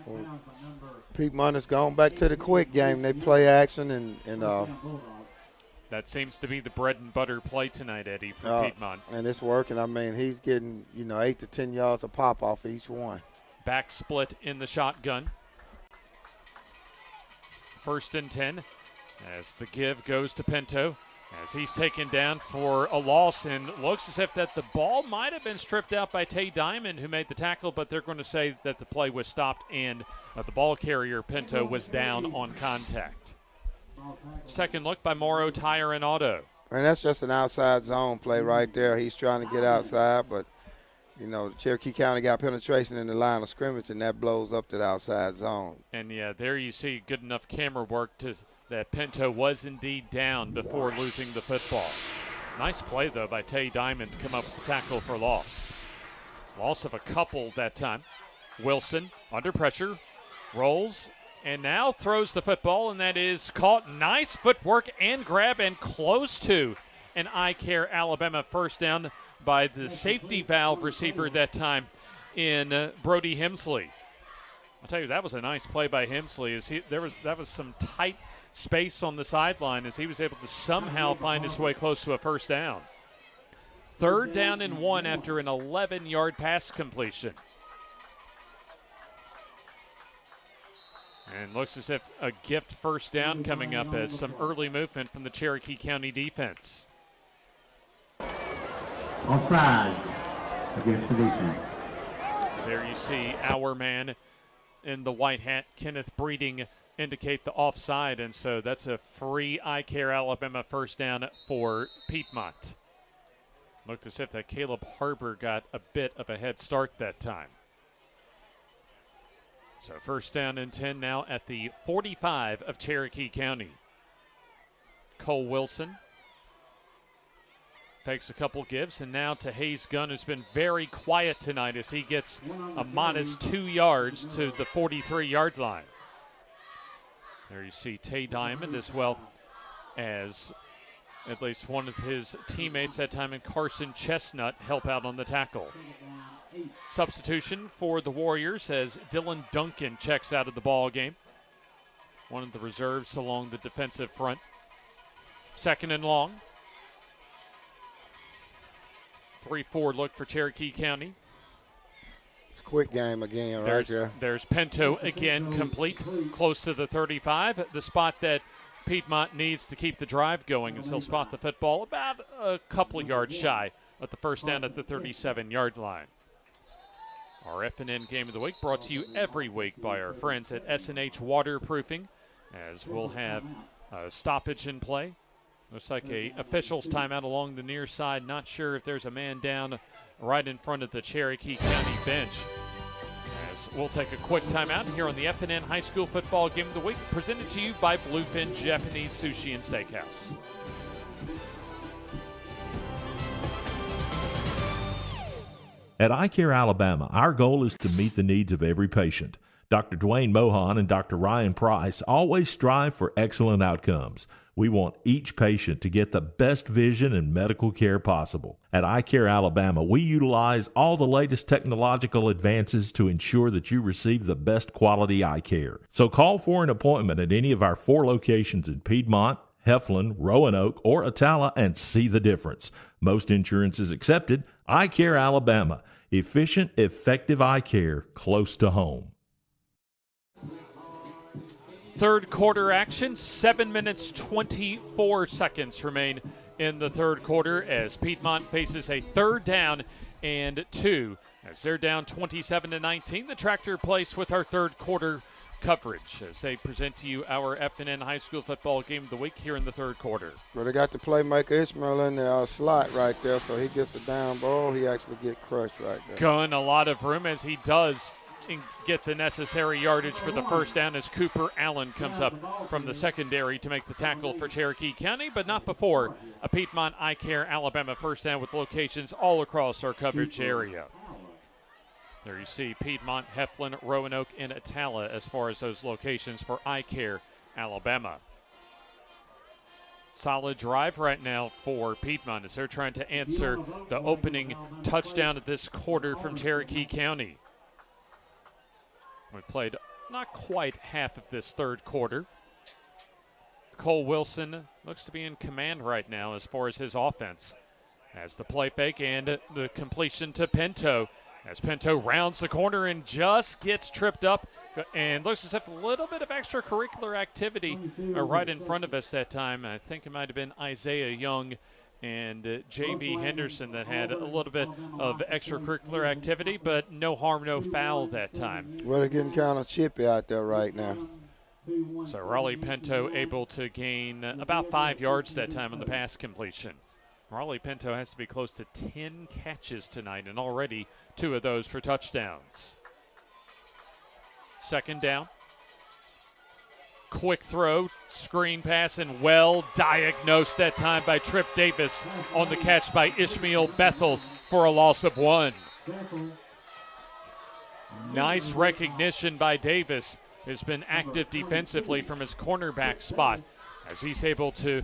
Well, Piedmont has gone back to the quick game. They play action and that seems to be the bread and butter play tonight, Eddie, for Piedmont. And it's working. I mean, he's getting, 8 to 10 yards a pop off each one. Back split in the shotgun. 1st and 10 as the give goes to Pinto as he's taken down for a loss, and looks as if that the ball might have been stripped out by Tay Diamond, who made the tackle, but they're going to say that the play was stopped and the ball carrier, Pinto, was down on contact. Second look by Morrow Tire and Auto. And that's just an outside zone play right there. He's trying to get outside, but, Cherokee County got penetration in the line of scrimmage, and that blows up to the outside zone. And, yeah, there you see good enough camera work that Pinto was indeed down before losing the football. Nice play, though, by Tay Diamond to come up with the tackle for loss. Loss of a couple that time. Wilson under pressure, rolls, and now throws the football, and that is caught. Nice footwork and grab, and close to an Eye Care Alabama first down by the safety valve receiver that time in Brody Hemsley. I'll tell you, that was a nice play by Hemsley. That was some tight space on the sideline as he was able to somehow find his way close to a first down. 3rd down and 1 after an 11-yard pass completion. And looks as if a gift first down coming up as some early movement from the Cherokee County defense. Offside against the defense. There you see our man in the white hat, Kenneth Breeding, indicate the offside, and so that's a free Eye Care Alabama first down for Piedmont. Looked as if that Caleb Harbor got a bit of a head start that time. So 1st down and 10 now at the 45 of Cherokee County. Cole Wilson takes a couple gives, and now to Hayes Gunn, who's been very quiet tonight as he gets a modest 2 yards to the 43-yard line. There you see Tay Diamond as well as at least one of his teammates that time in Carson Chestnut help out on the tackle. Substitution for the Warriors as Dylan Duncan checks out of the ball game. One of the reserves along the defensive front. 2nd and long. 3-4 look for Cherokee County. It's a quick game again right there. There's Pinto again, complete, close to the 35. The spot that Piedmont needs to keep the drive going, and he'll spot the football about a couple yards shy of the first down at the 37-yard line. Our FNN Game of the Week brought to you every week by our friends at S&H Waterproofing, as we'll have a stoppage in play. Looks like a official's timeout along the near side. Not sure if there's a man down right in front of the Cherokee County bench. As we'll take a quick timeout here on the FNN High School Football Game of the Week, presented to you by Bluefin Japanese Sushi and Steakhouse. At Eye Care Alabama, our goal is to meet the needs of every patient. Dr. Dwayne Mohan and Dr. Ryan Price always strive for excellent outcomes. We want each patient to get the best vision and medical care possible. At Eye Care Alabama, we utilize all the latest technological advances to ensure that you receive the best quality eye care. So call for an appointment at any of our 4 locations in Piedmont, Heflin, Roanoke, or Atala and see the difference. Most insurance is accepted. Eye Care Alabama. Efficient, effective eye care close to home. 3rd quarter action. 7 minutes, 24 seconds remain in the 3rd quarter as Piedmont faces a 3rd down and 2. As they're down 27-19, the Tractor Place with our 3rd quarter coverage as they present to you our FNN High School Football Game of the Week here in the 3rd quarter. Well, they got the playmaker Ishmael in the slot right there, so he gets a down ball. He actually get crushed right there. Gun a lot of room as he does get the necessary yardage for the first down as Cooper Allen comes up from the secondary to make the tackle for Cherokee County, but not before a Piedmont Eye Care Alabama first down with locations all across our coverage area. There you see Piedmont, Heflin, Roanoke, and Atala as far as those locations for Eye Care Alabama. Solid drive right now for Piedmont as they're trying to answer the opening touchdown of this quarter from Cherokee County. We played not quite half of this third quarter. Cole Wilson looks to be in command right now as far as his offense. As the play fake and the completion to Pinto. As Pinto rounds the corner and just gets tripped up and looks as if a little bit of extracurricular activity right in front of us that time. I think it might have been Isaiah Young and J.V. Henderson that had a little bit of extracurricular activity, but no harm, no foul that time. Well, they're getting kind of chippy out there right now. So Raleigh Pinto able to gain about 5 yards that time on the pass completion. Raleigh Pinto has to be close to 10 catches tonight, and already 2 of those for touchdowns. Second down. Quick throw, screen pass, and well diagnosed that time by Tripp Davis on the catch by Ishmael Bethel for a loss of 1. Nice recognition by Davis, who's been active defensively from his cornerback spot, as he's able to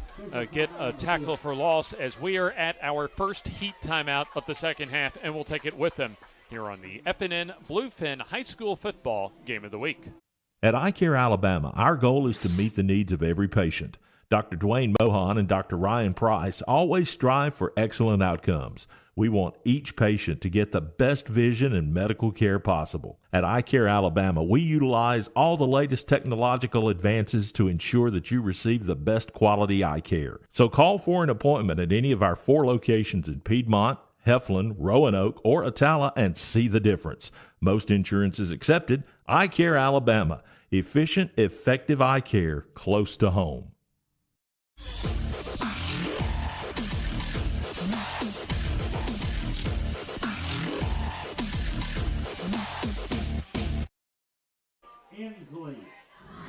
get a tackle for loss as we are at our first heat timeout of the second half, and we'll take it with them here on the FNN Bluefin High School Football Game of the Week. At iCare Alabama, our goal is to meet the needs of every patient. Dr. Dwayne Mohan and Dr. Ryan Price always strive for excellent outcomes. We want each patient to get the best vision and medical care possible. At iCare Alabama, we utilize all the latest technological advances to ensure that you receive the best quality eye care. So call for an appointment at any of our 4 locations in Piedmont, Heflin, Roanoke, or Atala and see the difference. Most insurance is accepted. iCare Alabama. Efficient, effective eye care close to home.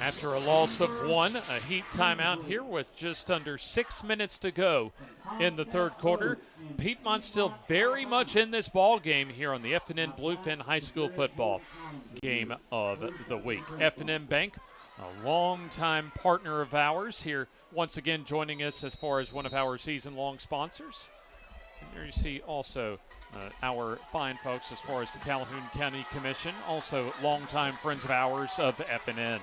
After a loss of 1, a heat timeout here with just under 6 minutes to go in the third quarter. Piedmont still very much in this ball game here on the FNN Bluefin High School Football Game of the Week. FNN Bank, a longtime partner of ours here, once again joining us as far as one of our season-long sponsors. And there you see also our fine folks as far as the Calhoun County Commission, also longtime friends of ours of FNN.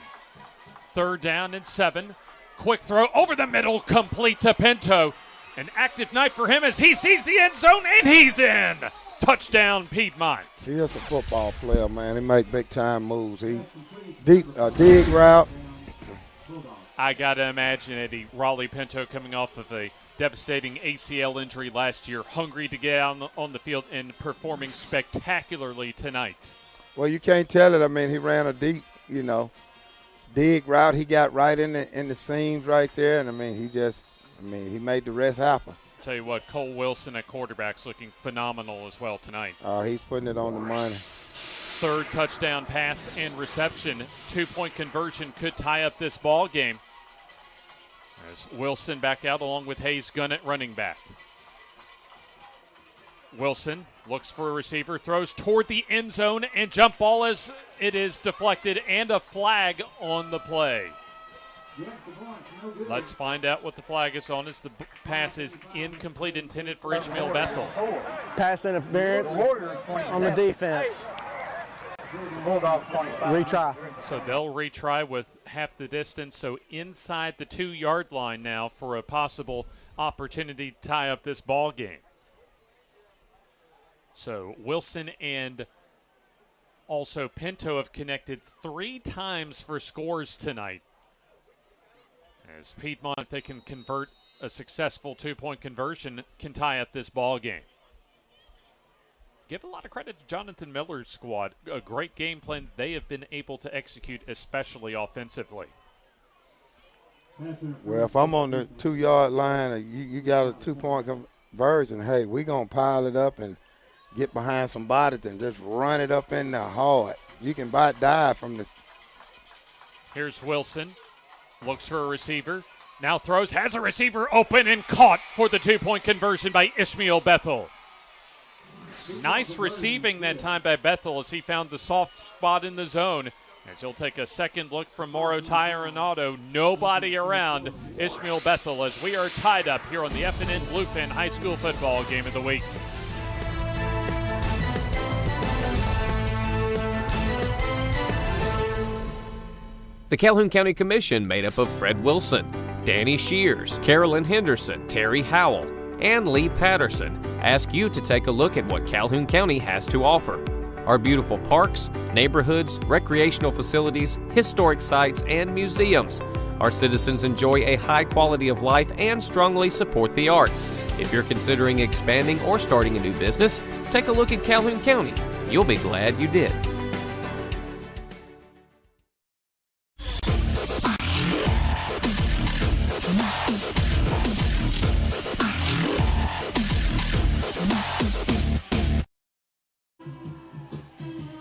Third down and 7. Quick throw over the middle, complete to Pinto. An active night for him as he sees the end zone, and he's in. Touchdown, Piedmont. He is a football player, man. He make big-time moves. He dig route. I got to imagine, Eddie, Raleigh Pinto coming off of a devastating ACL injury last year, hungry to get out on the field and performing spectacularly tonight. Well, you can't tell it. I mean, he ran a deep, dig route. He got right in the seams right there, and he made the rest happen. Tell you what, Cole Wilson at quarterback's looking phenomenal as well tonight. He's putting it on the money. Third touchdown pass and reception. 2-point conversion could tie up this ball game. As Wilson back out along with Hayes Gunn at running back. Wilson looks for a receiver, throws toward the end zone, and jump ball as it is deflected, and a flag on the play. Let's find out what the flag is on as the pass is incomplete, intended for Ishmael Bethel. Pass interference on the defense. Retry. So they'll retry with half the distance, so inside the 2-yard line now for a possible opportunity to tie up this ball game. So Wilson and also Pinto have connected 3 times for scores tonight. As Piedmont, if they can convert a successful 2-point conversion, can tie up this ball game. Give a lot of credit to Jonathan Miller's squad. A great game plan they have been able to execute, especially offensively. Well, if I'm on the 2-yard line and you got a 2-point conversion, hey, we're going to pile it up and get behind some bodies and just run it up in there hard. You can dive from the. Here's Wilson. Looks for a receiver. Now throws, has a receiver open and caught for the 2-point conversion by Ishmael Bethel. Nice receiving that time by Bethel as he found the soft spot in the zone As he'll take a second look from Mauro Tire and Auto. Nobody around Ishmael Bethel as we are tied up here on the FNN Bluefin High School Football Game of the Week. The Calhoun County Commission, made up of Fred Wilson, Danny Shears, Carolyn Henderson, Terry Howell, and Lee Patterson, ask you to take a look at what Calhoun County has to offer. Our beautiful parks, neighborhoods, recreational facilities, historic sites, and museums. Our citizens enjoy a high quality of life and strongly support the arts. If you're considering expanding or starting a new business, take a look at Calhoun County. You'll be glad you did.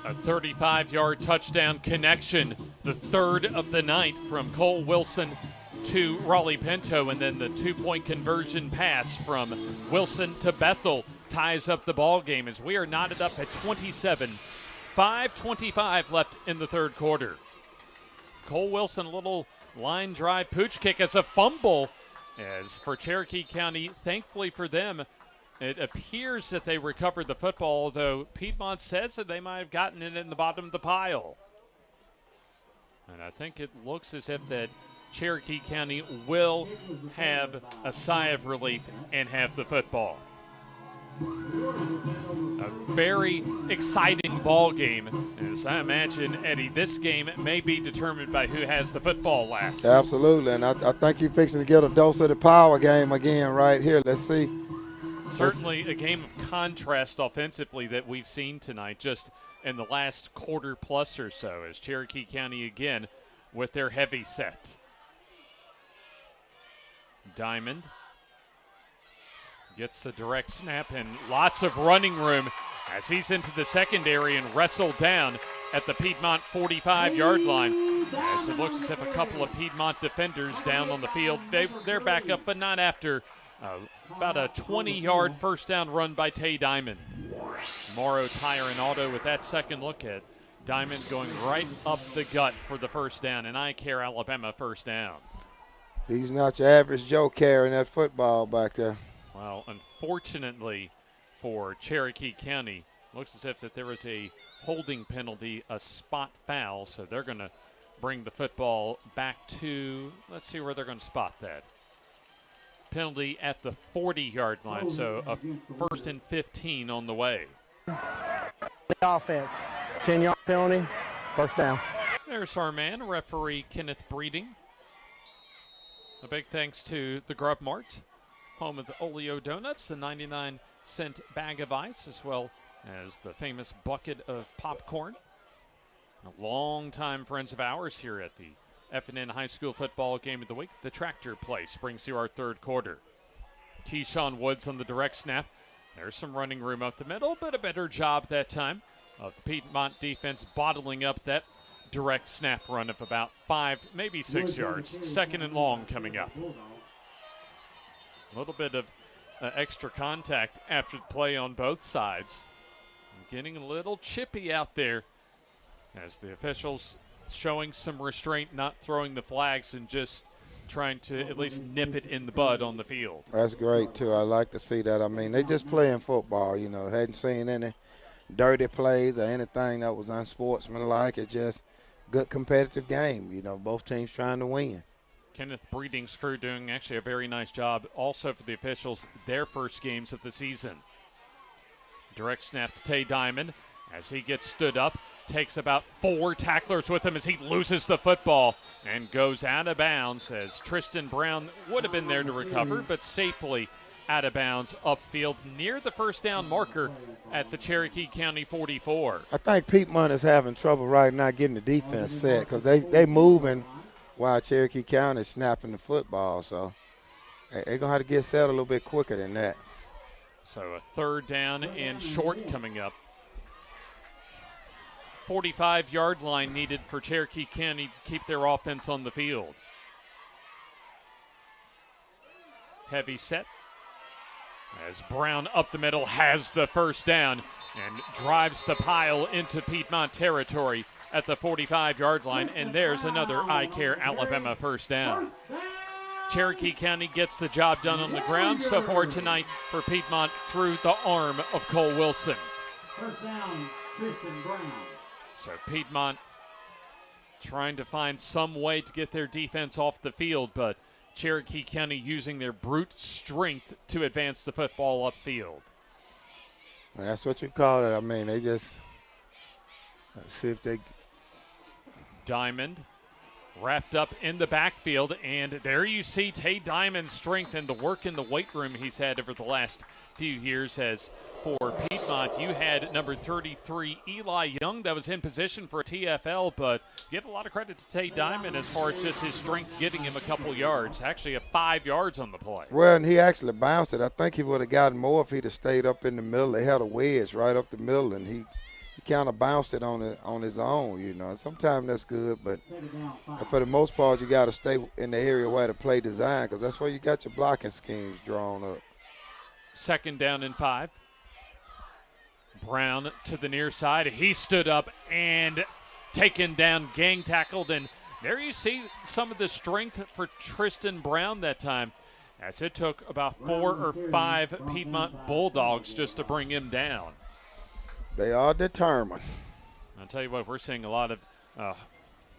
A 35-yard touchdown connection, the third of the night from Cole Wilson to Raleigh Pinto, and then the two-point conversion pass from Wilson to Bethel ties up the ball game as we are knotted up at 27. 5:25 left in the third quarter. Cole Wilson, a little line drive pooch kick as a fumble. As for Cherokee County, thankfully for them, it appears that they recovered the football, although Piedmont says that they might have gotten it in the bottom of the pile. And I think it looks as if that Cherokee County will have a sigh of relief and have the football. A very exciting ball game. As I imagine, Eddie, this game may be determined by who has the football last. Absolutely, and I think you're fixing to get a dose of the power game again right here. Let's see. Certainly a game of contrast offensively that we've seen tonight just in the last quarter plus or so, as Cherokee County again with their heavy set. Diamond gets the direct snap and lots of running room as he's into the secondary and wrestled down at the Piedmont 45-yard line. As it looks as if a couple of Piedmont defenders down on the field. They're back up, but not after about a 20-yard first down run by Tay Diamond. Mauro Tire and Auto with that second look at Diamond going right up the gut for the first down, and I Care Alabama first down. He's not your average Joe carrying that football back there. Well, unfortunately for Cherokee County, looks as if that there was a holding penalty, a spot foul, so they're going to bring the football back to, let's see where they're going to spot that. Penalty at the 40-yard line, so a first and 15 on the way. The offense, 10-yard penalty, first down. There's our man, referee Kenneth Breeding. A big thanks to the Grub Mart, home of the Oleo Donuts, the 99-cent bag of ice, as well as the famous bucket of popcorn. A long-time friends of ours here at the FNN High School Football Game of the Week. The Tractor Place brings you our third quarter. Keyshawn Woods on the direct snap. There's some running room up the middle, but a better job that time of the Piedmont defense bottling up that direct snap run of about 5, maybe 6 yards. Second and long coming up. A little bit of extra contact after the play on both sides. Getting a little chippy out there as the officials showing some restraint, not throwing the flags and just trying to at least nip it in the bud on the field. That's great, too. I like to see that. I mean, they just playing football, you know. Hadn't seen any dirty plays or anything that was unsportsmanlike. It's just good competitive game, you know, both teams trying to win. Kenneth Breeding's crew doing actually a very nice job also for the officials, their first games of the season. Direct snap to Tay Diamond as he gets stood up. Takes about 4 tacklers with him as he loses the football and goes out of bounds as Tristan Brown would have been there to recover, but safely out of bounds upfield near the first down marker at the Cherokee County 44. I think Piedmont is having trouble right now getting the defense set because they moving while Cherokee County is snapping the football. So they're going to have to get set a little bit quicker than that. So a third down and short coming up. 45-yard line needed for Cherokee County to keep their offense on the field. Heavy set as Brown up the middle has the first down and drives the pile into Piedmont territory at the 45-yard line, and there's another I Care Alabama first down. Cherokee County gets the job done on the ground so far tonight for Piedmont through the arm of Cole Wilson. First down, Tristan Brown. So Piedmont trying to find some way to get their defense off the field, but Cherokee County using their brute strength to advance the football upfield. And that's what you call it. I mean, they just see if they. Diamond wrapped up in the backfield, and there you see Tay Diamond's strength and the work in the weight room he's had over the last few years. As for Piedmont, you had number 33, Eli Young, that was in position for a TFL, but give a lot of credit to Tay Diamond as far as just his strength getting him a couple yards, actually 5 yards on the play. Well, and he actually bounced it. I think he would have gotten more if he'd have stayed up in the middle. They had a wedge right up the middle, and he kind of bounced it on his own, you know. Sometimes that's good, but for the most part, you got to stay in the area where the play design, because that's where you got your blocking schemes drawn up. Second down and 5. Brown to the near side. He stood up and taken down, gang tackled, and there you see some of the strength for Tristan Brown that time, as it took about 4 or 5 Piedmont Bulldogs just to bring him down. They are determined. I'll tell you what, we're seeing a lot of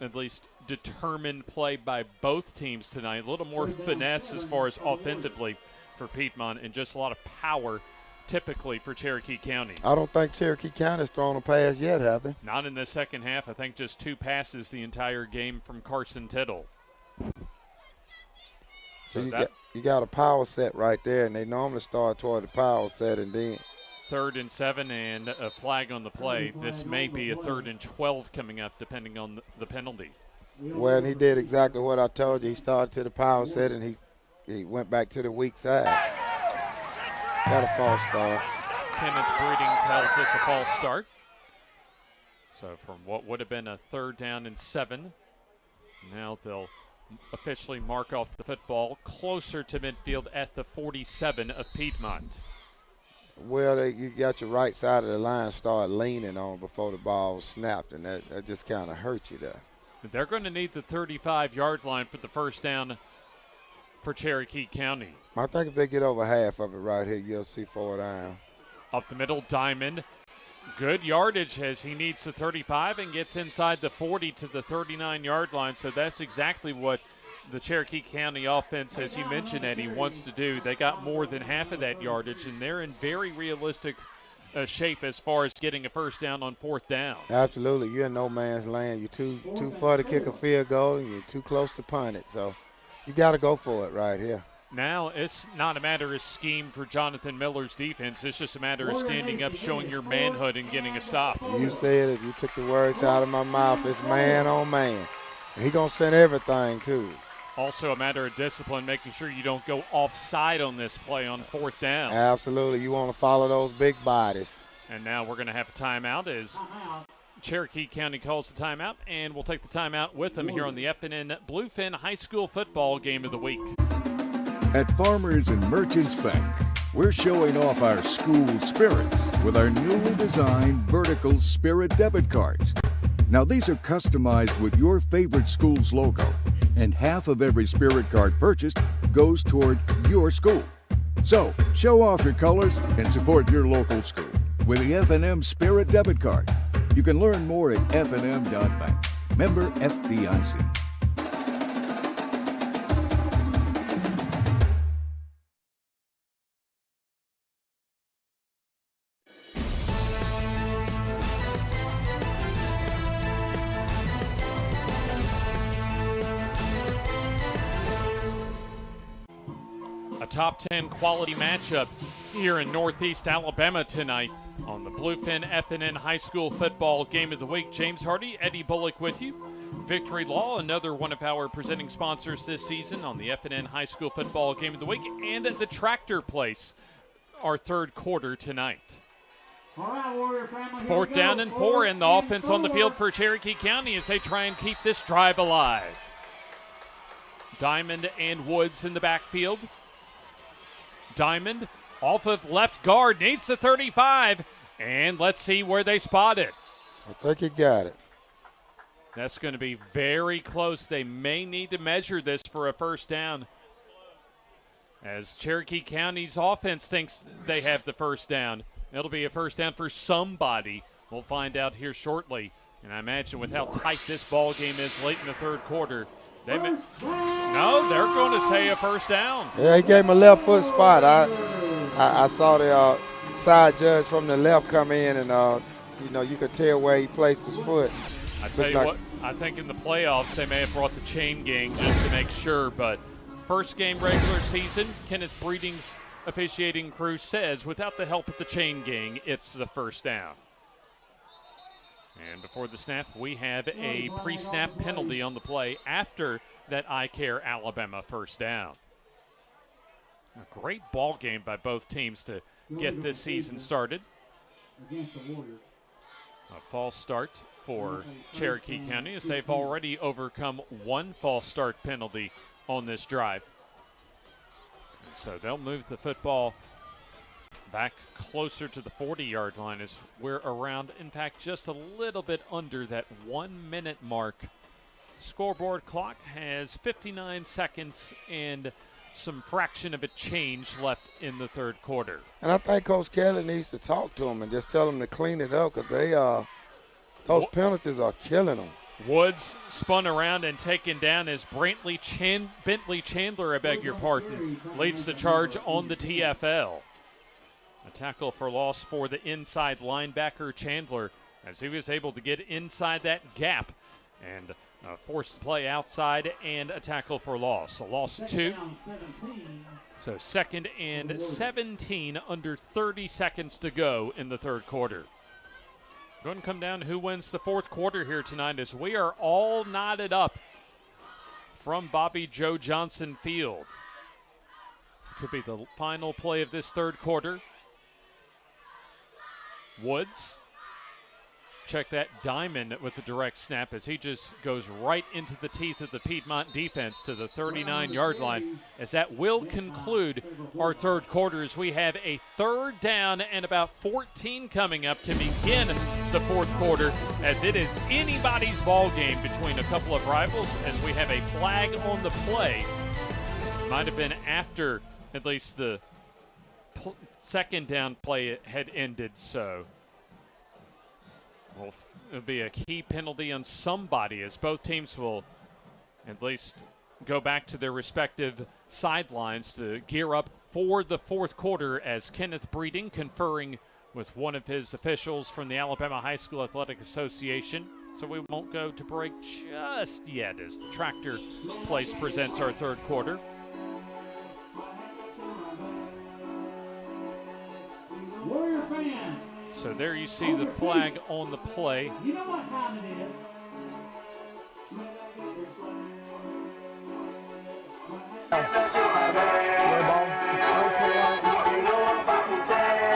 at least determined play by both teams tonight. A little more finesse as far as offensively for Piedmont, and just a lot of power typically for Cherokee County. I don't think Cherokee County's thrown a pass yet, have they? Not in the second half. I think just 2 passes the entire game from Carson Tittle. So you got a power set right there, and they normally start toward the power set and then. 3rd and 7 and a flag on the play. This may be a 3rd and 12 coming up depending on the penalty. Well, he did exactly what I told you. He started to the power set and he went back to the weak side. Got a false start. Kenneth Breeding tells us a false start. So from what would have been a 3rd down and 7, now they'll officially mark off the football closer to midfield at the 47 of Piedmont. Well, you got your right side of the line start leaning on before the ball snapped, and that just kind of hurt you there. They're going to need the 35-yard line for the first down for Cherokee County. I think if they get over half of it right here, you'll see 4 down. Up the middle, Diamond. Good yardage as he needs the 35 and gets inside the 40 to the 39-yard line. So that's exactly what the Cherokee County offense, as you mentioned, Eddie, wants to do. They got more than half of that yardage, and they're in very realistic shape as far as getting a first down on 4th down. Absolutely. You're in no man's land. You're too far to kick a field goal, and you're too close to punt it. So you got to go for it right here. Now it's not a matter of scheme for Jonathan Miller's defense. It's just a matter of standing up, showing your manhood, and getting a stop. You said it. You took the words out of my mouth. It's man on man. And he's going to send everything, too. Also a matter of discipline, making sure you don't go offside on this play on 4th down. Absolutely. You want to follow those big bodies. And now we're going to have a timeout as Cherokee County calls the timeout, and we'll take the timeout with them here on the FNN Bluefin High School Football Game of the Week. At Farmers and Merchants Bank, we're showing off our school spirit with our newly designed vertical Spirit debit cards. Now, these are customized with your favorite school's logo, and half of every Spirit card purchased goes toward your school. So, show off your colors and support your local school with the FNM Spirit debit card. You can learn more at fnm.bank. Member FDIC. Top 10 quality matchup here in Northeast Alabama tonight on the Bluefin FNN High School Football Game of the Week. James Hardy, Eddie Bullock with you. Victory Law, another one of our presenting sponsors this season on the FNN High School Football Game of the Week, and at the Tractor Place, our 3rd quarter tonight. 4th down and 4, and the offense on the field for Cherokee County as they try and keep this drive alive. Diamond and Woods in the backfield. Diamond off of left guard, needs the 35, and let's see where they spot it. I think he got it. That's going to be very close. They may need to measure this for a first down, as Cherokee County's offense thinks they have the first down. It'll be a first down for somebody. We'll find out here shortly. And I imagine with how tight this ball game is late in the third quarter, they're going to say a first down. Yeah, he gave him a left foot spot. I saw the side judge from the left come in, and you could tell where he placed his foot. I tell you what, I think in the playoffs they may have brought the chain gang just to make sure, but first game regular season, Kenneth Breeding's officiating crew says without the help of the chain gang, it's the first down. And before the snap, we have a pre-snap penalty on the play after that iCare Alabama first down. A great ball game by both teams to get this season started. A false start for Cherokee County, as they've already overcome one false start penalty on this drive. And so they'll move the football back closer to the 40-yard line, as we're around, in fact, just a little bit under that 1 minute mark. Scoreboard clock has 59 seconds and some fraction of a change left in the third quarter. And I think Coach Kelly needs to talk to them and just tell them to clean it up, because those penalties are killing them. Woods spun around and taken down as Bentley Chandler, leads the charge on the TFL. A tackle for loss for the inside linebacker Chandler, as he was able to get inside that gap and force the play outside, and a tackle for loss. A loss 2. So 2nd and 17, under 30 seconds to go in the third quarter. Going to come down to who wins the fourth quarter here tonight, as we are all knotted up from Bobby Joe Johnson Field. Could be the final play of this third quarter. Woods, check that diamond with the direct snap, as he just goes right into the teeth of the Piedmont defense to the 39-yard line, as that will conclude our third quarter, as we have a third down and about 14 coming up to begin the fourth quarter, as it is anybody's ball game between a couple of rivals, as we have a flag on the play. Might have been after at least the second down play had ended, so it'll be a key penalty on somebody, as both teams will at least go back to their respective sidelines to gear up for the fourth quarter, as Kenneth Breeding conferring with one of his officials from the Alabama High School Athletic Association. So we won't go to break just yet, as the Tractor Place presents our third quarter. So there you see the flag on the play. You know what time it is.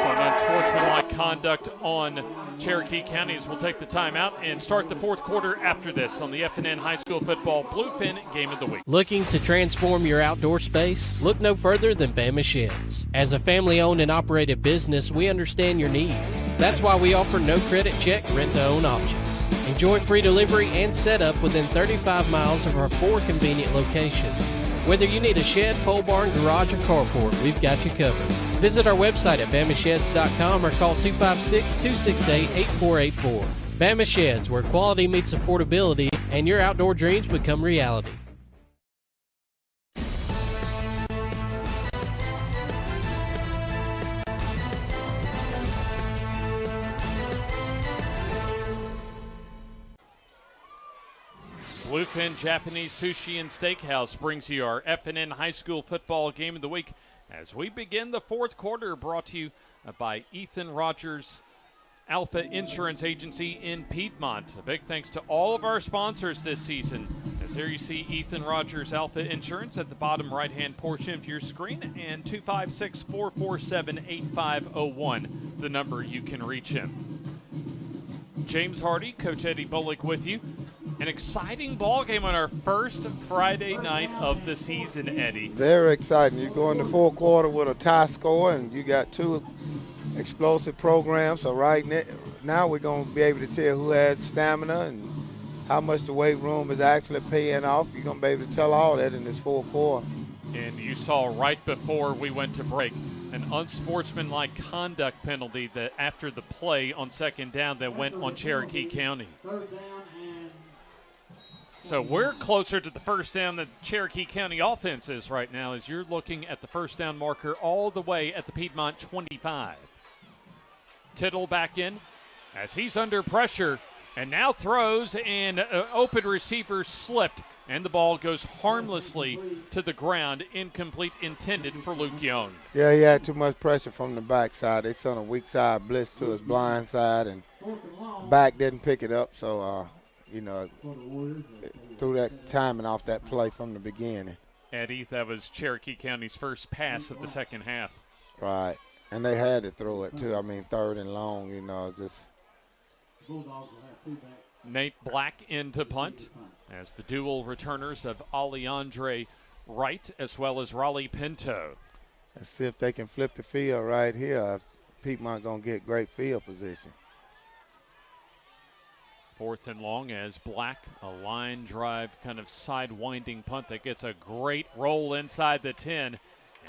So unsportsmanlike conduct on Cherokee County, as we'll take the timeout and start the fourth quarter after this on the FNN High School Football Bluefin Game of the Week. Looking to transform your outdoor space? Look no further than Bama Sheds. As a family-owned and operated business, we understand your needs. That's why we offer no credit check rent-to-own options. Enjoy free delivery and setup within 35 miles of our 4 convenient locations. Whether you need a shed, pole barn, garage, or carport, we've got you covered. Visit our website at BamaSheds.com or call 256-268-8484. Bama Sheds, where quality meets affordability and your outdoor dreams become reality. Bluefin Japanese Sushi and Steakhouse brings you our FNN High School Football Game of the Week as we begin the fourth quarter, brought to you by Ethan Rogers Alpha Insurance Agency in Piedmont. A big thanks to all of our sponsors this season, as there you see Ethan Rogers Alpha Insurance at the bottom right-hand portion of your screen, and 256-447-8501, the number you can reach him. James Hardy, Coach Eddie Bullock with you. An exciting ball game on our first Friday night of the season, Eddie. Very exciting. You go in the fourth quarter with a tie score, and you got 2 explosive programs. So right now we're going to be able to tell who has stamina and how much the weight room is actually paying off. You're going to be able to tell all that in this fourth quarter. And you saw right before we went to break an unsportsmanlike conduct penalty that after the play on second down that went on Cherokee County. So we're closer to the first down than Cherokee County offense is right now as you're looking at the first down marker all the way at the Piedmont 25. Tittle back in as he's under pressure and now throws, and open receiver slipped, and the ball goes harmlessly to the ground, incomplete, intended for Luke Young. Yeah, he had too much pressure from the backside. They sent a weak side blitz to his blind side, and back didn't pick it up, so, threw that timing off that play from the beginning. Eddie, that was Cherokee County's first pass of the second half. Right, and they had to throw it, too. I mean, third and long, just – Nate Black into punt as the dual returners of Alejandre Wright as well as Raleigh Pinto. Let's see if they can flip the field right here. Piedmont going to get great field position. Fourth and long as Black, a line drive kind of side-winding punt that gets a great roll inside the 10.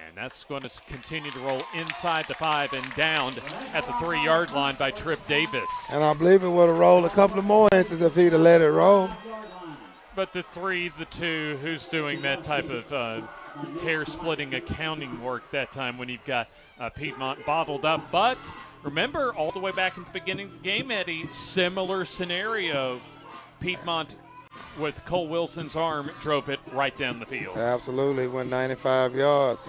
And that's going to continue to roll inside the 5 and down at the 3-yard line by Trip Davis. And I believe it would have rolled a couple of more inches if he'd have let it roll. But the 3, the 2, who's doing that type of hair-splitting accounting work that time when you've got Piedmont bottled up? But remember, all the way back at the beginning of the game, Eddie, similar scenario. Piedmont, with Cole Wilson's arm, drove it right down the field. Absolutely, went 95 yards.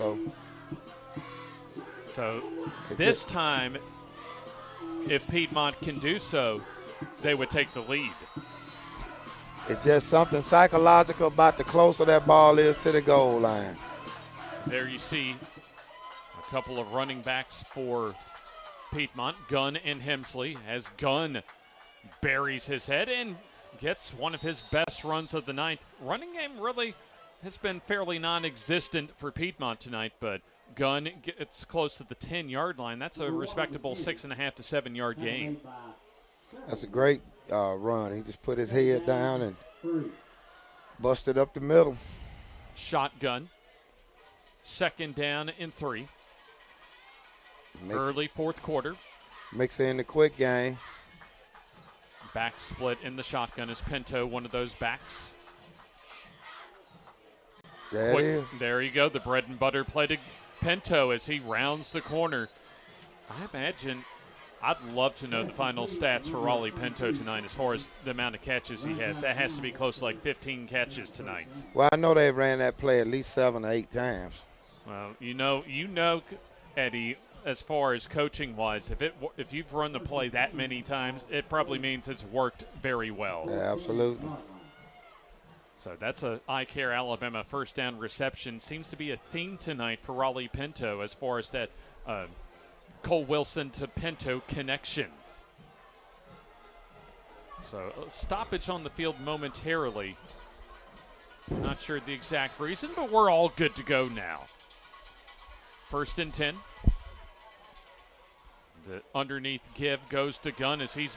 So this time, if Piedmont can do so, they would take the lead. It's just something psychological about the closer that ball is to the goal line. There you see a couple of running backs for Piedmont, Gunn and Hemsley, as Gunn buries his head and gets one of his best runs of the night. Running game really has been fairly non-existent for Piedmont tonight, but Gunn gets close to the 10-yard line. That's a respectable 6.5 to 7-yard gain. That's a great run. He just put his head down and busted up the middle. Shotgun. Second down and 3. Early fourth quarter. Mix in the quick game. Back split in the shotgun is Pinto, one of those backs. There you go. The bread and butter play to Pinto as he rounds the corner. I imagine I'd love to know the final stats for Raleigh Pinto tonight as far as the amount of catches he has. That has to be close to like 15 catches tonight. Well, I know they ran that play at least 7 or 8 times. Well, you know, Eddie, as far as coaching-wise, if you've run the play that many times, it probably means it's worked very well. Yeah, absolutely. So that's a iCare Alabama first down reception. Seems to be a theme tonight for Raleigh Pinto as far as that Cole Wilson to Pinto connection. So stoppage on the field momentarily. Not sure the exact reason, but we're all good to go now. First and 10. The underneath give goes to Gunn as he's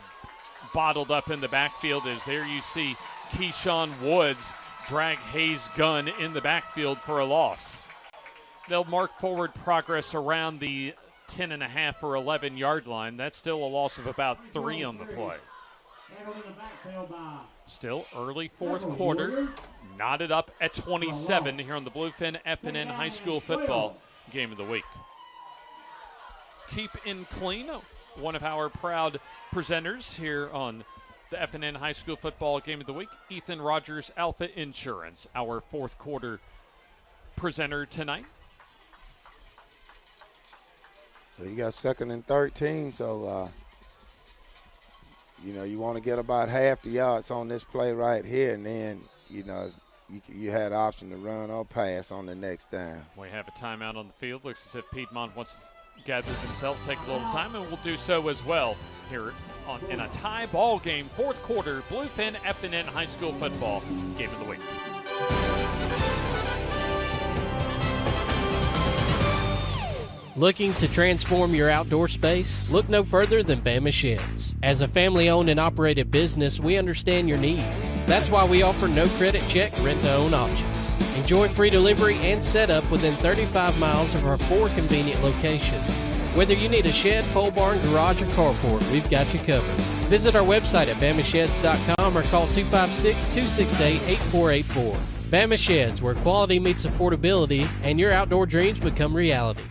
bottled up in the backfield. As there you see Keyshawn Woods drag Hayes Gunn in the backfield for a loss. They'll mark forward progress around the 10.5 or 11-yard line. That's still a loss of about 3 on the play. Still early fourth quarter. Knotted up at 27 here on the Bluefin FNN High School Football Game of the Week. Keep in Clean, one of our proud presenters here on the FNN High School Football Game of the Week. Ethan Rogers, Alpha Insurance, our fourth quarter presenter tonight. So you got 2nd and 13, so, you want to get about half the yards on this play right here, and then, you had the option to run or pass on the next down. We have a timeout on the field. Looks as if Piedmont wants to gather themselves, take a little time, and we'll do so as well here in a tie ball game, fourth quarter, Bluefin FNN High School Football Game of the Week. Looking to transform your outdoor space? Look no further than Bama Sheds. As a family-owned and operated business, we understand your needs. That's why we offer no credit check, rent-to-own options. Enjoy free delivery and setup within 35 miles of our 4 convenient locations. Whether you need a shed, pole barn, garage, or carport, we've got you covered. Visit our website at bamasheds.com or call 256-268-8484. Bama Sheds, where quality meets affordability and your outdoor dreams become reality.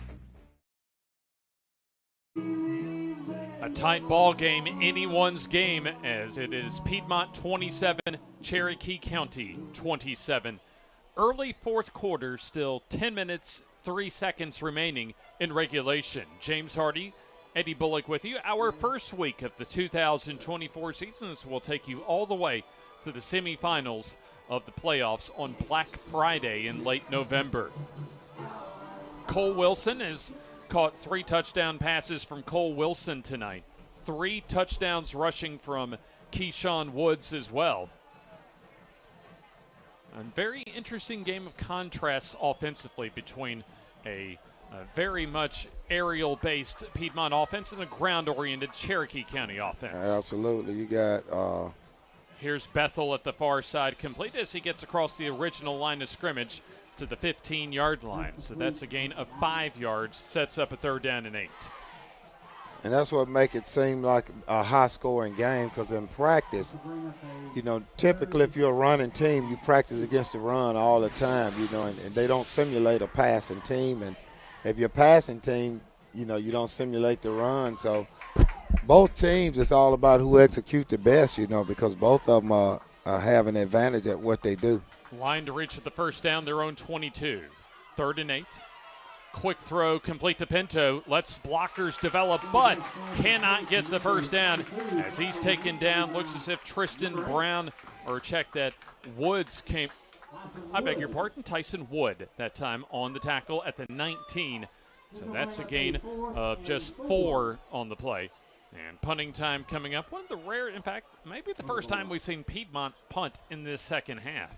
A tight ball game, anyone's game, as it is Piedmont 27, Cherokee County 27. Early fourth quarter, still 10 minutes, 3 seconds remaining in regulation. James Hardy, Eddie Bullock with you. Our first week of the 2024 season will take you all the way to the semifinals of the playoffs on Black Friday in late November. Cole Wilson has caught 3 touchdown passes from Cole Wilson tonight. 3 touchdowns rushing from Keyshawn Woods as well. A very interesting game of contrasts offensively between a very much aerial-based Piedmont offense and a ground-oriented Cherokee County offense. Absolutely. You got... Here's Bethel at the far side, complete as he gets across the original line of scrimmage to the 15-yard line. So that's a gain of 5 yards, sets up a 3rd down and 8. And that's what make it seem like a high-scoring game, because in practice, you know, typically if you're a running team, you practice against the run all the time, you know, and they don't simulate a passing team. And if you're a passing team, you know, you don't simulate the run. So both teams, it's all about who execute the best, you know, because both of them have an advantage at what they do. Line to reach for the first down, their own 22. 3rd and 8. Quick throw, complete to Pinto. Lets blockers develop, but cannot get the first down as he's taken down. Looks as if Tristan Brown, or check that, Woods came, I beg your pardon, Tyson Wood that time on the tackle at the 19. So that's a gain of just 4 on the play. And punting time coming up. One of the rare, in fact, maybe the first time we've seen Piedmont punt in this second half.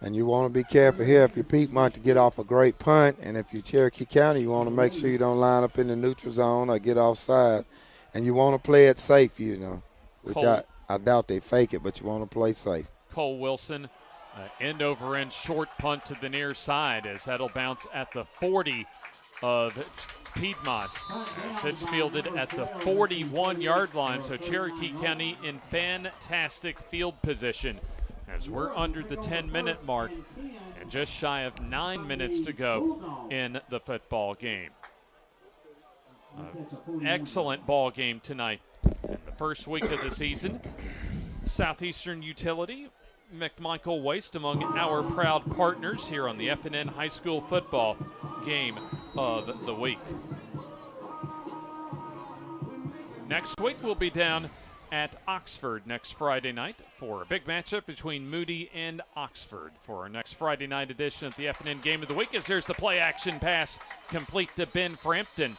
And you want to be careful here if you're Piedmont to get off a great punt. And if you're Cherokee County, you want to make sure you don't line up in the neutral zone or get offside. And you want to play it safe, you know, which I doubt they fake it, but you want to play safe. Cole Wilson, end over end short punt to the near side as that'll bounce at the 40 of Piedmont. As it's fielded at the 41-yard line, so Cherokee County in fantastic field position as we're under the 10-minute mark and just shy of 9 minutes to go in the football game. Excellent ball game tonight. In the first week of the season, Southeastern Utility, McMichael Waste among our proud partners here on the FNN High School Football Game of the Week. Next week we'll be down at Oxford next Friday night for a big matchup between Moody and Oxford for our next Friday night edition of the FNN Game of the Week. As there's the play action pass complete to Ben Frampton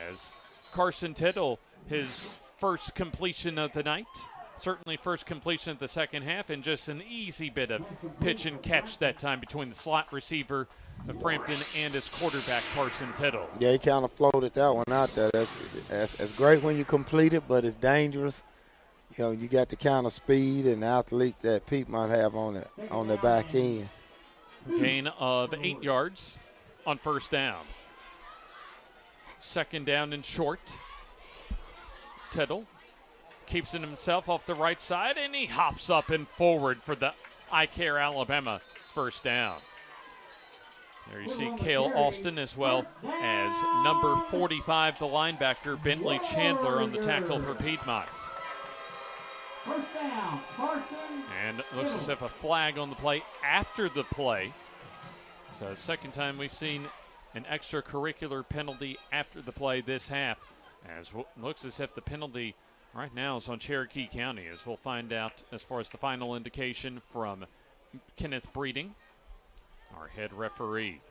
as Carson Tittle, his first completion of the night. Certainly first completion of the second half, and just an easy bit of pitch and catch that time between the slot receiver Frampton and his quarterback Carson Tittle. Yeah, he kind of floated that one out there. That's great when you complete it, but it's dangerous. You know, you got the kind of speed and athletes that Piedmont have on the back end. Gain of 8 yards on first down. 2nd down and short. Tittle keeps it himself off the right side, and he hops up and forward for the I Care Alabama first down. There you see Cale Alston as well as number 45, the linebacker, Bentley Chandler on the tackle for Piedmont. And it looks as if a flag on the play after the play. So second time we've seen an extracurricular penalty after the play this half. As looks as if the penalty right now is on Cherokee County, as we'll find out as far as the final indication from Kenneth Breeding, our head referee.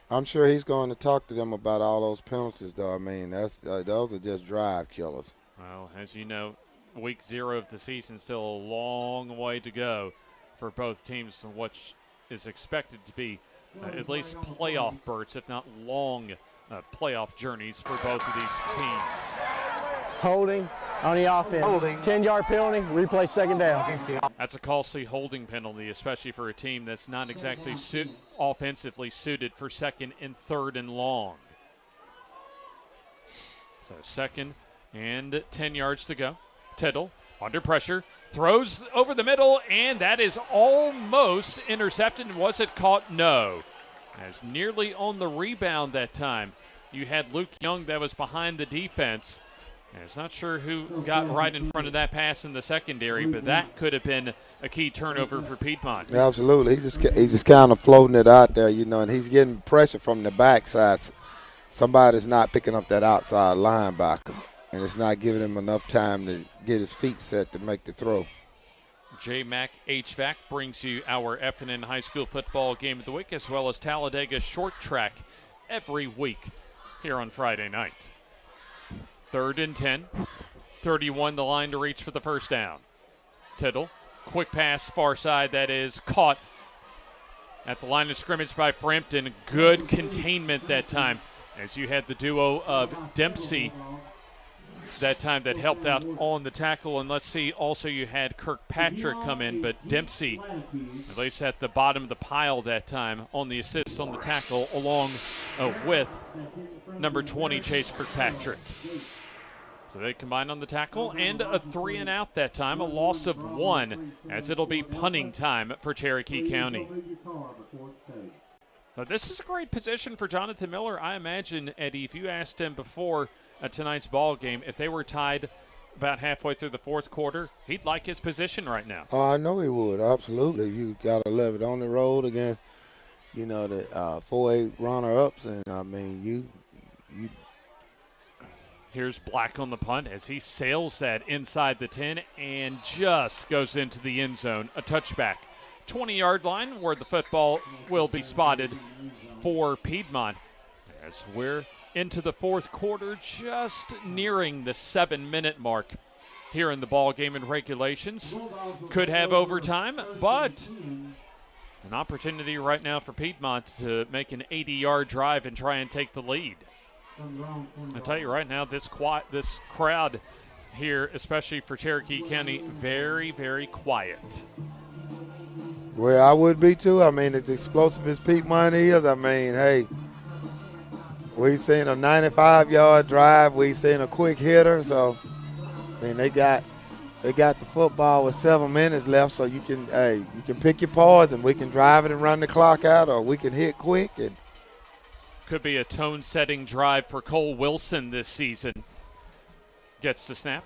I'm sure he's going to talk to them about all those penalties, though. I mean, those are just drive killers. Well, as you know, week 0 of the season, still a long way to go for both teams, and what is expected to be at least playoff berths, if not long playoff journeys for both of these teams. Holding on the offense. 10-yard penalty, replay second down. That's a costly holding penalty, especially for a team that's not exactly offensively suited for second and third and long. So second and 10 yards to go. Tittle under pressure, throws over the middle, and that is almost intercepted. Was it caught? No. As nearly on the rebound that time. You had Luke Young that was behind the defense. And it's not sure who got right in front of that pass in the secondary, but that could have been a key turnover for Piedmont. Absolutely. He's just kind of floating it out there, and he's getting pressure from the backside. Somebody's not picking up that outside linebacker, and it's not giving him enough time to get his feet set to make the throw. J-Mac HVAC brings you our FNN High School Football Game of the Week, as well as Talladega Short Track every week here on Friday night. 3rd and 10, 31 the line to reach for the first down. Tittle, quick pass far side, that is caught at the line of scrimmage by Frampton. Good containment that time, as you had the duo of Dempsey that time that helped out on the tackle. And let's see, also you had Kirkpatrick come in, but Dempsey, at least at the bottom of the pile that time, on the assist on the tackle, along with number 20, Chase Kirkpatrick. So they combined on the tackle, and a 3 and out that time, a loss of 1, as it'll be punting time for Cherokee County. But this is a great position for Jonathan Miller. I imagine, Eddie, if you asked him before tonight's ball game, if they were tied about halfway through the fourth quarter, he'd like his position right now. Oh, I know he would, absolutely. You got to love it on the road against, the 4A runner-ups, and I mean, you. Here's Black on the punt as he sails that inside the 10 and just goes into the end zone. A touchback. 20-yard line where the football will be spotted for Piedmont. As we're into the fourth quarter, just nearing the 7-minute mark here in the ball game and regulations. Could have overtime, but an opportunity right now for Piedmont to make an 80-yard drive and try and take the lead. I tell you right now, this crowd here, especially for Cherokee County, very, very quiet. Well, I would be too. I mean, as explosive as Piedmont is, I mean, hey, we've seen a 95-yard drive. We've seen a quick hitter. So, I mean, they got the football with 7 minutes left. So you can pick your poison. We can drive it and run the clock out, or we can hit quick and. Could be a tone-setting drive for Cole Wilson this season. Gets the snap,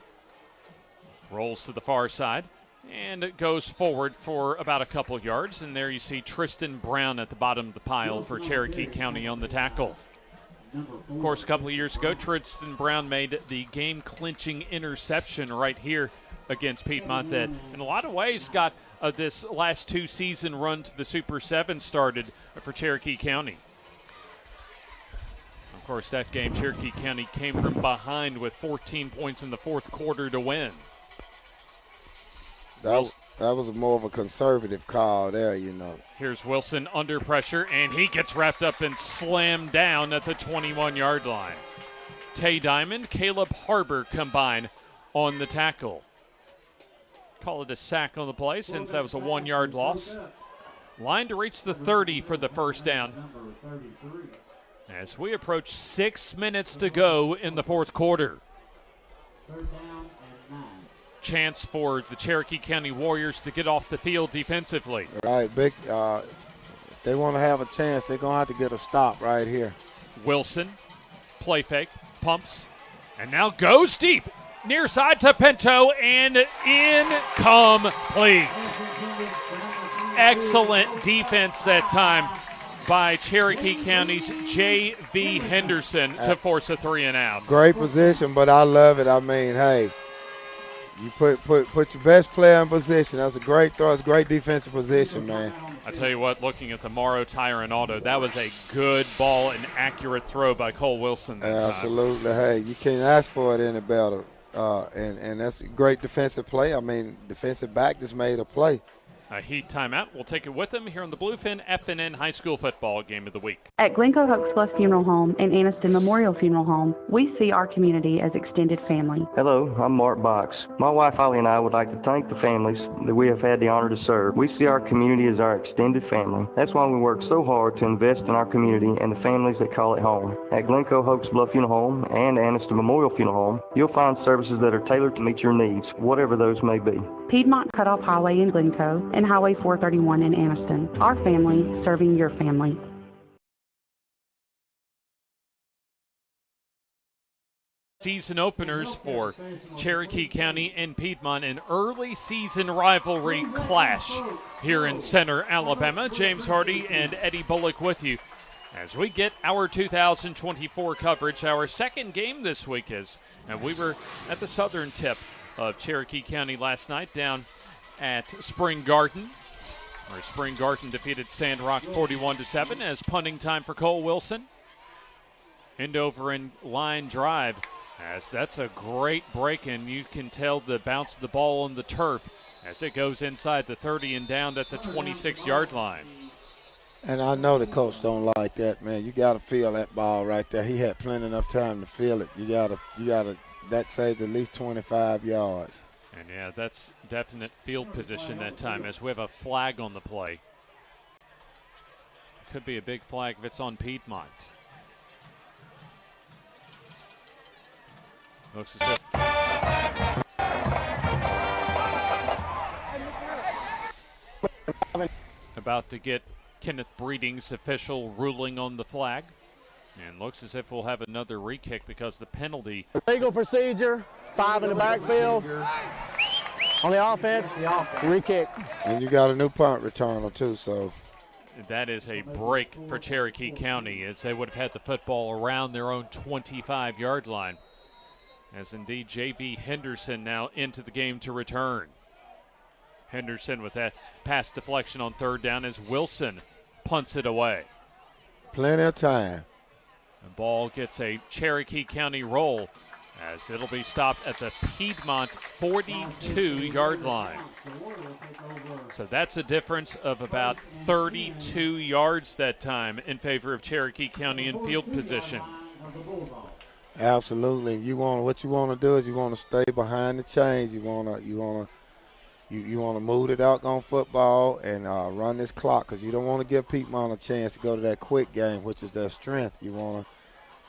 rolls to the far side, and it goes forward for about a couple yards. And there you see Tristan Brown at the bottom of the pile for Cherokee County on the tackle. Of course, a couple of years ago, Tristan Brown made the game-clinching interception right here against Piedmont that, in a lot of ways, got this last two-season run to the Super 7 started for Cherokee County. Of course, that game, Cherokee County came from behind with 14 points in the fourth quarter to win. That was more of a conservative call there, Here's Wilson under pressure, and he gets wrapped up and slammed down at the 21-yard line. Tay Diamond, Caleb Harbor combine on the tackle. Call it a sack on the play since that was a 1-yard loss. Line to reach the 30 for the first down. As we approach 6 minutes to go in the fourth quarter. Chance for the Cherokee County Warriors to get off the field defensively. Right, big. If they want to have a chance, they're going to have to get a stop right here. Wilson, play fake, pumps, and now goes deep. Near side to Pinto, and incomplete. Excellent defense that time by Cherokee County's J.V. Henderson to force a 3 and out. Great position, but I love it. I mean, hey, you put your best player in position. That's a great throw. It's a great defensive position, man. I tell you what, looking at the Morrow Tire and Auto, that was a good ball and accurate throw by Cole Wilson that time. Absolutely. Hey, you can't ask for it any better. And that's a great defensive play. I mean, defensive back just made a play. A Heat timeout. We'll take it with them here on the Bluefin FNN High School Football Game of the Week. At Glencoe Hucks Bluff Funeral Home and Anniston Memorial Funeral Home, we see our community as extended family. Hello, I'm Mark Box. My wife Holly and I would like to thank the families that we have had the honor to serve. We see our community as our extended family. That's why we work so hard to invest in our community and the families that call it home. At Glencoe Hucks Bluff Funeral Home and Anniston Memorial Funeral Home, you'll find services that are tailored to meet your needs, whatever those may be. Piedmont Cutoff Highway in Glencoe and Highway 431 in Anniston. Our family serving your family. Season openers for Cherokee County and Piedmont, an early season rivalry clash here in Center, Alabama. James Hardy and Eddie Bullock with you as we get our 2024 coverage. Our second game this week is, and we were at the southern tip of Cherokee County last night down at Spring Garden, where Spring Garden defeated Sandrock 41-7 as punting time for Cole Wilson. Endover in line drive, as that's a great break, and you can tell the bounce of the ball on the turf as it goes inside the 30 and down at the 26-yard line. And I know the coach don't like that, man. You got to feel that ball right there. He had plenty enough time to feel it. You gotta. That saves at least 25 yards. And yeah, that's definite field position that time as we have a flag on the play. Could be a big flag if it's on Piedmont. Looks as if about to get Kenneth Breeding's official ruling on the flag. And looks as if we'll have another re-kick because the penalty. Legal procedure, 5 in the backfield. On the offense, re-kick. And you got a new punt returner too, so. That is a break for Cherokee County as they would have had the football around their own 25-yard line. As indeed J.V. Henderson now into the game to return. Henderson with that pass deflection on third down as Wilson punts it away. Plenty of time. The ball gets a Cherokee County roll as it'll be stopped at the Piedmont 42-yard line. So that's a difference of about 32 yards that time in favor of Cherokee County in field position. Absolutely. What you want to do is you want to stay behind the chains. You want to move the doggone football and run this clock because you don't want to give Piedmont a chance to go to that quick game, which is their strength. You want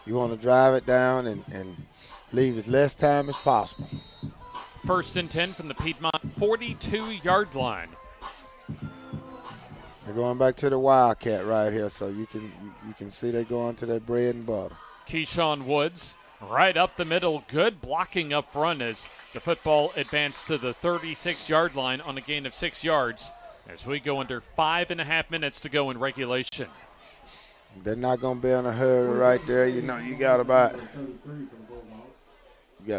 to drive it down and leave as less time as possible. 1st and 10 from the Piedmont 42-yard line. They're going back to the Wildcat right here, so you can see they're going to their bread and butter. Keyshawn Woods right up the middle. Good blocking up front as the football advanced to the 36-yard line on a gain of 6 yards as we go under 5.5 minutes to go in regulation. They're not going to be in a hurry right there. You got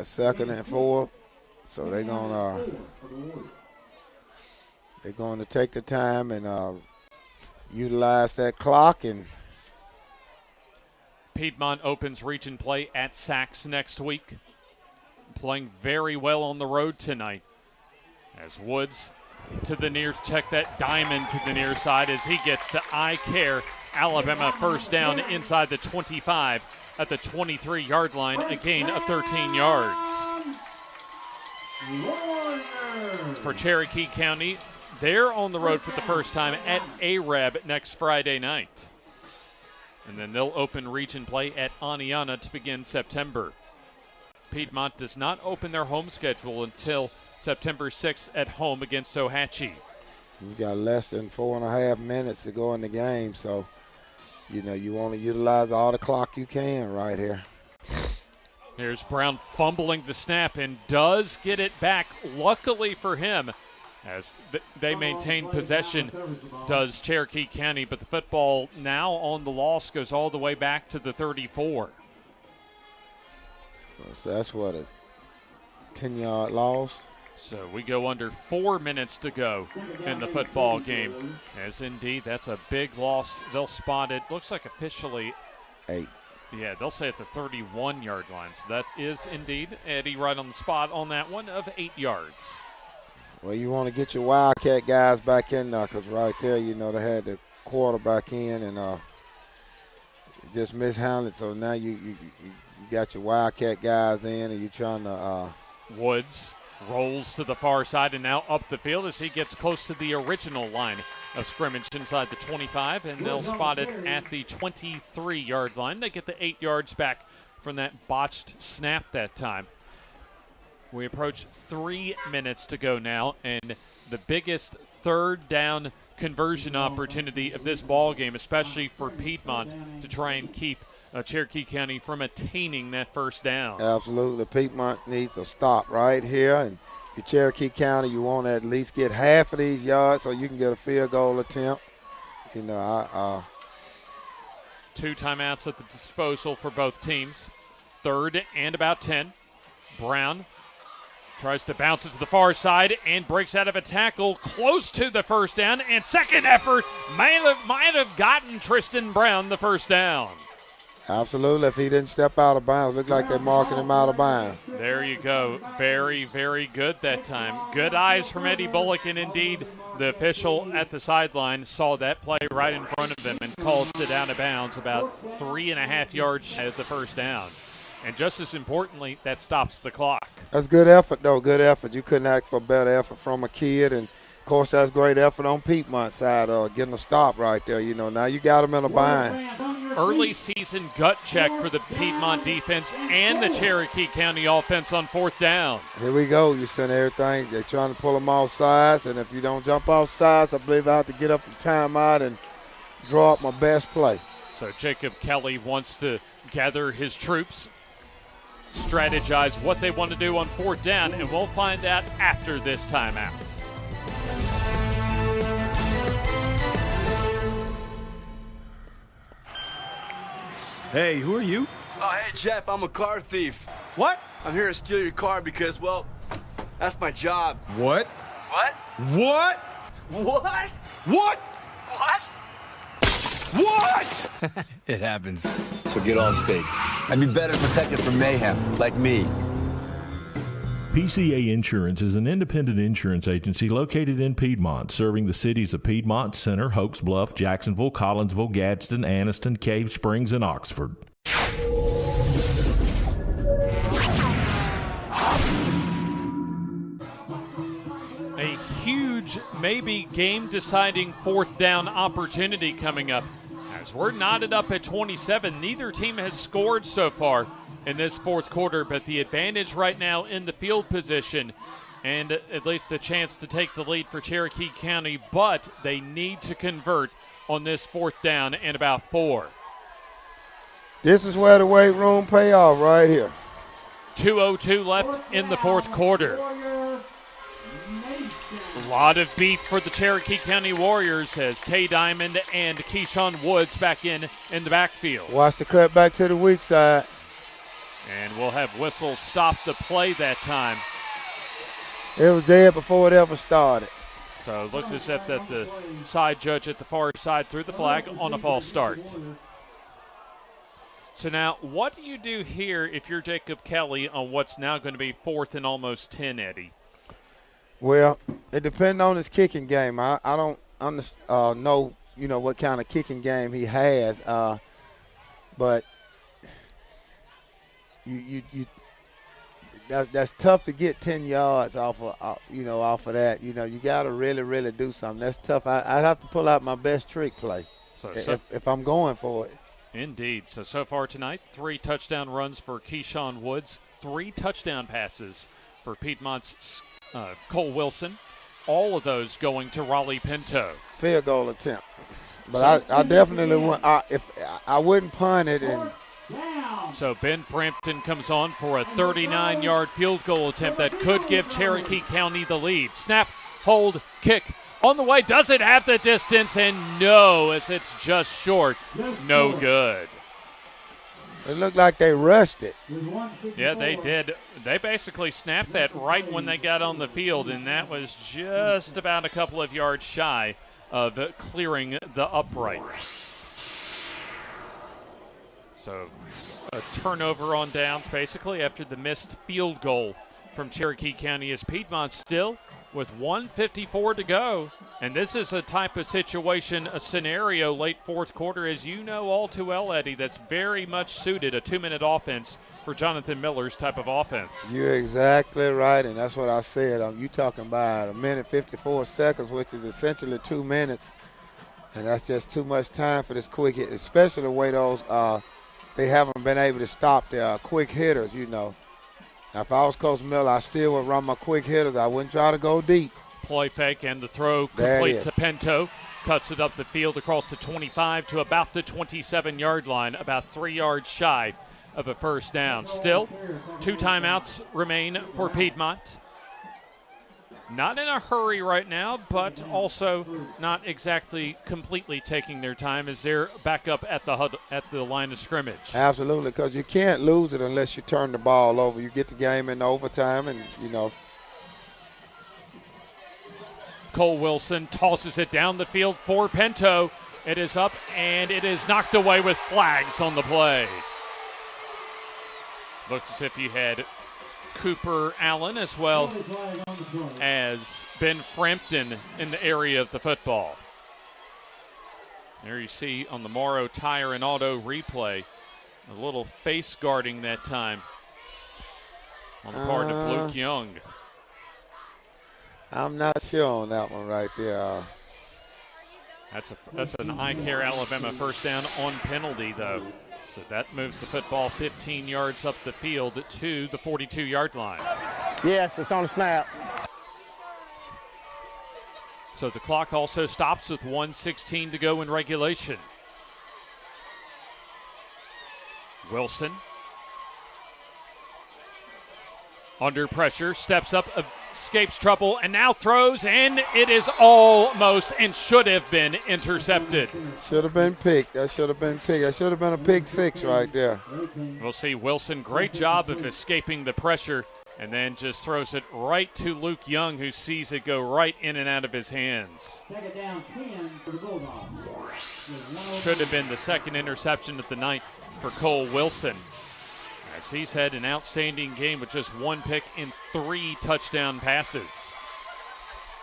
2nd and 4, so they're going to take the time and utilize that clock. And Piedmont opens region play at Sachs next week. Playing very well on the road tonight. As Woods to the near, check that diamond to the near side as he gets to eye care. Alabama first down inside the 25 at the 23-yard line, a gain of 13 yards. For Cherokee County, they're on the road for the first time at Arab next Friday night. And then they'll open region play at Aniana to begin September. Piedmont does not open their home schedule until September 6th at home against Ohatchee. You got less than 4.5 minutes to go in the game, so you want to utilize all the clock you can right here. Here's Brown fumbling the snap and does get it back, luckily for him, as they maintain possession, does Cherokee County, but the football now on the loss goes all the way back to the 34. So that's what, a 10-yard loss? So we go under 4 minutes to go in the football game. As indeed, that's a big loss. They'll spot it, looks like officially 8. Yeah, they'll say at the 31-yard line. So that is indeed Eddie right on the spot on that one of 8 yards. Well, you want to get your Wildcat guys back in there because right there, you know, they had the quarterback in and just mishandled. So now you got your Wildcat guys in and you're trying to Woods rolls to the far side and now up the field as he gets close to the original line of scrimmage inside the 25, and they'll spot it at the 23-yard line. They get the 8 yards back from that botched snap that time. We approach 3 minutes to go now, and the biggest third down conversion opportunity of this ball game, especially for Piedmont, to try and keep Cherokee County from attaining that first down. Absolutely. Piedmont needs a stop right here, and your Cherokee County, you want to at least get half of these yards so you can get a field goal attempt. You know, 2 timeouts at the disposal for both teams. 3rd and about 10. Brown tries to bounce it to the far side and breaks out of a tackle close to the first down. And second effort might have gotten Tristan Brown the first down. Absolutely. If he didn't step out of bounds, looked like they're marking him out of bounds. There you go. Very, very good that time. Good eyes from Eddie Bullock, and indeed the official at the sideline saw that play right in front of them and called it out of bounds about 3.5 yards as the first down. And just as importantly, that stops the clock. That's good effort, though. Good effort. You couldn't ask for better effort from a kid. And, of course, that's great effort on Piedmont's side, getting a stop right there. You know, now you got him in a bind. Early season gut check for the Piedmont defense and the Cherokee County offense on 4th down. Here we go. You send everything. They're trying to pull them off sides. And if you don't jump off sides, I believe I have to get up the timeout and draw up my best play. So Jacob Kelly wants to gather his troops, strategize what they want to do on 4th down, and we'll find out after this timeout. Hey, who are you? Oh, hey, Jeff, I'm a car thief. What? I'm here to steal your car because, well, that's my job. What? What? What? What? What? What? What? It happens. So get all state. I'd be better protected from mayhem, like me. PCA Insurance is an independent insurance agency located in Piedmont, serving the cities of Piedmont, Center, Hoax Bluff, Jacksonville, Collinsville, Gadsden, Anniston, Cave Springs, and Oxford. A huge, maybe game-deciding 4th down opportunity coming up. As we're knotted up at 27, neither team has scored so far in this 4th quarter, but the advantage right now in the field position and at least a chance to take the lead for Cherokee County, but they need to convert on this 4th down and about 4. This is where the weight room pay off right here. 2:02 left in the 4th quarter. A lot of beef for the Cherokee County Warriors as Tay Diamond and Keyshawn Woods back in the backfield. Watch the cut back to the weak side. And we'll have whistle stop the play that time. It was dead before it ever started. So it looked as if that the side judge at the far side threw the flag on a false start. So now, what do you do here if you're Jacob Kelly on what's now going to be 4th and almost 10, Eddie? Well, it depends on his kicking game. I don't know, what kind of kicking game he has, but that's tough to get 10 yards off of that. You got to really, really do something. That's tough. I'd have to pull out my best trick play if I'm going for it. Indeed. So far tonight, 3 touchdown runs for Keyshawn Woods, 3 touchdown passes for Piedmont's Cole Wilson. All of those going to Raleigh Pinto. Field goal attempt. But I definitely want. If I wouldn't punt it. And so Ben Frampton comes on for a 39-yard field goal attempt that could give Cherokee County the lead. Snap, hold, kick. On the way, does it have the distance? And no, as it's just short. No good. It looked like they rushed it. Yeah, they did. They basically snapped that right when they got on the field, and that was just about a couple of yards shy of clearing the upright. So a turnover on downs basically after the missed field goal from Cherokee County as Piedmont still with 1:54 to go. And this is a type of situation, a scenario late fourth quarter, as you know all too well, Eddie, that's very much suited a 2-minute offense for Jonathan Miller's type of offense. You're exactly right, and that's what I said. You talking about 1:54, which is essentially 2 minutes, and that's just too much time for this quick hit, especially the way those they haven't been able to stop their quick hitters, you know. Now, if I was Coach Miller, I still would run my quick hitters. I wouldn't try to go deep. Play fake and the throw complete to Pinto. Cuts it up the field across the 25 to about the 27-yard line, about 3 yards shy of a first down. Still, 2 timeouts remain for Piedmont. Not in a hurry right now, but also not exactly completely taking their time as they're back up at the line of scrimmage. Absolutely, because you can't lose it unless you turn the ball over. You get the game in overtime, and, you know. Cole Wilson tosses it down the field for Pinto. It is up, and it is knocked away with flags on the play. Looks as if you had Cooper Allen as well as Ben Frampton in the area of the football. There you see on the Morrow Tire and Auto replay, a little face guarding that time on the part of Luke Young. I'm not sure on that one right there. That's an I-Care Alabama first down on penalty, though. So that moves the football 15 yards up the field to the 42-yard line. Yes, it's on the snap. So the clock also stops with 1:16 to go in regulation. Wilson under pressure, steps up, escapes trouble, and now throws, and it is almost and should have been intercepted. Should have been picked. That should have been picked. That should have been a pick 6 right there. We'll see Wilson, great job of escaping the pressure, and then just throws it right to Luke Young, who sees it go right in and out of his hands. Should have been the second interception of the night for Cole Wilson, as he's had an outstanding game with just 1 pick in 3 touchdown passes.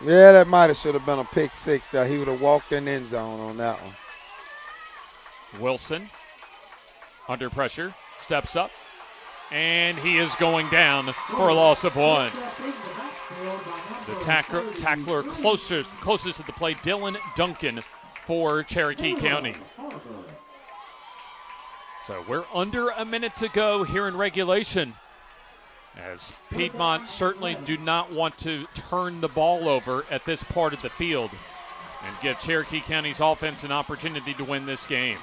Yeah, that might have should have been a pick 6 there. He would have walked in the end zone on that one. Wilson under pressure, steps up, and he is going down for a loss of 1. The tackler closest to the play, Dylan Duncan for Cherokee County. So we're under a minute to go here in regulation, as Piedmont certainly do not want to turn the ball over at this part of the field and give Cherokee County's offense an opportunity to win this game.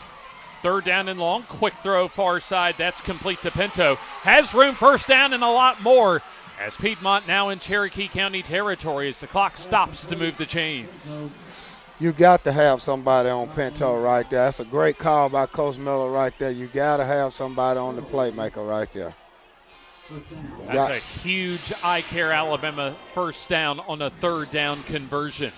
3rd down and long, quick throw far side, that's complete to Pinto. Has room, first down and a lot more, as Piedmont now in Cherokee County territory as the clock stops to move the chains. You got to have somebody on Pinto right there. That's a great call by Coach Miller right there. You got to have somebody on the playmaker right there. That's a huge I-Care Alabama first down on a 3rd down conversion.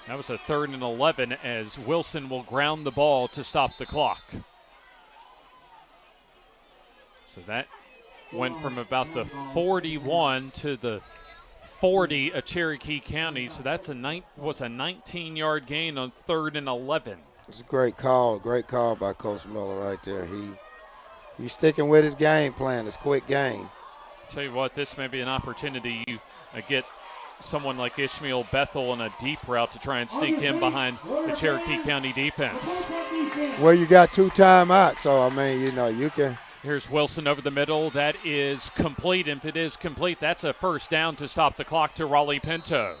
That was a 3rd and 11 as Wilson will ground the ball to stop the clock. So that went from about the 41 to the 40 of Cherokee County, so that's was a 19-yard gain on 3rd and 11. It's a great call by Coach Miller right there. He's sticking with his game plan, his quick game. Tell you what, this may be an opportunity you get someone like Ishmael Bethel on a deep route to try and sneak him behind the Cherokee County defense. Well, you got 2 timeouts, so I mean, you know, you can. Here's Wilson over the middle. That is complete. If it is complete, that's a first down to stop the clock to Raleigh Pinto.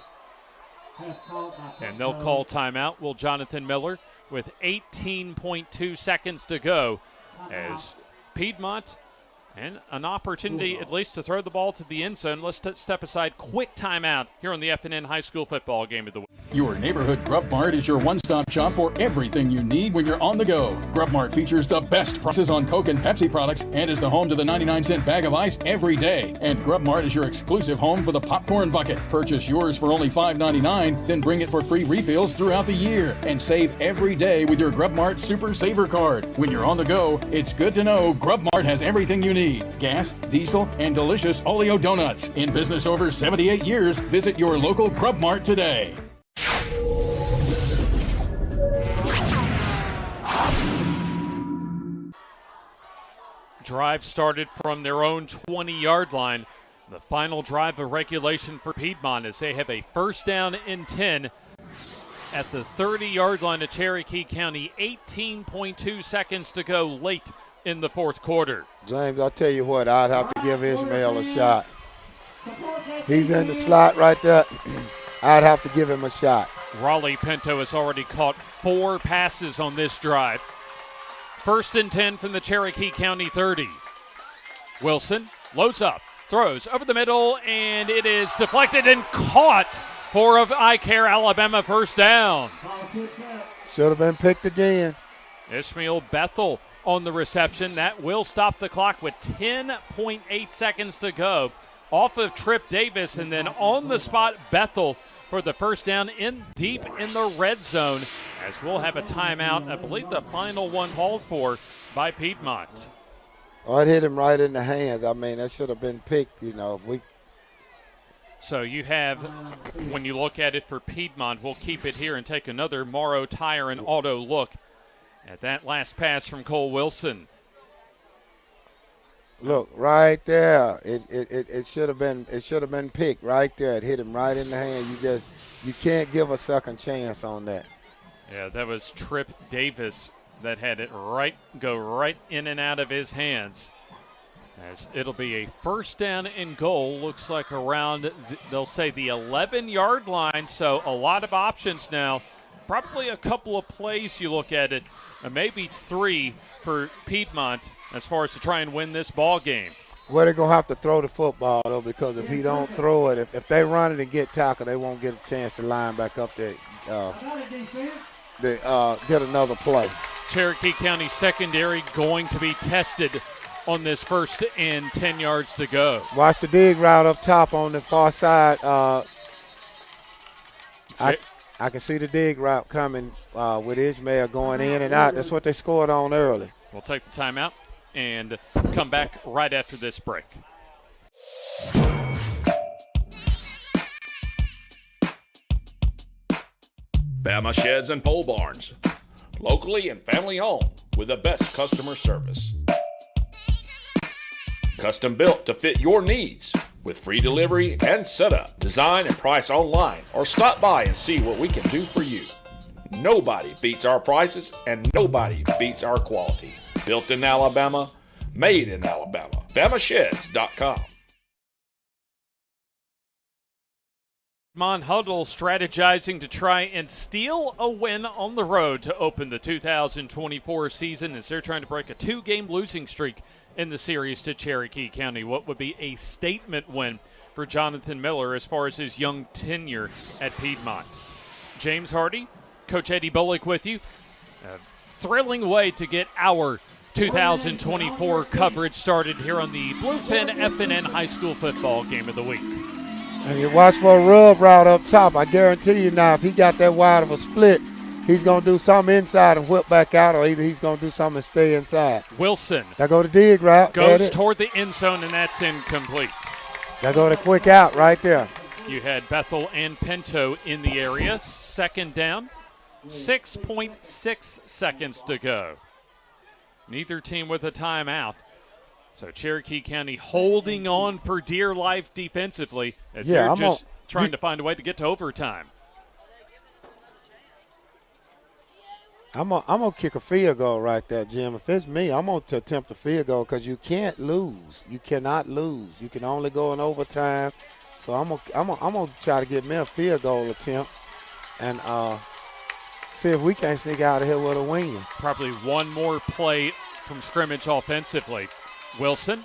And they'll call timeout. Will Jonathan Miller with 18.2 seconds to go as Piedmont and an opportunity at least to throw the ball to the end zone. Let's step aside. Quick timeout here on the FNN High School Football Game of the Week. Your neighborhood Grub Mart is your one-stop shop for everything you need when you're on the go. Grub Mart features the best prices on Coke and Pepsi products and is the home to the 99-cent bag of ice every day. And Grub Mart is your exclusive home for the popcorn bucket. Purchase yours for only $5.99, then bring it for free refills throughout the year. And save every day with your Grub Mart Super Saver Card. When you're on the go, it's good to know Grub Mart has everything you need. need. Gas, diesel, and delicious Oleo donuts. In business over 78 years, visit your local Grub Mart today. Drive started from their own 20-yard line. The final drive of regulation for Piedmont as they have a first down and 10 at the 30-yard line of Cherokee County. 18.2 seconds to go late in the fourth quarter. James, I'll tell you what, I'd have to give Ishmael a shot. He's in the slot right there. I'd have to give him a shot. Raleigh Pinto has already caught 4 passes on this drive. First and 10 from the Cherokee County 30. Wilson loads up, throws over the middle, and it is deflected and caught for a I-Care Alabama first down. Should have been picked again. Ishmael Bethel on the reception. That will stop the clock with 10.8 seconds to go. Off of Trip Davis, and then on the spot, Bethel for the first down in deep in the red zone, as we'll have a timeout. I believe the final one called for by Piedmont. Oh, it hit him right in the hands. I mean, that should have been picked, So you have, when you look at it for Piedmont, we'll keep it here and take another Morrow Tire and Auto look at that last pass from Cole Wilson. Look right there. It should have been picked right there. It hit him right in the hand. You can't give a second chance on that. Yeah, that was Trip Davis that had it go right in and out of his hands. As it'll be a first down and goal. Looks like around, they'll say, the 11-yard line. So a lot of options now. Probably a couple of plays you look at it, maybe 3 for Piedmont as far as to try and win this ball game. Well, they're going to have to throw the football, though, because if he don't throw it, if they run it and get tackled, they won't get a chance to line back up there, get another play. Cherokee County secondary going to be tested on this first and 10 yards to go. Watch the dig route up top on the far side. I can see the dig route coming with Ishmael going in and out. That's what they scored on early. We'll take the timeout and come back right after this break. Bama Sheds and Pole Barns. Locally and family owned with the best customer service. Custom built to fit your needs with free delivery and setup. Design and price online or stop by and see what we can do for you. Nobody beats our prices and nobody beats our quality. Built in Alabama, made in Alabama. BamaSheds.com. Piedmont Huddle strategizing to try and steal a win on the road to open the 2024 season as they're trying to break a 2-game losing streak in the series to Cherokee County. What would be a statement win for Jonathan Miller as far as his young tenure at Piedmont. James Hardy, Coach Eddie Bullock with you. A thrilling way to get our 2024 coverage started here on the Bluefin FNN High School Football Game of the Week. And you watch for a rub route up top. I guarantee you now, if he got that wide of a split, he's going to do something inside and whip back out, or either he's going to do something and stay inside. Wilson. Now go to dig route. Goes toward the end zone, and that's incomplete. Now go to quick out right there. You had Bethel and Pinto in the area. Second down. 6.6 seconds to go. Neither team with a timeout. So Cherokee County holding on for dear life defensively as they're just trying to find a way to get to overtime. I'm gonna kick a field goal right there, Jim. If it's me, I'm going to attempt a field goal because you can't lose. You cannot lose. You can only go in overtime. So I'm gonna try to get me a field goal attempt and see if we can't sneak out of here with a win. Probably one more play from scrimmage offensively. Wilson,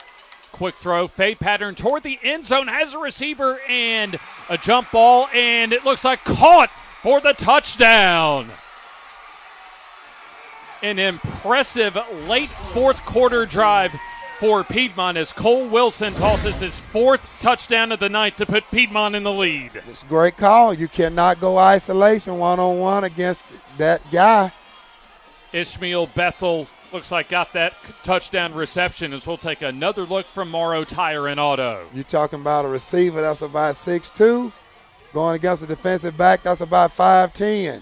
quick throw, fade pattern toward the end zone, has a receiver and a jump ball, and it looks like caught for the touchdown. An impressive late fourth quarter drive for Piedmont as Cole Wilson tosses his 4th touchdown of the night to put Piedmont in the lead. It's a great call. You cannot go isolation one-on-one against that guy. Ishmael Bethel looks like got that touchdown reception, as we'll take another look from Morrow Tire and Auto. You're talking about a receiver that's about 6'2", going against a defensive back that's about 5'10".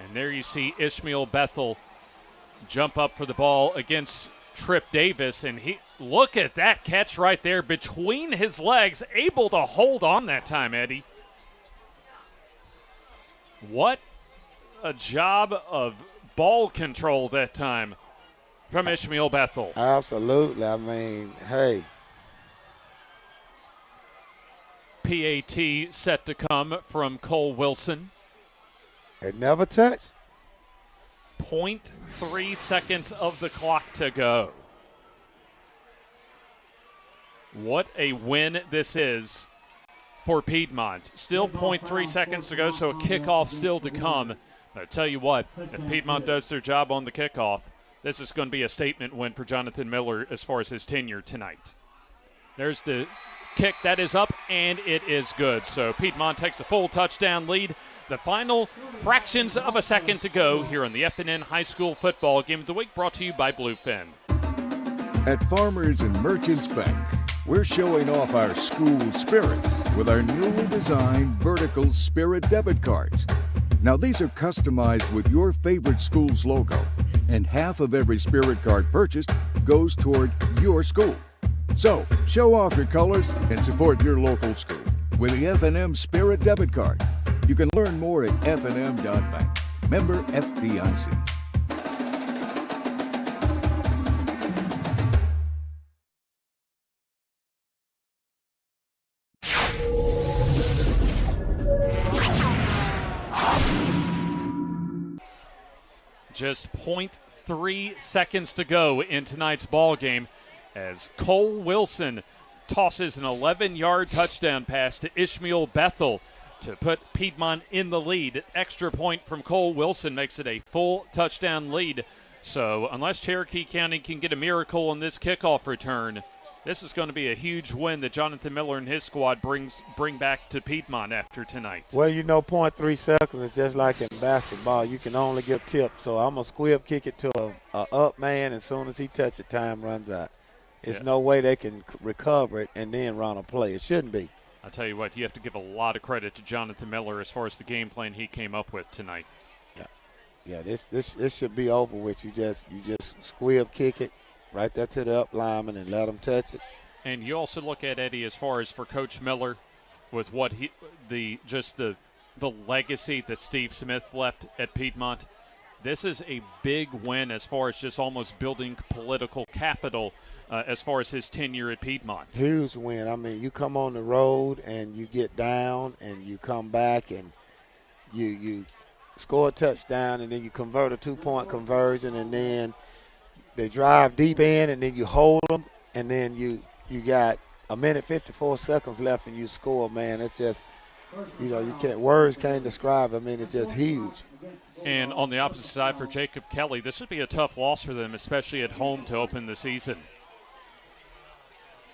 And there you see Ishmael Bethel jump up for the ball against Trip Davis, and look at that catch right there between his legs, able to hold on that time, Eddie. What a job of ball control that time from Ishmael Bethel. Absolutely. I mean, hey. PAT set to come from Cole Wilson. It never touched. 0.3 seconds of the clock to go. What a win this is for Piedmont. Still 0.3 seconds to go, so a kickoff still to come. I tell you what, if Piedmont does their job on the kickoff, this is going to be a statement win for Jonathan Miller as far as his tenure tonight. There's the kick that is up, and it is good. So Piedmont takes a full touchdown lead. The final fractions of a second to go here on the FNN High School Football Game of the Week, brought to you by Bluefin. At Farmers and Merchants Bank, we're showing off our school spirit with our newly designed vertical Spirit debit cards. Now, these are customized with your favorite school's logo, and half of every Spirit card purchased goes toward your school. So, show off your colors and support your local school with the FNM Spirit debit card. You can learn more at fnm.bank. Member FDIC. Just 0.3 seconds to go in tonight's ball game as Cole Wilson tosses an 11-yard touchdown pass to Ishmael Bethel to put Piedmont in the lead. Extra point from Cole Wilson makes it a full touchdown lead. So unless Cherokee County can get a miracle on this kickoff return, this is going to be a huge win that Jonathan Miller and his squad bring back to Piedmont after tonight. Well, you know, 0.3 seconds is just like in basketball. You can only get tipped. So I'm going to squib kick it to a up man. As soon as he touches it, time runs out. There's no way they can recover it and then run a play. It shouldn't be. I'll tell you what, you have to give a lot of credit to Jonathan Miller as far as the game plan he came up with tonight. Yeah, this should be over with. You just squib kick it right there to the up lineman and let him touch it. And you also look at, Eddie, as far as for Coach Miller with what the legacy that Steve Smith left at Piedmont. This is a big win as far as just almost building political capital as far as his tenure at Piedmont. Huge win. I mean, you come on the road and you get down and you come back and you score a touchdown and then you convert a 2-point conversion and then they drive deep in and then you hold them and then you got a minute 54 seconds left and you score, man. It's just, words can't describe it. I mean, it's just huge. And on the opposite side for Jacob Kelly, this would be a tough loss for them, especially at home to open the season.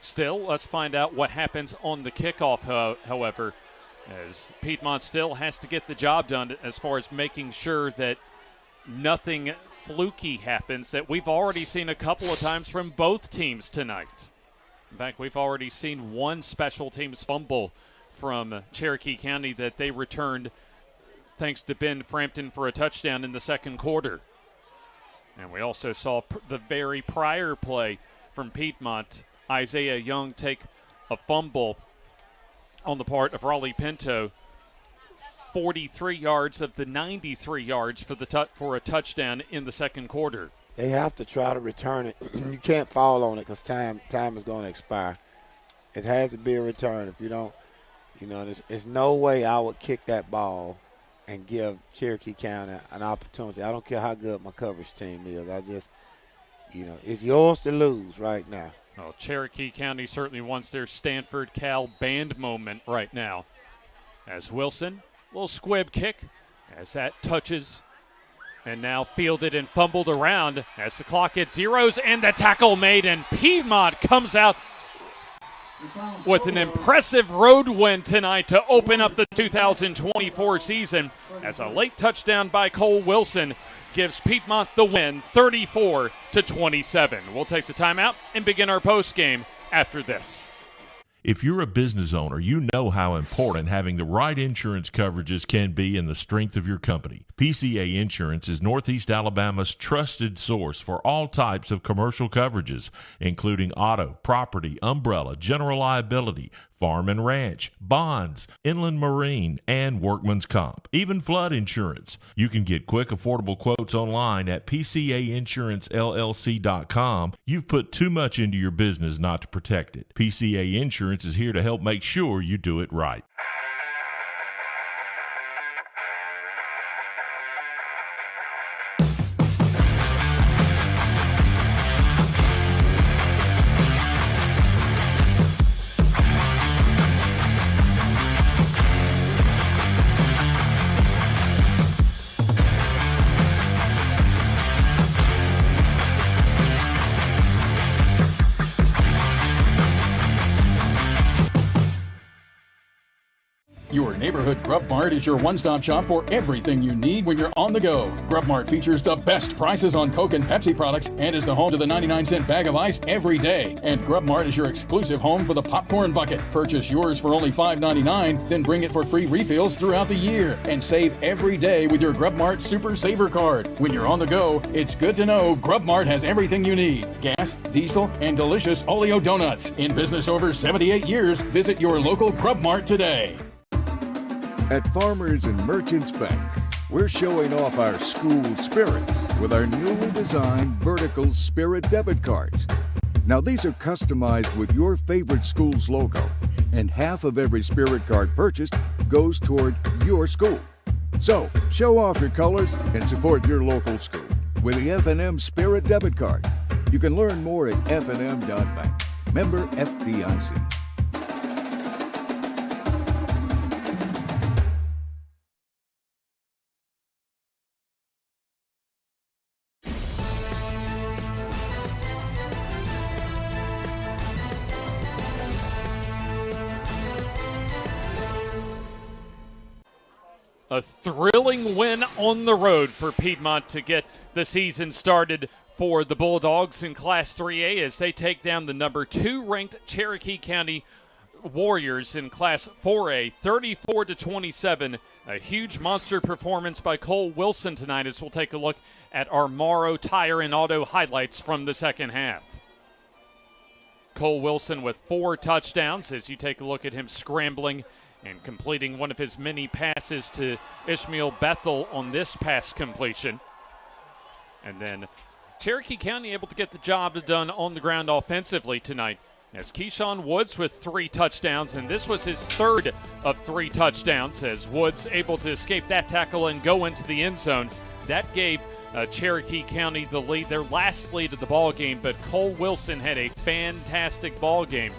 Still, let's find out what happens on the kickoff, however, as Piedmont still has to get the job done as far as making sure that nothing fluky happens that we've already seen a couple of times from both teams tonight. In fact, we've already seen one special teams fumble from Cherokee County that they returned thanks to Ben Frampton for a touchdown in the second quarter. And we also saw the very prior play from Piedmont, Isaiah Young take a fumble on the part of Raleigh Pinto. 43 yards of the 93 yards for a touchdown in the second quarter. They have to try to return it. You can't fall on it because time is going to expire. It has to be a return. If you don't, there's no way I would kick that ball and give Cherokee County an opportunity. I don't care how good my coverage team is. I just, it's yours to lose right now. Well, Cherokee County certainly wants their Stanford Cal band moment right now. As Wilson, little squib kick as that touches and now fielded and fumbled around as the clock hits zeros and the tackle made, and Piedmont comes out with an impressive road win tonight to open up the 2024 season as a late touchdown by Cole Wilson gives Piedmont the win 34-27. We'll take the timeout and begin our postgame after this. If you're a business owner, you know how important having the right insurance coverages can be in the strength of your company. PCA Insurance is Northeast Alabama's trusted source for all types of commercial coverages, including auto, property, umbrella, general liability, farm and ranch, bonds, inland marine, and workman's comp, even flood insurance. You can get quick, affordable quotes online at PCAInsuranceLLC.com. You've put too much into your business not to protect it. PCA Insurance is here to help make sure you do it right. Your neighborhood Grub Mart is your one-stop shop for everything you need when you're on the go. Grub Mart features the best prices on Coke and Pepsi products and is the home to the 99-cent bag of ice every day. And Grub Mart is your exclusive home for the popcorn bucket. Purchase yours for only $5.99, then bring it for free refills throughout the year. And save every day with your Grub Mart Super Saver Card. When you're on the go, it's good to know Grub Mart has everything you need. Gas, diesel, and delicious Oleo donuts. In business over 78 years, visit your local Grub Mart today. At Farmers and Merchants Bank, we're showing off our school spirit with our newly designed vertical Spirit debit cards. Now, these are customized with your favorite school's logo, and half of every Spirit card purchased goes toward your school. So, show off your colors and support your local school with the FNN Spirit debit card. You can learn more at fnn.bank. Member FDIC. A thrilling win on the road for Piedmont to get the season started for the Bulldogs in Class 3A as they take down the number 2 ranked Cherokee County Warriors in Class 4A, 34-27. A huge monster performance by Cole Wilson tonight as we'll take a look at our Morrow Tire and Auto highlights from the second half. Cole Wilson with 4 touchdowns as you take a look at him scrambling and completing one of his many passes to Ishmael Bethel on this pass completion. And then Cherokee County able to get the job done on the ground offensively tonight as Keyshawn Woods with 3 touchdowns, and this was his 3rd of 3 touchdowns as Woods able to escape that tackle and go into the end zone. That gave Cherokee County the lead, their last lead of the ball game, but Cole Wilson had a fantastic ball game.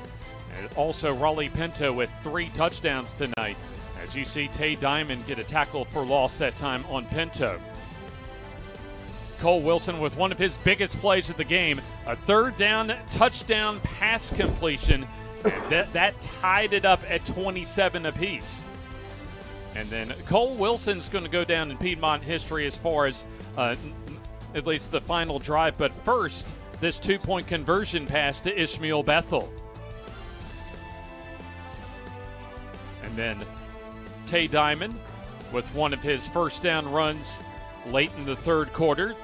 And also Raleigh Pinto with 3 touchdowns tonight as you see Tay Diamond get a tackle for loss that time on Pinto. Cole Wilson with one of his biggest plays of the game, a 3rd down touchdown pass completion. That tied it up at 27 apiece. And then Cole Wilson's going to go down in Piedmont history as far as at least the final drive. But first, this 2-point conversion pass to Ishmael Bethel. And then Tay Diamond with one of his first down runs late in the 3rd quarter.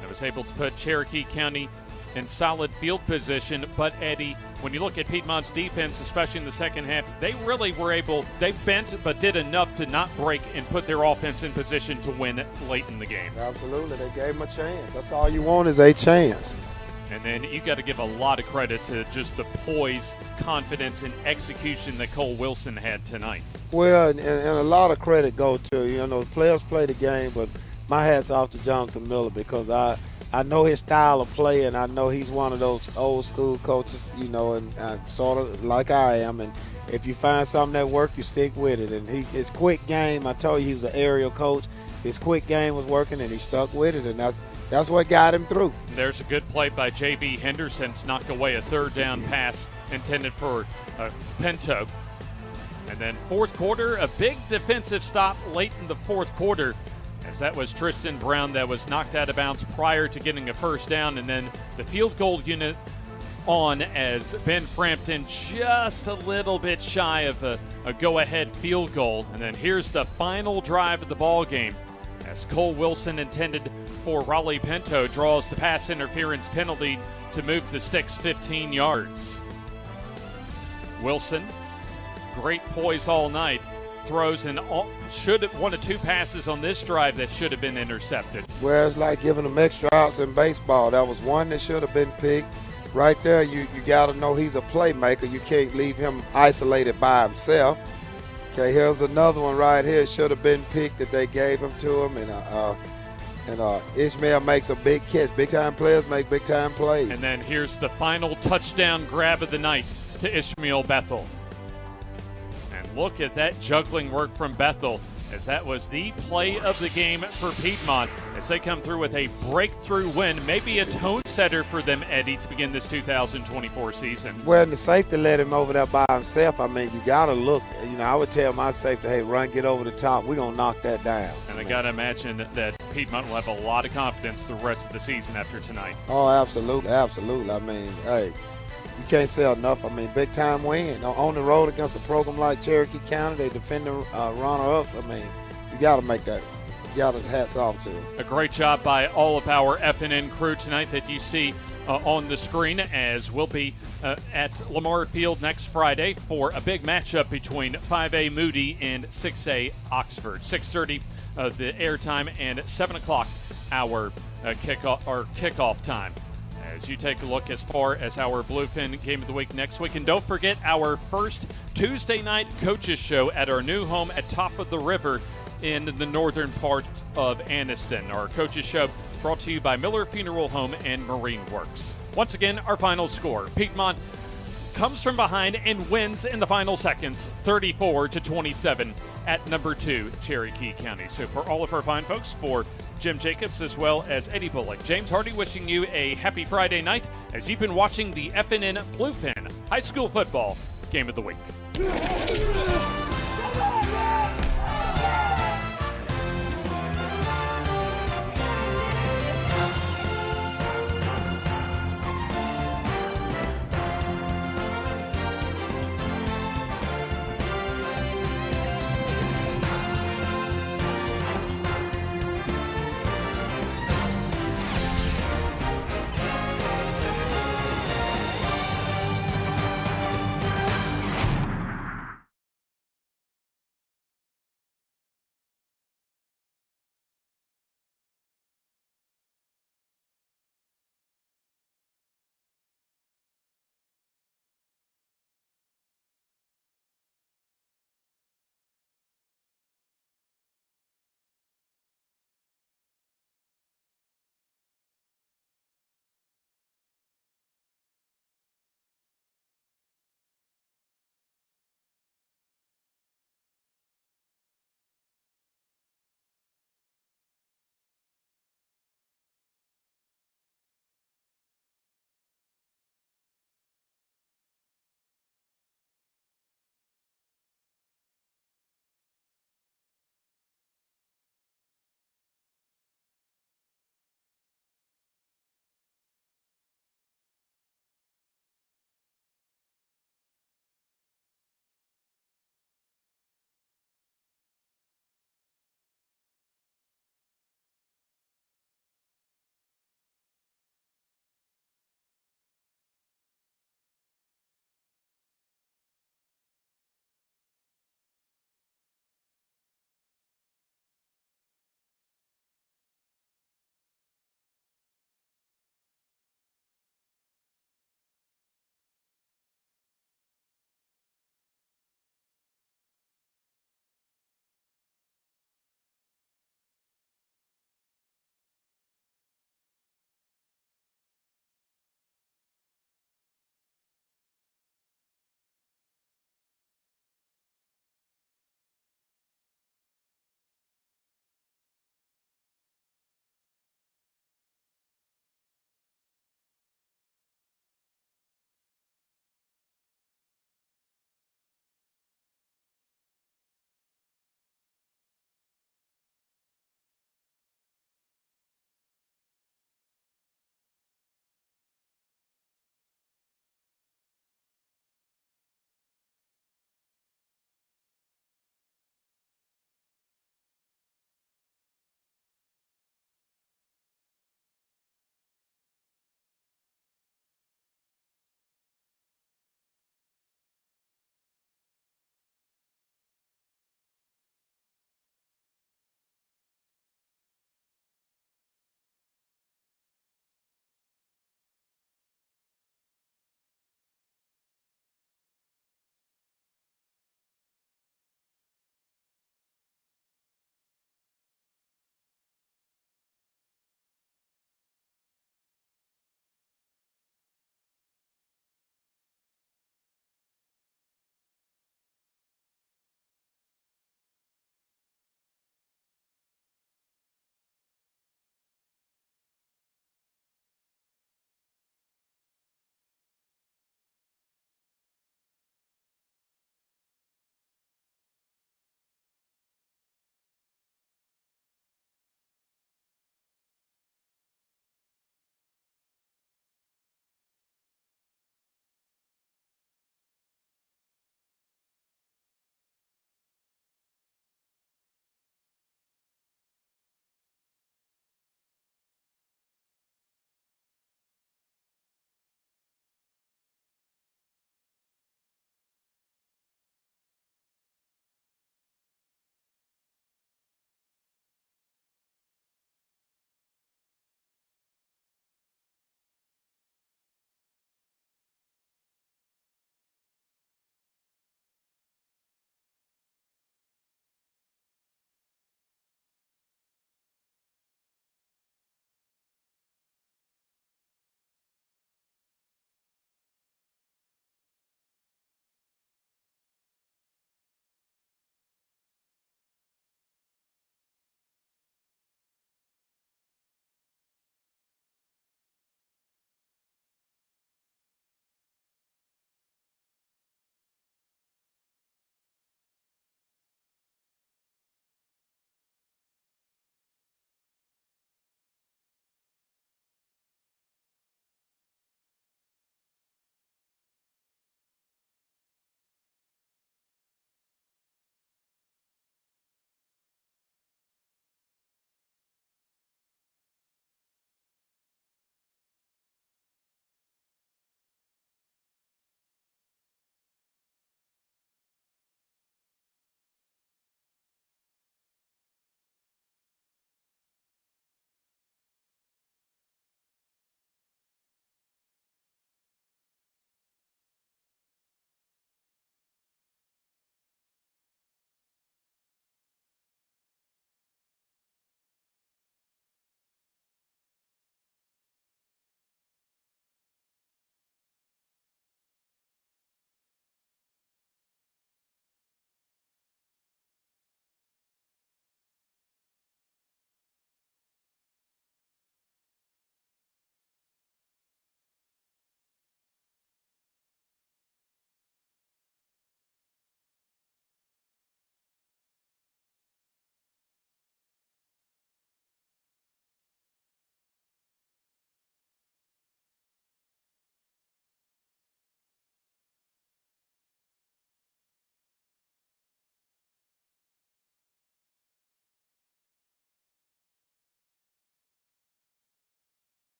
That was able to put Cherokee County in solid field position. But, Eddie, when you look at Piedmont's defense, especially in the second half, they really were able, they bent but did enough to not break and put their offense in position to win late in the game. Absolutely. They gave them a chance. That's all you want is a chance. And then you got to give a lot of credit to just the poise, confidence, and execution that Cole Wilson had tonight. Well, and a lot of credit go to, the players play the game, but my hat's off to Jonathan Miller because I know his style of play, and I know he's one of those old school coaches, and sort of like I am. And if you find something that works, you stick with it. And his quick game, I told you he was an aerial coach. His quick game was working, and he stuck with it, and that's what got him through. There's a good play by J.B. Henderson to knock away a 3rd down pass intended for Pinto. And then 4th quarter, a big defensive stop late in the 4th quarter as that was Tristan Brown that was knocked out of bounds prior to getting a first down, and then the field goal unit on as Ben Frampton just a little bit shy of a go-ahead field goal. And then here's the final drive of the ball game as Cole Wilson, intended for Raleigh Pinto, draws the pass interference penalty to move the Sticks 15 yards. Wilson, great poise all night, throws and should have one of two passes on this drive that should have been intercepted. Well, it's like giving them extra outs in baseball. That was one that should have been picked. Right there, you got to know he's a playmaker. You can't leave him isolated by himself. Okay, here's another one right here. It should have been picked that they gave him to him. And Ishmael makes a big catch. Big-time players make big-time plays. And then here's the final touchdown grab of the night to Ishmael Bethel. And look at that juggling work from Bethel, as that was the play of the game for Piedmont as they come through with a breakthrough win, maybe a tone setter for them, Eddie, to begin this 2024 season. Well, and the safety let him over there by himself. I mean, you got to look. You know, I would tell my safety, hey, run, get over the top. We're going to knock that down. And I got to imagine that Piedmont will have a lot of confidence the rest of the season after tonight. Oh, absolutely, absolutely. I mean, hey, you can't say enough. I mean, big-time win. On the road against a program like Cherokee County, they defend the runner-up. I mean, you got to make that. You got to hats off to them. A great job by all of our FNN crew tonight that you see on the screen, as we'll be at Lamar Field next Friday for a big matchup between 5A Moody and 6A Oxford. 6:30 the airtime and 7 o'clock our kickoff time. As you take a look as far as our Bluefin Game of the Week next week. And don't forget our first Tuesday night coaches show at our new home at Top of the River in the northern part of Anniston. Our coaches show brought to you by Miller Funeral Home and Marine Works. Once again, our final score. Piedmont comes from behind and wins in the final seconds, 34-27 at number 2, Cherokee County. So for all of our fine folks, for Jim Jacobs as well as Eddie Bullock, James Hardy wishing you a happy Friday night as you've been watching the FNN Bluefin High School Football Game of the Week.